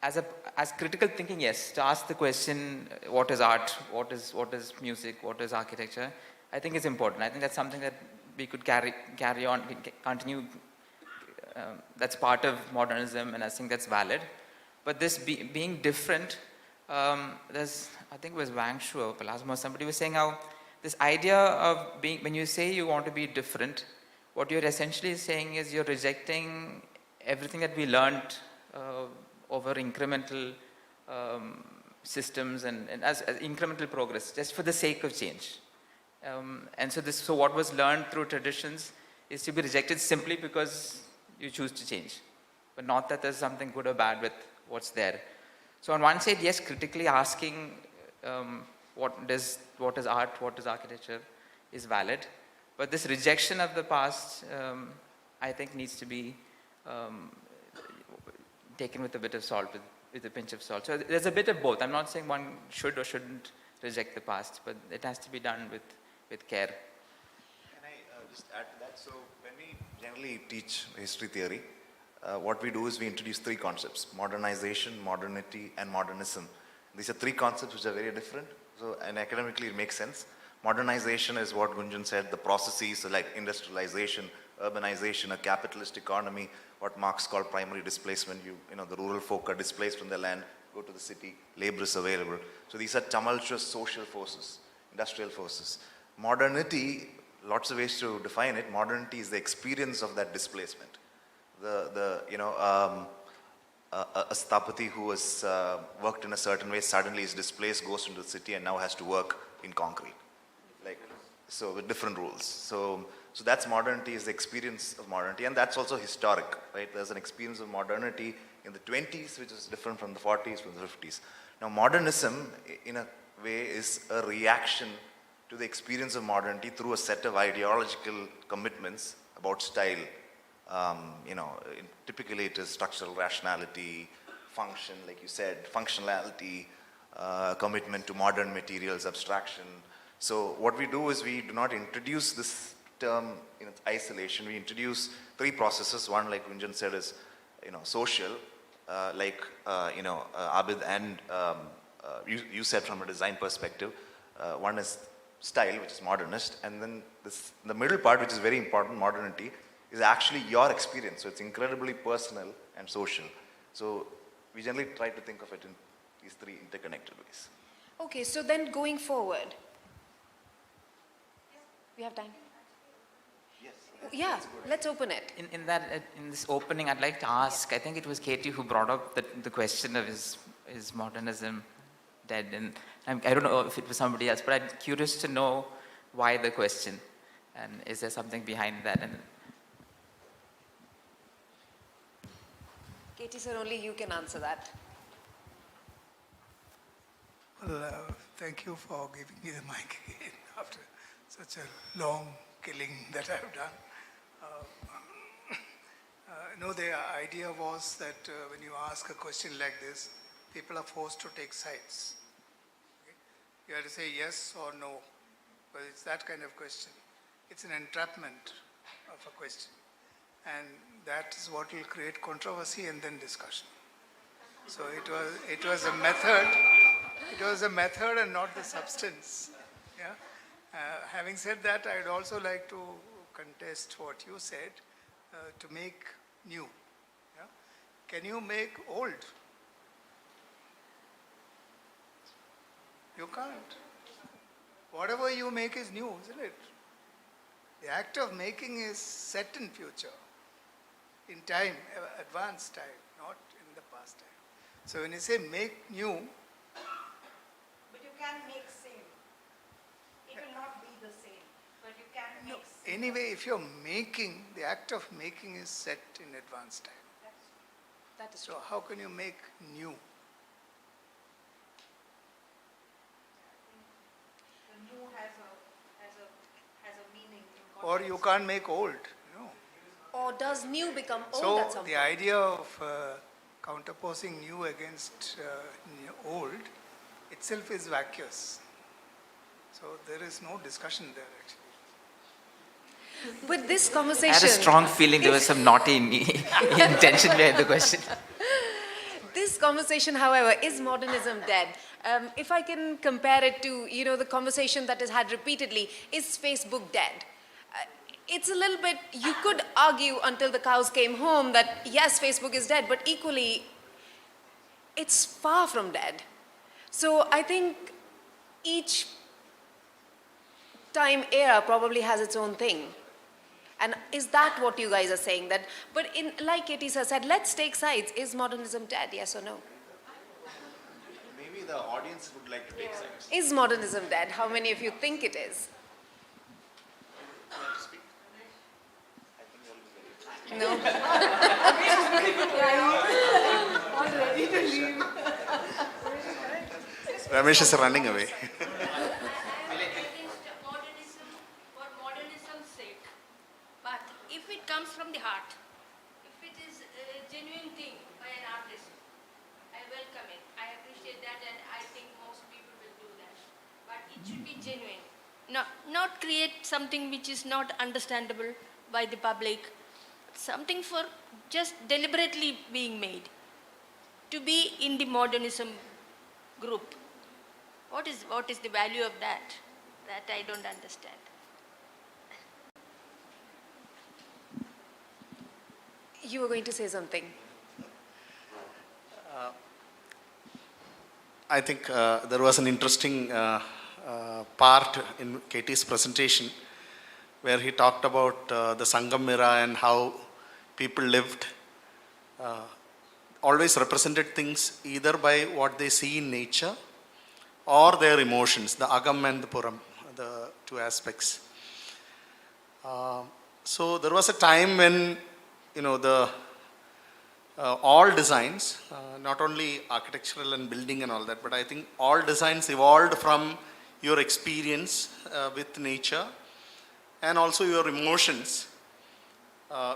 As critical thinking, yes. To ask the question, what is art? What is music? What is architecture? I think it's important. I think that's something that we could carry on, continue. That's part of modernism, and I think that's valid. But this being different, there's, I think it was Wang Shu or Pelasmo, somebody was saying how this idea of being, when you say you want to be different, what you're essentially saying is you're rejecting everything that we learned over incremental systems and as incremental progress, just for the sake of change. And so what was learned through traditions is to be rejected simply because you choose to change, but not that there's something good or bad with what's there. So on one side, yes, critically asking what is art, what is architecture is valid, but this rejection of the past, I think, needs to be taken with a bit of salt, with a pinch of salt. So there's a bit of both. I'm not saying one should or shouldn't reject the past, but it has to be done with care. Can I just add to that? So when we generally teach history theory, what we do is we introduce three concepts: modernization, modernity, and modernism. These are three concepts which are very different. So, and academically it makes sense. Modernization is what Gunjan said, the processes like industrialization, urbanization, a capitalist economy, what Marx called primary displacement. You know, the rural folk are displaced from their land, go to the city, labor is available. So these are tumultuous social forces, industrial forces. Modernity, lots of ways to define it. Modernity is the experience of that displacement. A Sthapati who has worked in a certain way suddenly is displaced, goes into the city, and now has to work in concrete. Like, so with different rules. So that's modernity, is the experience of modernity, and that's also historic, right? There's an experience of modernity in the 20s, which is different from the 40s, from the 50s. Now, modernism, in a way, is a reaction to the experience of modernity through a set of ideological commitments about style. Typically it is structural rationality, function, like you said, functionality, commitment to modern materials, abstraction. So what we do is we do not introduce this term in its isolation. We introduce three processes. One, like Gunjan said, is social, Abid and you said from a design perspective. One is style, which is modernist, and then the middle part, which is very important, modernity, is actually your experience. So it's incredibly personal and social. So we generally try to think of it in these three interconnected ways. Okay, so then going forward, we have time. Yes. Yeah, let's open it. In this opening, I'd like to ask, I think it was Katie who brought up the question of is modernism dead? And I don't know if it was somebody else, but I'm curious to know why the question, and is there something behind that? And Katie sir, only you can answer that. Well, thank you for giving me the mic again after such a long killing that I've done. The idea was that when you ask a question like this, people are forced to take sides. Okay? You have to say yes or no, but it's that kind of question. It's an entrapment of a question. And that is what will create controversy and then discussion. So it was a method. It was a method and not the substance. Yeah. Having said that, I'd also like to contest what you said, to make new. Yeah? Can you make old? You can't. Whatever you make is new, isn't it? The act of making is set in future, in time, advanced time, not in the past time. So when you say make new, But you can make same. It will not be the same, but you can make same. anyway, if you're making, the act of making is set in advanced time. That is So how can you make new? or you can't make old. Or does new become old So at some the point? idea of counterposing new against old itself is vacuous. So there is no discussion there actually. With this I conversation, had a strong feeling there was some naughty intention behind the question. this conversation, however, is modernism dead? If I can compare it to, the conversation that is had repeatedly, is Facebook dead? It's a little bit, you could argue until the cows came home that yes, Facebook is dead, but equally, it's far from dead. So I think each time era probably has its own thing. And is that what you guys are saying? That, but like Katie sir said, let's take sides. Is modernism dead, yes or no? Maybe the audience would like to take sides. Is modernism dead? How many of you think it is? No? Ramesh is running away. Modernism for modernism's sake. But if it comes from the heart, if it is a genuine thing by an artist, I welcome it. I appreciate that and I think most people will do that. But it should be genuine. Not create something which is not understandable by the public. Something for just deliberately being made. To be in the modernism group. What is the value of that? That I don't understand. You were going to say something. I think there was an interesting part in Katie's presentation where he talked about the Sangam era and how people lived, always represented things either by what they see in nature or their emotions, the Agam and the Puram, the two aspects. So there was a time when, all designs, not only architectural and building and all that, but I think all designs evolved from your experience with nature and also your emotions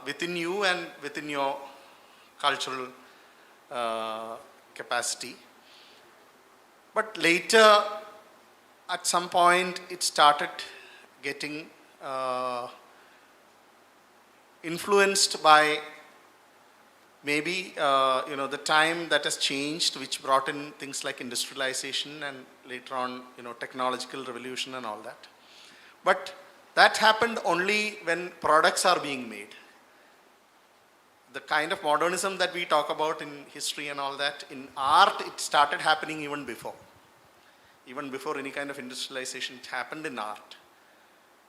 within you and within your cultural capacity. But later, at some point, it started getting influenced by maybe the time that has changed, which brought in things like industrialization and later on technological revolution and all that. But that happened only when products are being made. The kind of modernism that we talk about in history and all that, in art it started happening even before. Even before any kind of industrialization, it happened in art.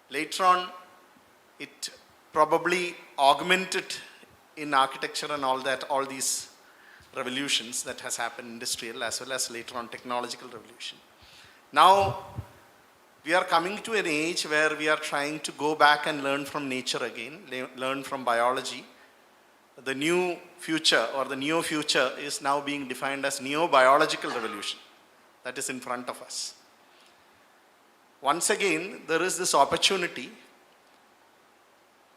Later on, it probably augmented in architecture and all that, all these revolutions that has happened, industrial as well as later on technological revolution. Now, we are coming to an age where we are trying to go back and learn from nature again, learn from biology. The new future or the neo-future is now being defined as neo-biological revolution that is in front of us. Once again, there is this opportunity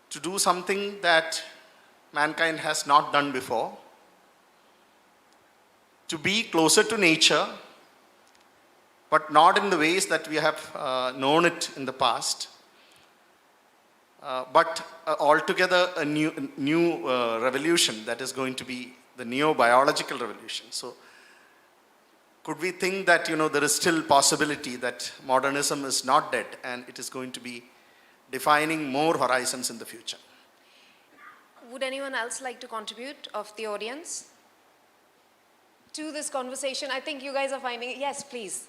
to do something that mankind has not done before, to be closer to nature, but not in the ways that we have known it in the past, but altogether a new revolution that is going to be the neo-biological revolution. So, could we think that there is still possibility that modernism is not dead and it is going to be defining more horizons in the future? Would anyone else like to contribute of the audience to this conversation? I think you guys are finding it. Yes, please.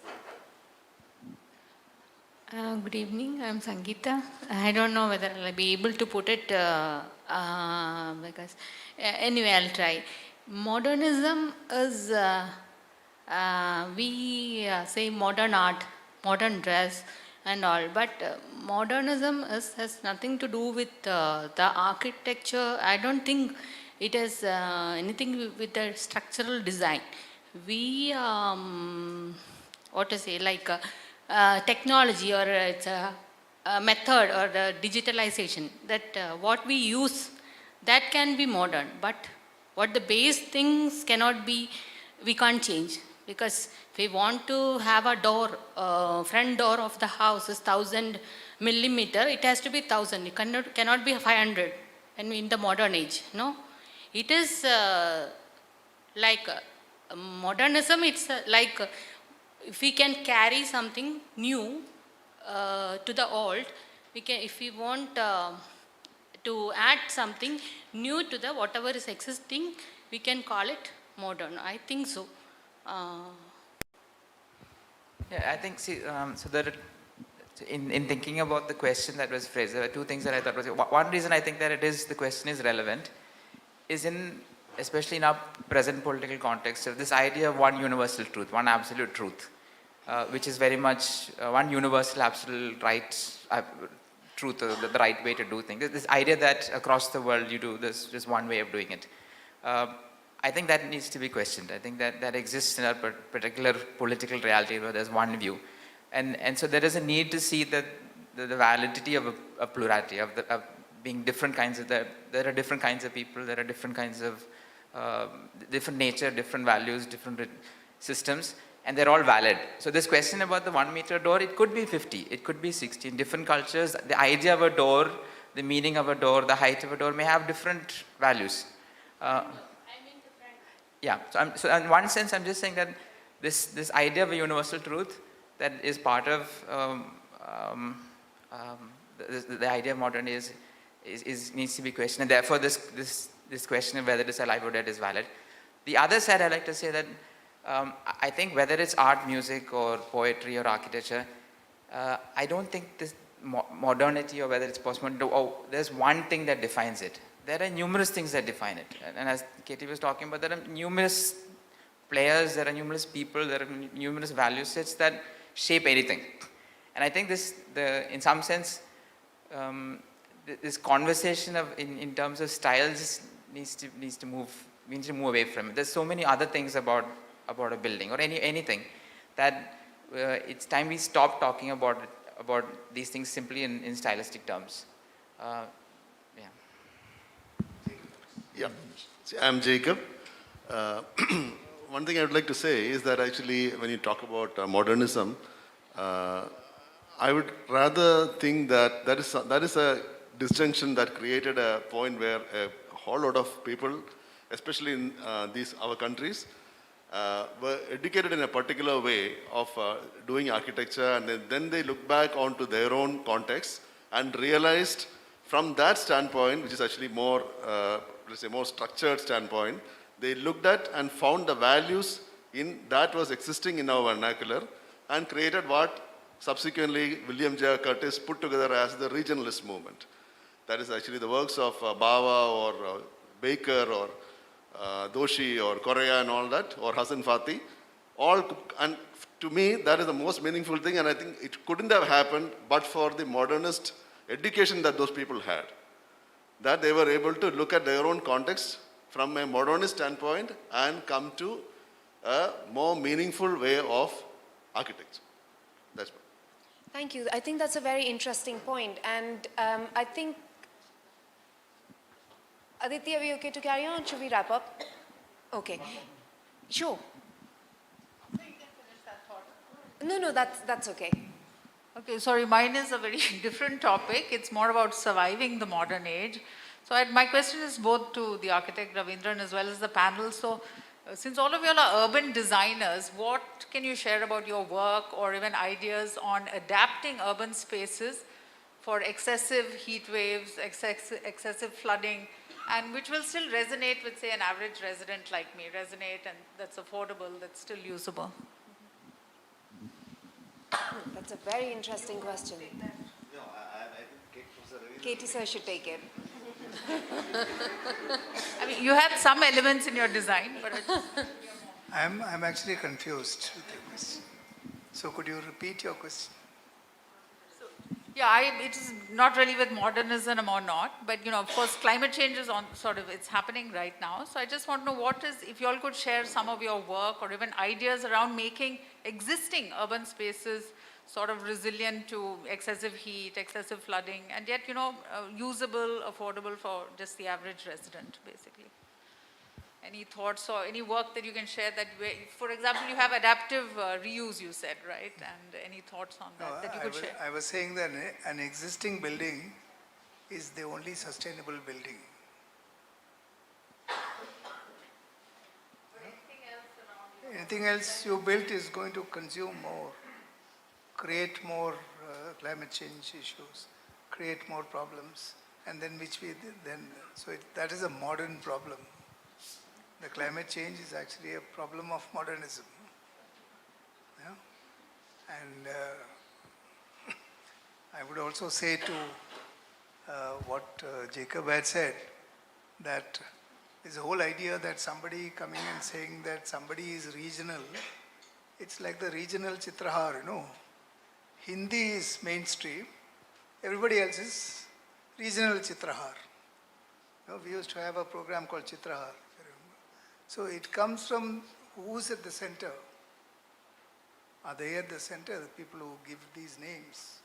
Good evening, I'm Sangeeta. I don't know whether I'll be able to put it because anyway, I'll try. Modernism is, we say modern art, modern dress and all, but modernism has nothing to do with the architecture. I don't think it has anything with the structural design. We, what to say, like technology or it's method or the digitalization, that what we use, that can be modern, but what the base things cannot be, we can't change. Because if we want to have a door, front door of the house is 1000 millimeter, it has to be 1000. It cannot be 500. And in the modern age, no, it is like modernism. It's like if we can carry something new to the old, we can. If we want to add something new to the whatever is existing, we can call it modern. I think so. Yeah, I think, see, so that in thinking about the question that was phrased, there were two things that I thought was, one reason I think that the question is relevant is especially in our present political context, of this idea of one universal truth, one absolute truth, which is very much one universal absolute right, truth, the right way to do things. This idea that across the world you do this, just one way of doing it. I think that needs to be questioned. I think that exists in our particular political reality where there's one view. And so there is a need to see the validity of a plurality, of being different kinds of, there are different kinds of people, there are different kinds of, different nature, different values, different systems, and they're all valid. So this question about the 1 meter door, it could be 50, it could be 60. In different cultures, the idea of a door, the meaning of a door, the height of a door may have different values. Yeah, so in one sense, I'm just saying that this idea of a universal truth that is part of the idea of modernity needs to be questioned, and therefore this question of whether it is alive or dead is valid. The other side, I like to say that I think whether it's art, music, or poetry, or architecture, I don't think this modernity or whether it's postmodern, there's one thing that defines it. There are numerous things that define it. And as Katie was talking about, there are numerous players, there are numerous people, there are numerous value sets that shape anything. And I think in some sense, this conversation in terms of styles needs to move away from it. There's so many other things about a building or anything that it's time we stop talking about these things simply in stylistic terms. Yeah, I'm Jacob. One thing I would like to say is that actually when you talk about modernism, I would rather think that that is a disjunction that created a point where a whole lot of people, especially in our countries, were educated in a particular way of doing architecture, and then they look back onto their own context and realized from that standpoint, which is actually more let's say more structured standpoint, they looked at and found the values in that was existing in our vernacular and created what subsequently William J. Curtis put together as the regionalist movement. That is actually the works of Bawa or Baker or Doshi or Correa and all that, or Hassan Fatih. And to me, that is the most meaningful thing, and I think it couldn't have happened but for the modernist education that those people had. That they were able to look at their own context from a modernist standpoint and come to a more meaningful way of architecture. That's what. Thank you. I think that's a very interesting point. And I think, Aditi, are we okay to carry on? Should we wrap up? Okay. Sure. No, that's okay. Okay, sorry, mine is a very different topic. It's more about surviving the modern age. So my question is both to the architect Ravindran as well as the panel. So since all of you are urban designers, what can you share about your work or even ideas on adapting urban spaces for excessive heat waves, excessive flooding, and which will still resonate with, say, an average resident like me, and that's affordable, that's still usable? That's a very interesting question. No, I think Katie sir should take it. I mean, you have some elements in your design, but I'm actually confused with your question. So could you repeat your question? Yeah, it is not really with modernism or not, but of course, climate change is it's happening right now. So I just want to know if you all could share some of your work or even ideas around making existing urban spaces sort of resilient to excessive heat, excessive flooding, and yet, usable, affordable for just the average resident, basically. Any thoughts or any work that you can share that, for example, you have adaptive reuse, you said, right? And any thoughts on that that you could share? I was saying that an existing building is the only sustainable building. Anything else you built is going to consume more, create more climate change issues, create more problems, and then that is a modern problem. The climate change is actually a problem of modernism. Yeah? And I would also say to what Jacob had said, that this whole idea that somebody coming and saying that somebody is regional, it's like the regional Chitrahar, Hindi is mainstream, everybody else is regional Chitrahar. We used to have a program called Chitrahar. So it comes from who's at the center. Are they at the center, the people who give these names?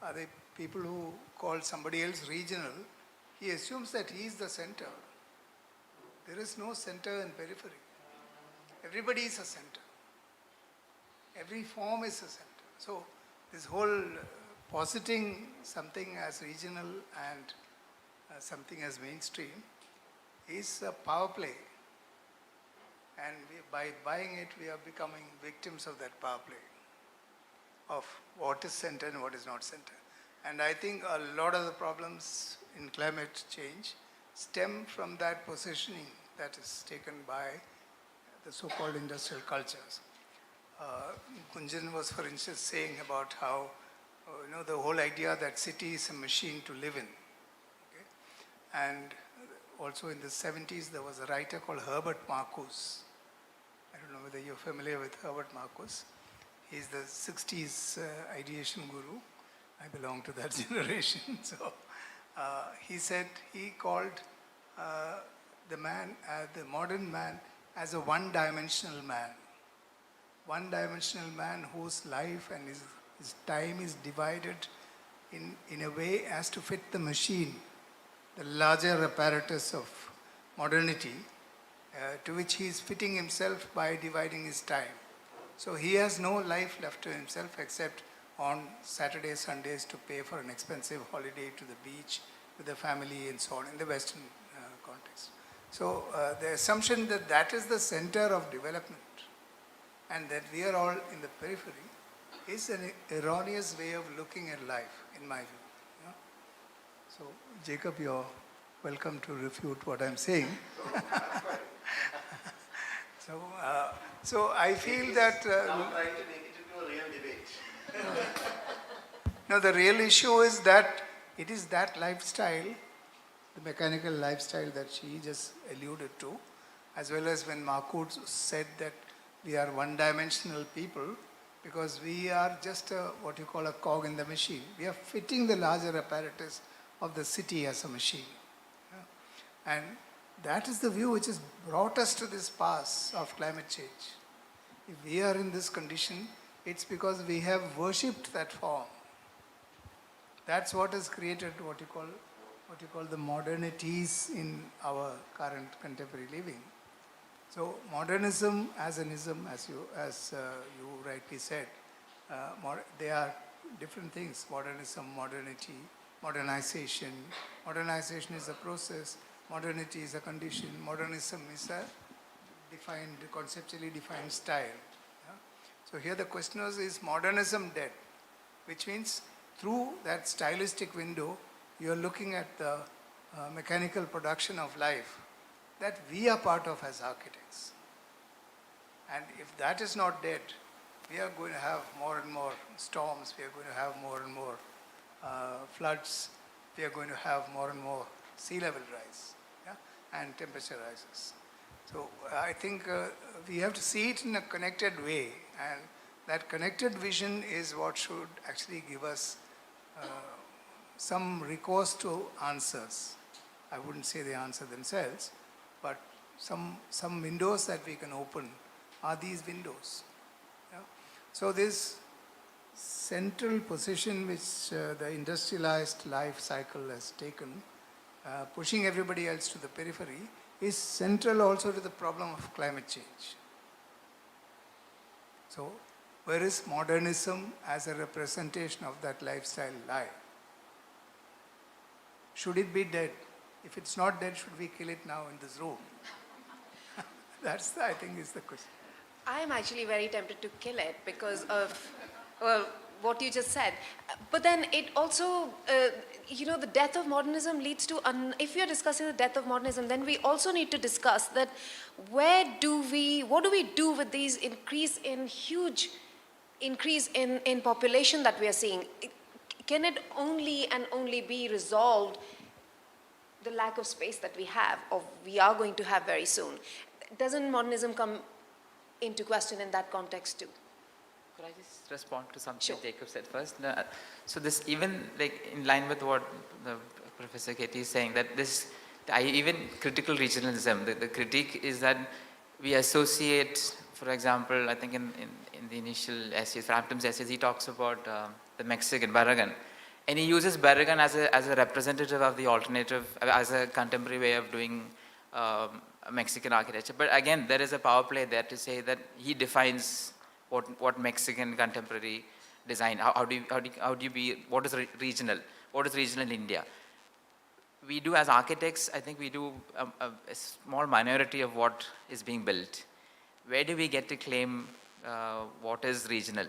Are they people who call somebody else regional? He assumes that he is the center. There is no center and periphery. Everybody is a center. Every form is a center. So this whole positing something as regional and something as mainstream is a power play. And by buying it, we are becoming victims of that power play, of what is center and what is not center. And I think a lot of the problems in climate change stem from that positioning that is taken by the so-called industrial cultures. Gunjan was, for instance, saying about how, the whole idea that city is a machine to live in. Okay? And also in the 70s, there was a writer called Herbert Marcuse. I don't know whether you're familiar with Herbert Marcuse. He's the 60s ideation guru. I belong to that generation. So he said, he called the modern man as a one-dimensional man. One-dimensional man whose life and his time is divided in a way as to fit the machine, the larger apparatus of modernity, to which he is fitting himself by dividing his time. So he has no life left to himself except on Saturdays, Sundays to pay for an expensive holiday to the beach with the family and so on in the Western context. So the assumption that that is the center of development and that we are all in the periphery is an erroneous way of looking at life, in my view. Yeah? So Jacob, you're welcome to refute what I'm saying. So I feel that... now trying to make it into a real debate. No, the real issue is that it is that lifestyle, the mechanical lifestyle that she just alluded to, as well as when Marcuse said that we are one-dimensional people because we are just what you call a cog in the machine. We are fitting the larger apparatus of the city as a machine. Yeah? And that is the view which has brought us to this pass of climate change. If we are in this condition, it's because we have worshipped that form. That's what has created what you call the modernities in our current contemporary living. So modernism as an ism, as you rightly said, they are different things. Modernism, modernity, modernization. Modernization is a process. Modernity is a condition. Modernism is a conceptually defined style. Yeah? So here the question is modernism dead? Which means through that stylistic window, you are looking at the mechanical production of life that we are part of as architects. And if that is not dead, we are going to have more and more storms, we are going to have more and more floods, we are going to have more and more sea level rise, yeah? And temperature rises. So I think we have to see it in a connected way, and that connected vision is what should actually give us some recourse to answers. I wouldn't say the answer themselves, but some windows that we can open are these windows. Yeah? So this central position which the industrialized life cycle has taken, pushing everybody else to the periphery, is central also to the problem of climate change. So, where is modernism as a representation of that lifestyle lie? Should it be dead? If it's not dead, should we kill it now in this room? That's, I think, is the question. I am actually very tempted to kill it because of what you just said. But then it also, the death of modernism leads to, if we are discussing the death of modernism, then we also need to discuss that what do we do with these huge increase in population that we are seeing? Can it only be resolved, the lack of space that we have, or we are going to have very soon? Doesn't modernism come into question in that context too? Could I just respond to something Sure. Jacob said first? No, so this, even like in line with what the Professor Katie is saying, that this, even critical regionalism, the critique is that we associate, for example, I think in the initial essays, Frampton's essays, he talks about the Mexican Barragan. And he uses Barragan as a representative of the alternative, as a contemporary way of doing Mexican architecture. But again, there is a power play there to say that he defines what Mexican contemporary design, what is regional, what is regional in India. We do as architects, I think we do a small minority of what is being built. Where do we get to claim what is regional?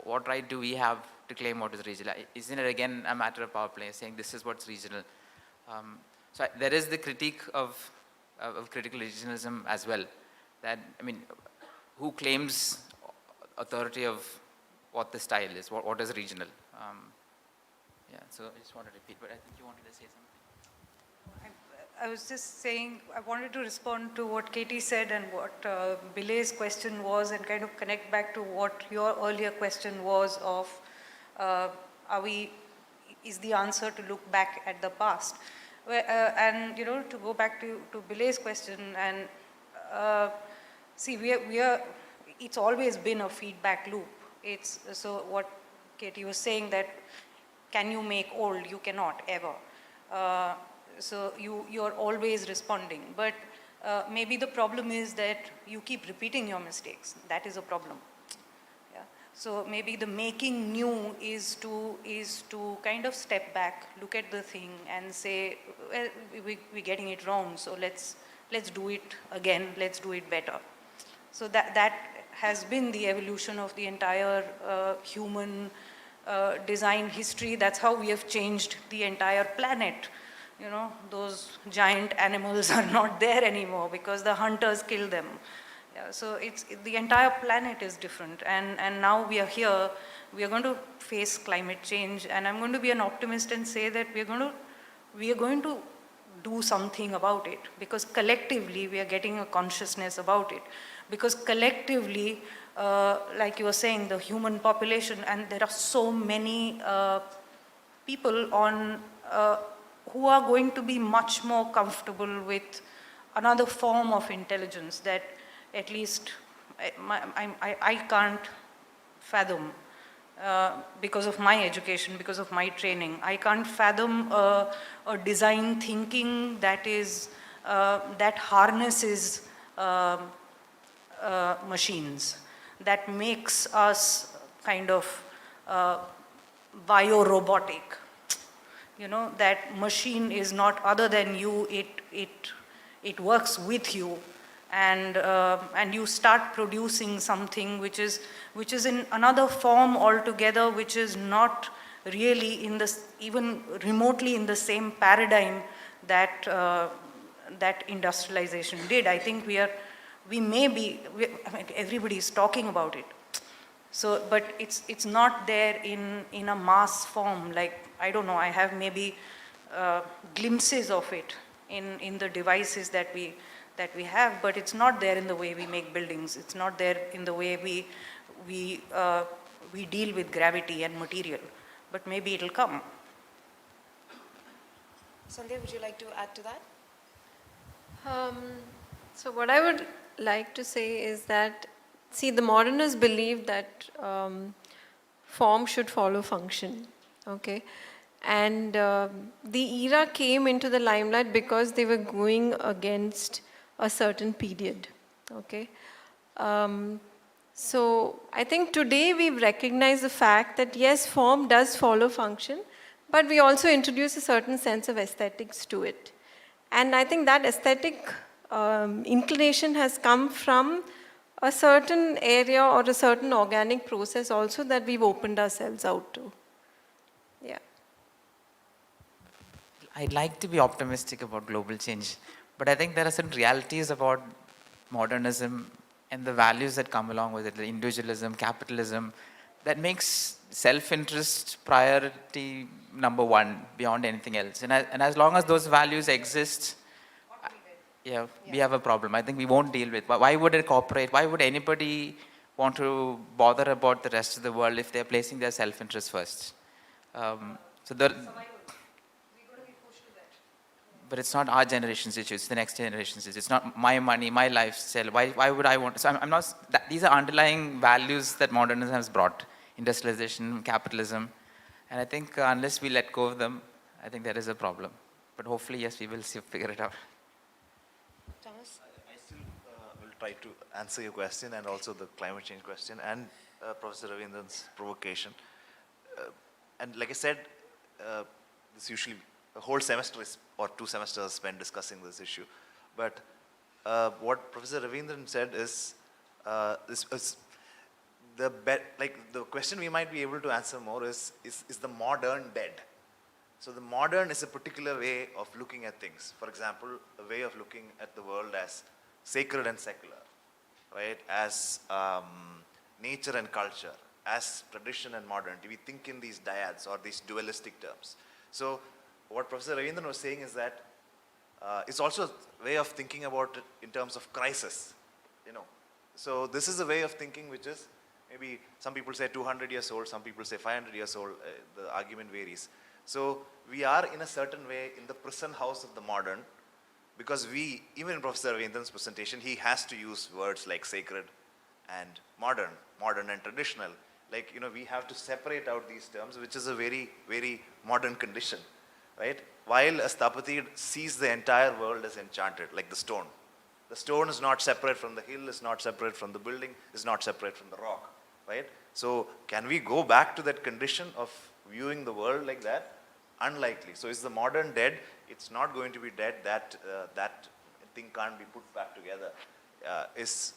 What right do we have to claim what is regional? Isn't it again a matter of power play, saying this is what's regional? So there is the critique of critical regionalism as well. That, I mean, who claims authority of what the style is, what is regional? Yeah, so I just wanted to repeat, but I think you wanted to say something. I was just saying, I wanted to respond to what Katie said and what Bilay's question was, and kind of connect back to what your earlier question was of, is the answer to look back at the past? And to go back to Bilay's question, and see, it's always been a feedback loop. So what Katie was saying, that can you make old? You cannot ever. So you're always responding. But maybe the problem is that you keep repeating your mistakes. That is a problem. Yeah. So maybe the making new is to kind of step back, look at the thing and say, well, we're getting it wrong, so let's do it again, let's do it better. So that has been the evolution of the entire human design history. That's how we have changed the entire planet. Those giant animals are not there anymore because the hunters kill them. Yeah, so the entire planet is different, and now we are here. We are going to face climate change, and I'm going to be an optimist and say that we are going to do something about it, because collectively we are getting a consciousness about it. Because collectively, like you were saying, the human population, and there are so many people who are going to be much more comfortable with another form of intelligence that at least I can't fathom because of my education, because of my training. I can't fathom a design thinking that harnesses machines, that makes us kind of bio-robotic. That machine is not other than you, it works with you, and you start producing something which is in another form altogether, which is not really even remotely in the same paradigm that industrialization did. I think everybody is talking about it. So, but it's not there in a mass form. Like, I don't know, I have maybe glimpses of it in the devices that we have, but it's not there in the way we make buildings. It's not there in the way we deal with gravity and material. But maybe it'll come. Sandhya, would you like to add to that? So what I would like to say is that, see, the modernists believe that form should follow function, okay? And the era came into the limelight because they were going against a certain period, okay? So I think today we've recognized the fact that yes, form does follow function, but we also introduce a certain sense of aesthetics to it. And I think that aesthetic inclination has come from a certain area or a certain organic process also that we've opened ourselves out to. Yeah. I'd like to be optimistic about global change, but I think there are some realities about modernism and the values that come along with it, the individualism, capitalism, that makes self-interest priority number one beyond anything else. And as long as those values exist, yeah, we have a problem. I think we won't deal with. Why would it cooperate? Why would anybody want to bother about the rest of the world if they're placing their self-interest first? But it's not our generation's issue, it's the next generation's issue. It's not my money, my lifestyle. Why would I want to? So I'm not, these are underlying values that modernism has brought. Industrialization, capitalism. And I think unless we let go of them, I think there is a problem. But hopefully, yes, we will figure it out. Thomas? I still will try to answer your question and also the climate change question and Professor Ravindran's provocation. And like I said, this usually a whole semester or 2 semesters spent discussing this issue. But what Professor Ravindran said is, the question we might be able to answer more is the modern dead? So the modern is a particular way of looking at things. For example, a way of looking at the world as sacred and secular, right? As nature and culture, as tradition and modernity. We think in these dyads or these dualistic terms. So what Professor Ravindran was saying is that it's also a way of thinking about it in terms of crisis, you know. So this is a way of thinking which is maybe some people say 200 years old, some people say 500 years old, the argument varies. So we are in a certain way in the prison house of the modern, because even in Professor Ravindran's presentation, he has to use words like sacred and modern and traditional. Like, you know, we have to separate out these terms, which is a very, very modern condition, right? While a Sthapati sees the entire world as enchanted, like the stone. The stone is not separate from the hill, is not separate from the building, is not separate from the rock, right? So can we go back to that condition of viewing the world like that? Unlikely. So is the modern dead? It's not going to be dead. That thing can't be put back together. Is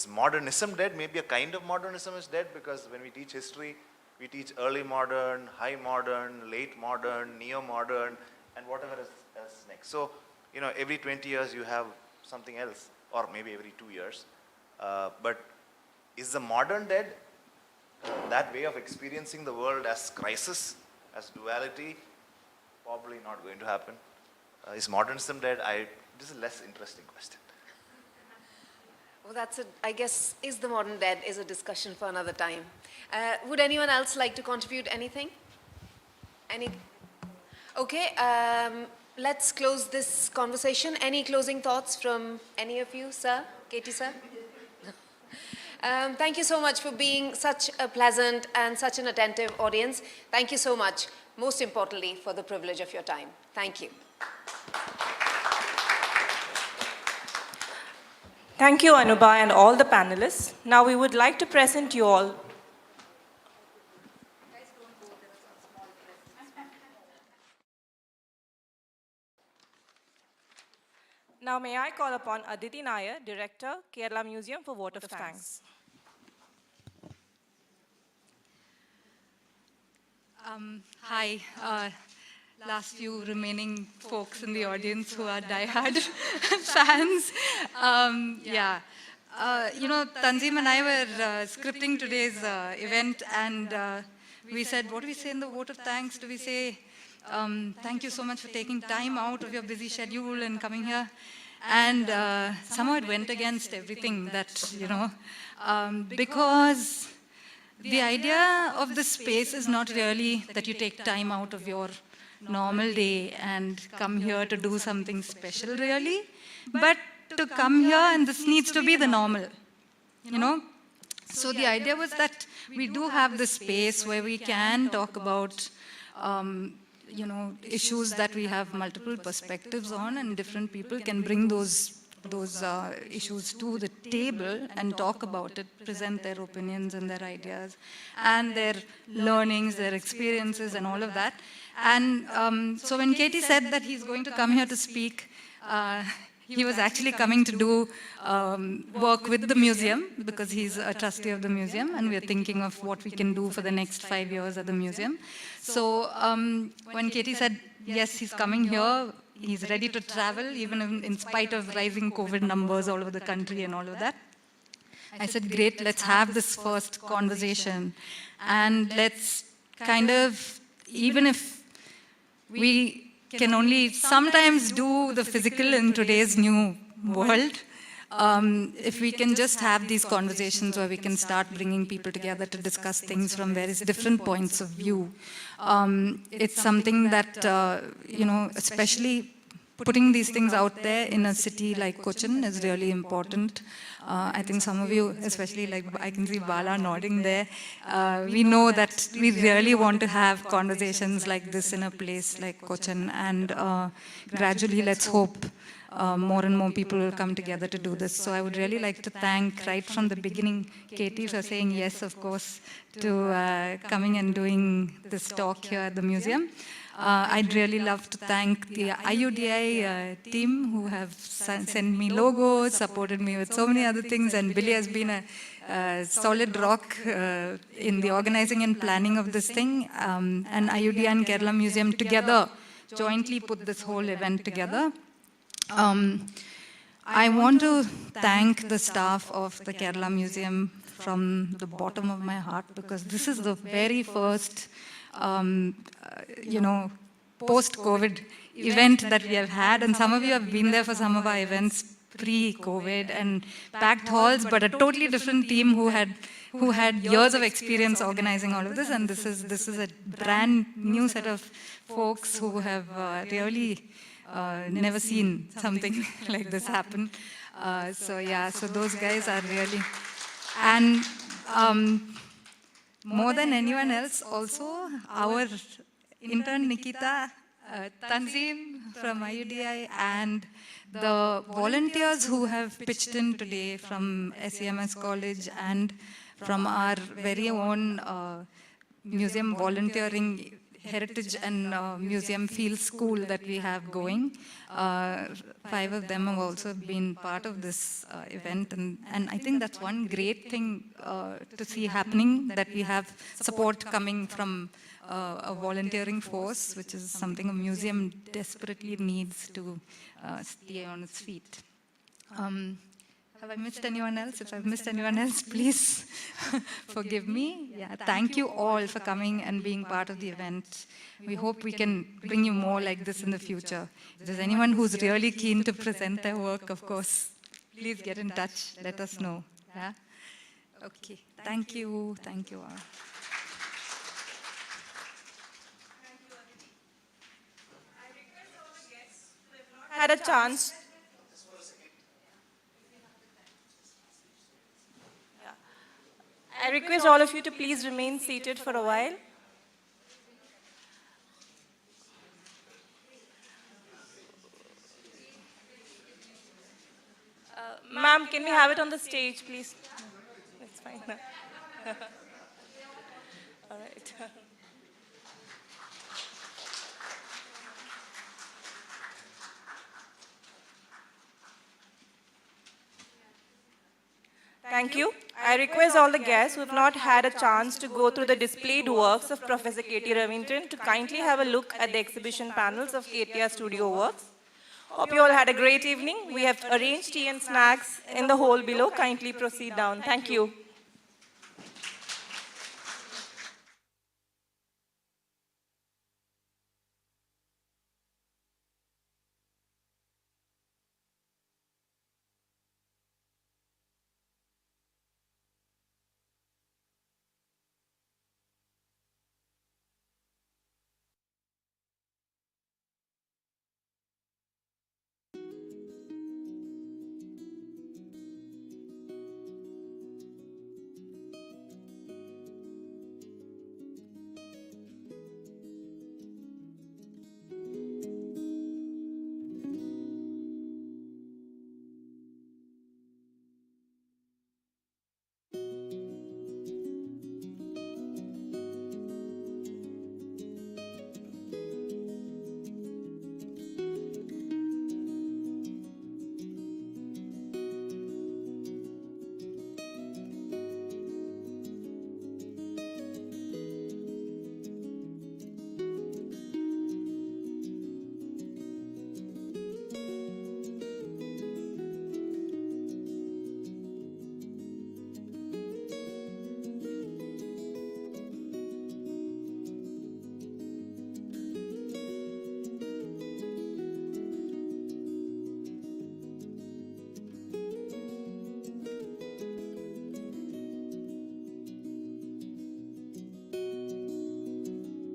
modernism dead? Maybe a kind of modernism is dead, because when we teach history, we teach early modern, high modern, late modern, neo-modern, and whatever is next. So, you know, every 20 years you have something else, or maybe every 2 years. But is the modern dead? That way of experiencing the world as crisis, as duality, probably not going to happen. Is modernism dead? This is a less interesting question. Well, I guess, is the modern dead is a discussion for another time. Would anyone else like to contribute anything? Okay, let's close this conversation. Any closing thoughts from any of you, sir? Katie, sir? Thank you so much for being such a pleasant and such an attentive audience. Thank you so much, most importantly, for the privilege of your time. Thank you. Thank you, Anubha, and all the panelists. Now we would like to present you all. Now may I call upon Aditi Nair, Director, Kerala Museum, for vote of thanks. Hi, last few remaining folks in the audience who are diehard fans. You know, Tanzim and I were scripting today's event, and we said, what do we say in the vote of thanks? Do we say, thank you so much for taking time out of your busy schedule and coming here? And somehow it went against everything that, you know, because the idea of the space is not really that you take time out of your normal day and come here to do something special, really, but to come here, and this needs to be the normal, you know. So the idea was that we do have this space where we can talk about issues that we have multiple perspectives on, and different people can bring those issues to the table and talk about it, present their opinions and their ideas and their learnings, their experiences and all of that. And so when Katie said that he's going to come here to speak, he was actually coming to do work with the museum because he's a trustee of the museum, and we're thinking of what we can do for the next 5 years at the museum. So when Katie said, yes, he's coming here, he's ready to travel, even in spite of rising COVID numbers all over the country and all of that, I said, great, let's have this first conversation. And let's kind of, even if we can only sometimes do the physical in today's new world, if we can just have these conversations where we can start bringing people together to discuss things from various different points of view. It's something that, especially putting these things out there in a city like Cochin is really important. I think some of you, especially like I can see Bala nodding there, we know that we really want to have conversations like this in a place like Cochin, and gradually let's hope more and more people will come together to do this. So I would really like to thank right from the beginning Katie for saying yes, of course, to coming and doing this talk here at the museum. I'd really love to thank the IUDI team who have sent me logos, supported me with so many other things, and Billy has been a solid rock in the organizing and planning of this thing. And IUDI and Kerala Museum together jointly put this whole event together. I want to thank the staff of the Kerala Museum from the bottom of my heart, because this is the very first post-COVID event that we have had, and some of you have been there for some of our events pre-COVID and packed halls, but a totally different team who had years of experience organizing all of this, and this is a brand new set of folks who have really never seen something like this happen. So those guys are really, and more than anyone else, also our intern Nikita, Tanzim from IUDI, and the volunteers who have pitched in today from SEMS College and from our very own museum volunteering heritage and museum field school that we have going. 5 of them have also been part of this event, and I think that's one great thing to see happening, that we have support coming from a volunteering force, which is something a museum desperately needs to stay on its feet. Have I missed anyone else? If I've missed anyone else, please forgive me. Yeah, thank you all for coming and being part of the event. We hope we can bring you more like this in the future. If there's anyone who's really keen to present their work, of course, please get in touch. Let us know. Yeah? Okay. Thank you. Thank you all. Had a chance. I request all of you to please remain seated for a while. Ma'am, can we have it on the stage, please? That's fine. All right. Thank you. I request all the guests who have not had a chance to go through the displayed works of Professor K.T. Ravindran to kindly have a look at the exhibition panels of KTR studio works. Hope you all had a great evening. We have arranged tea and snacks in the hall below. Kindly proceed down. Thank you.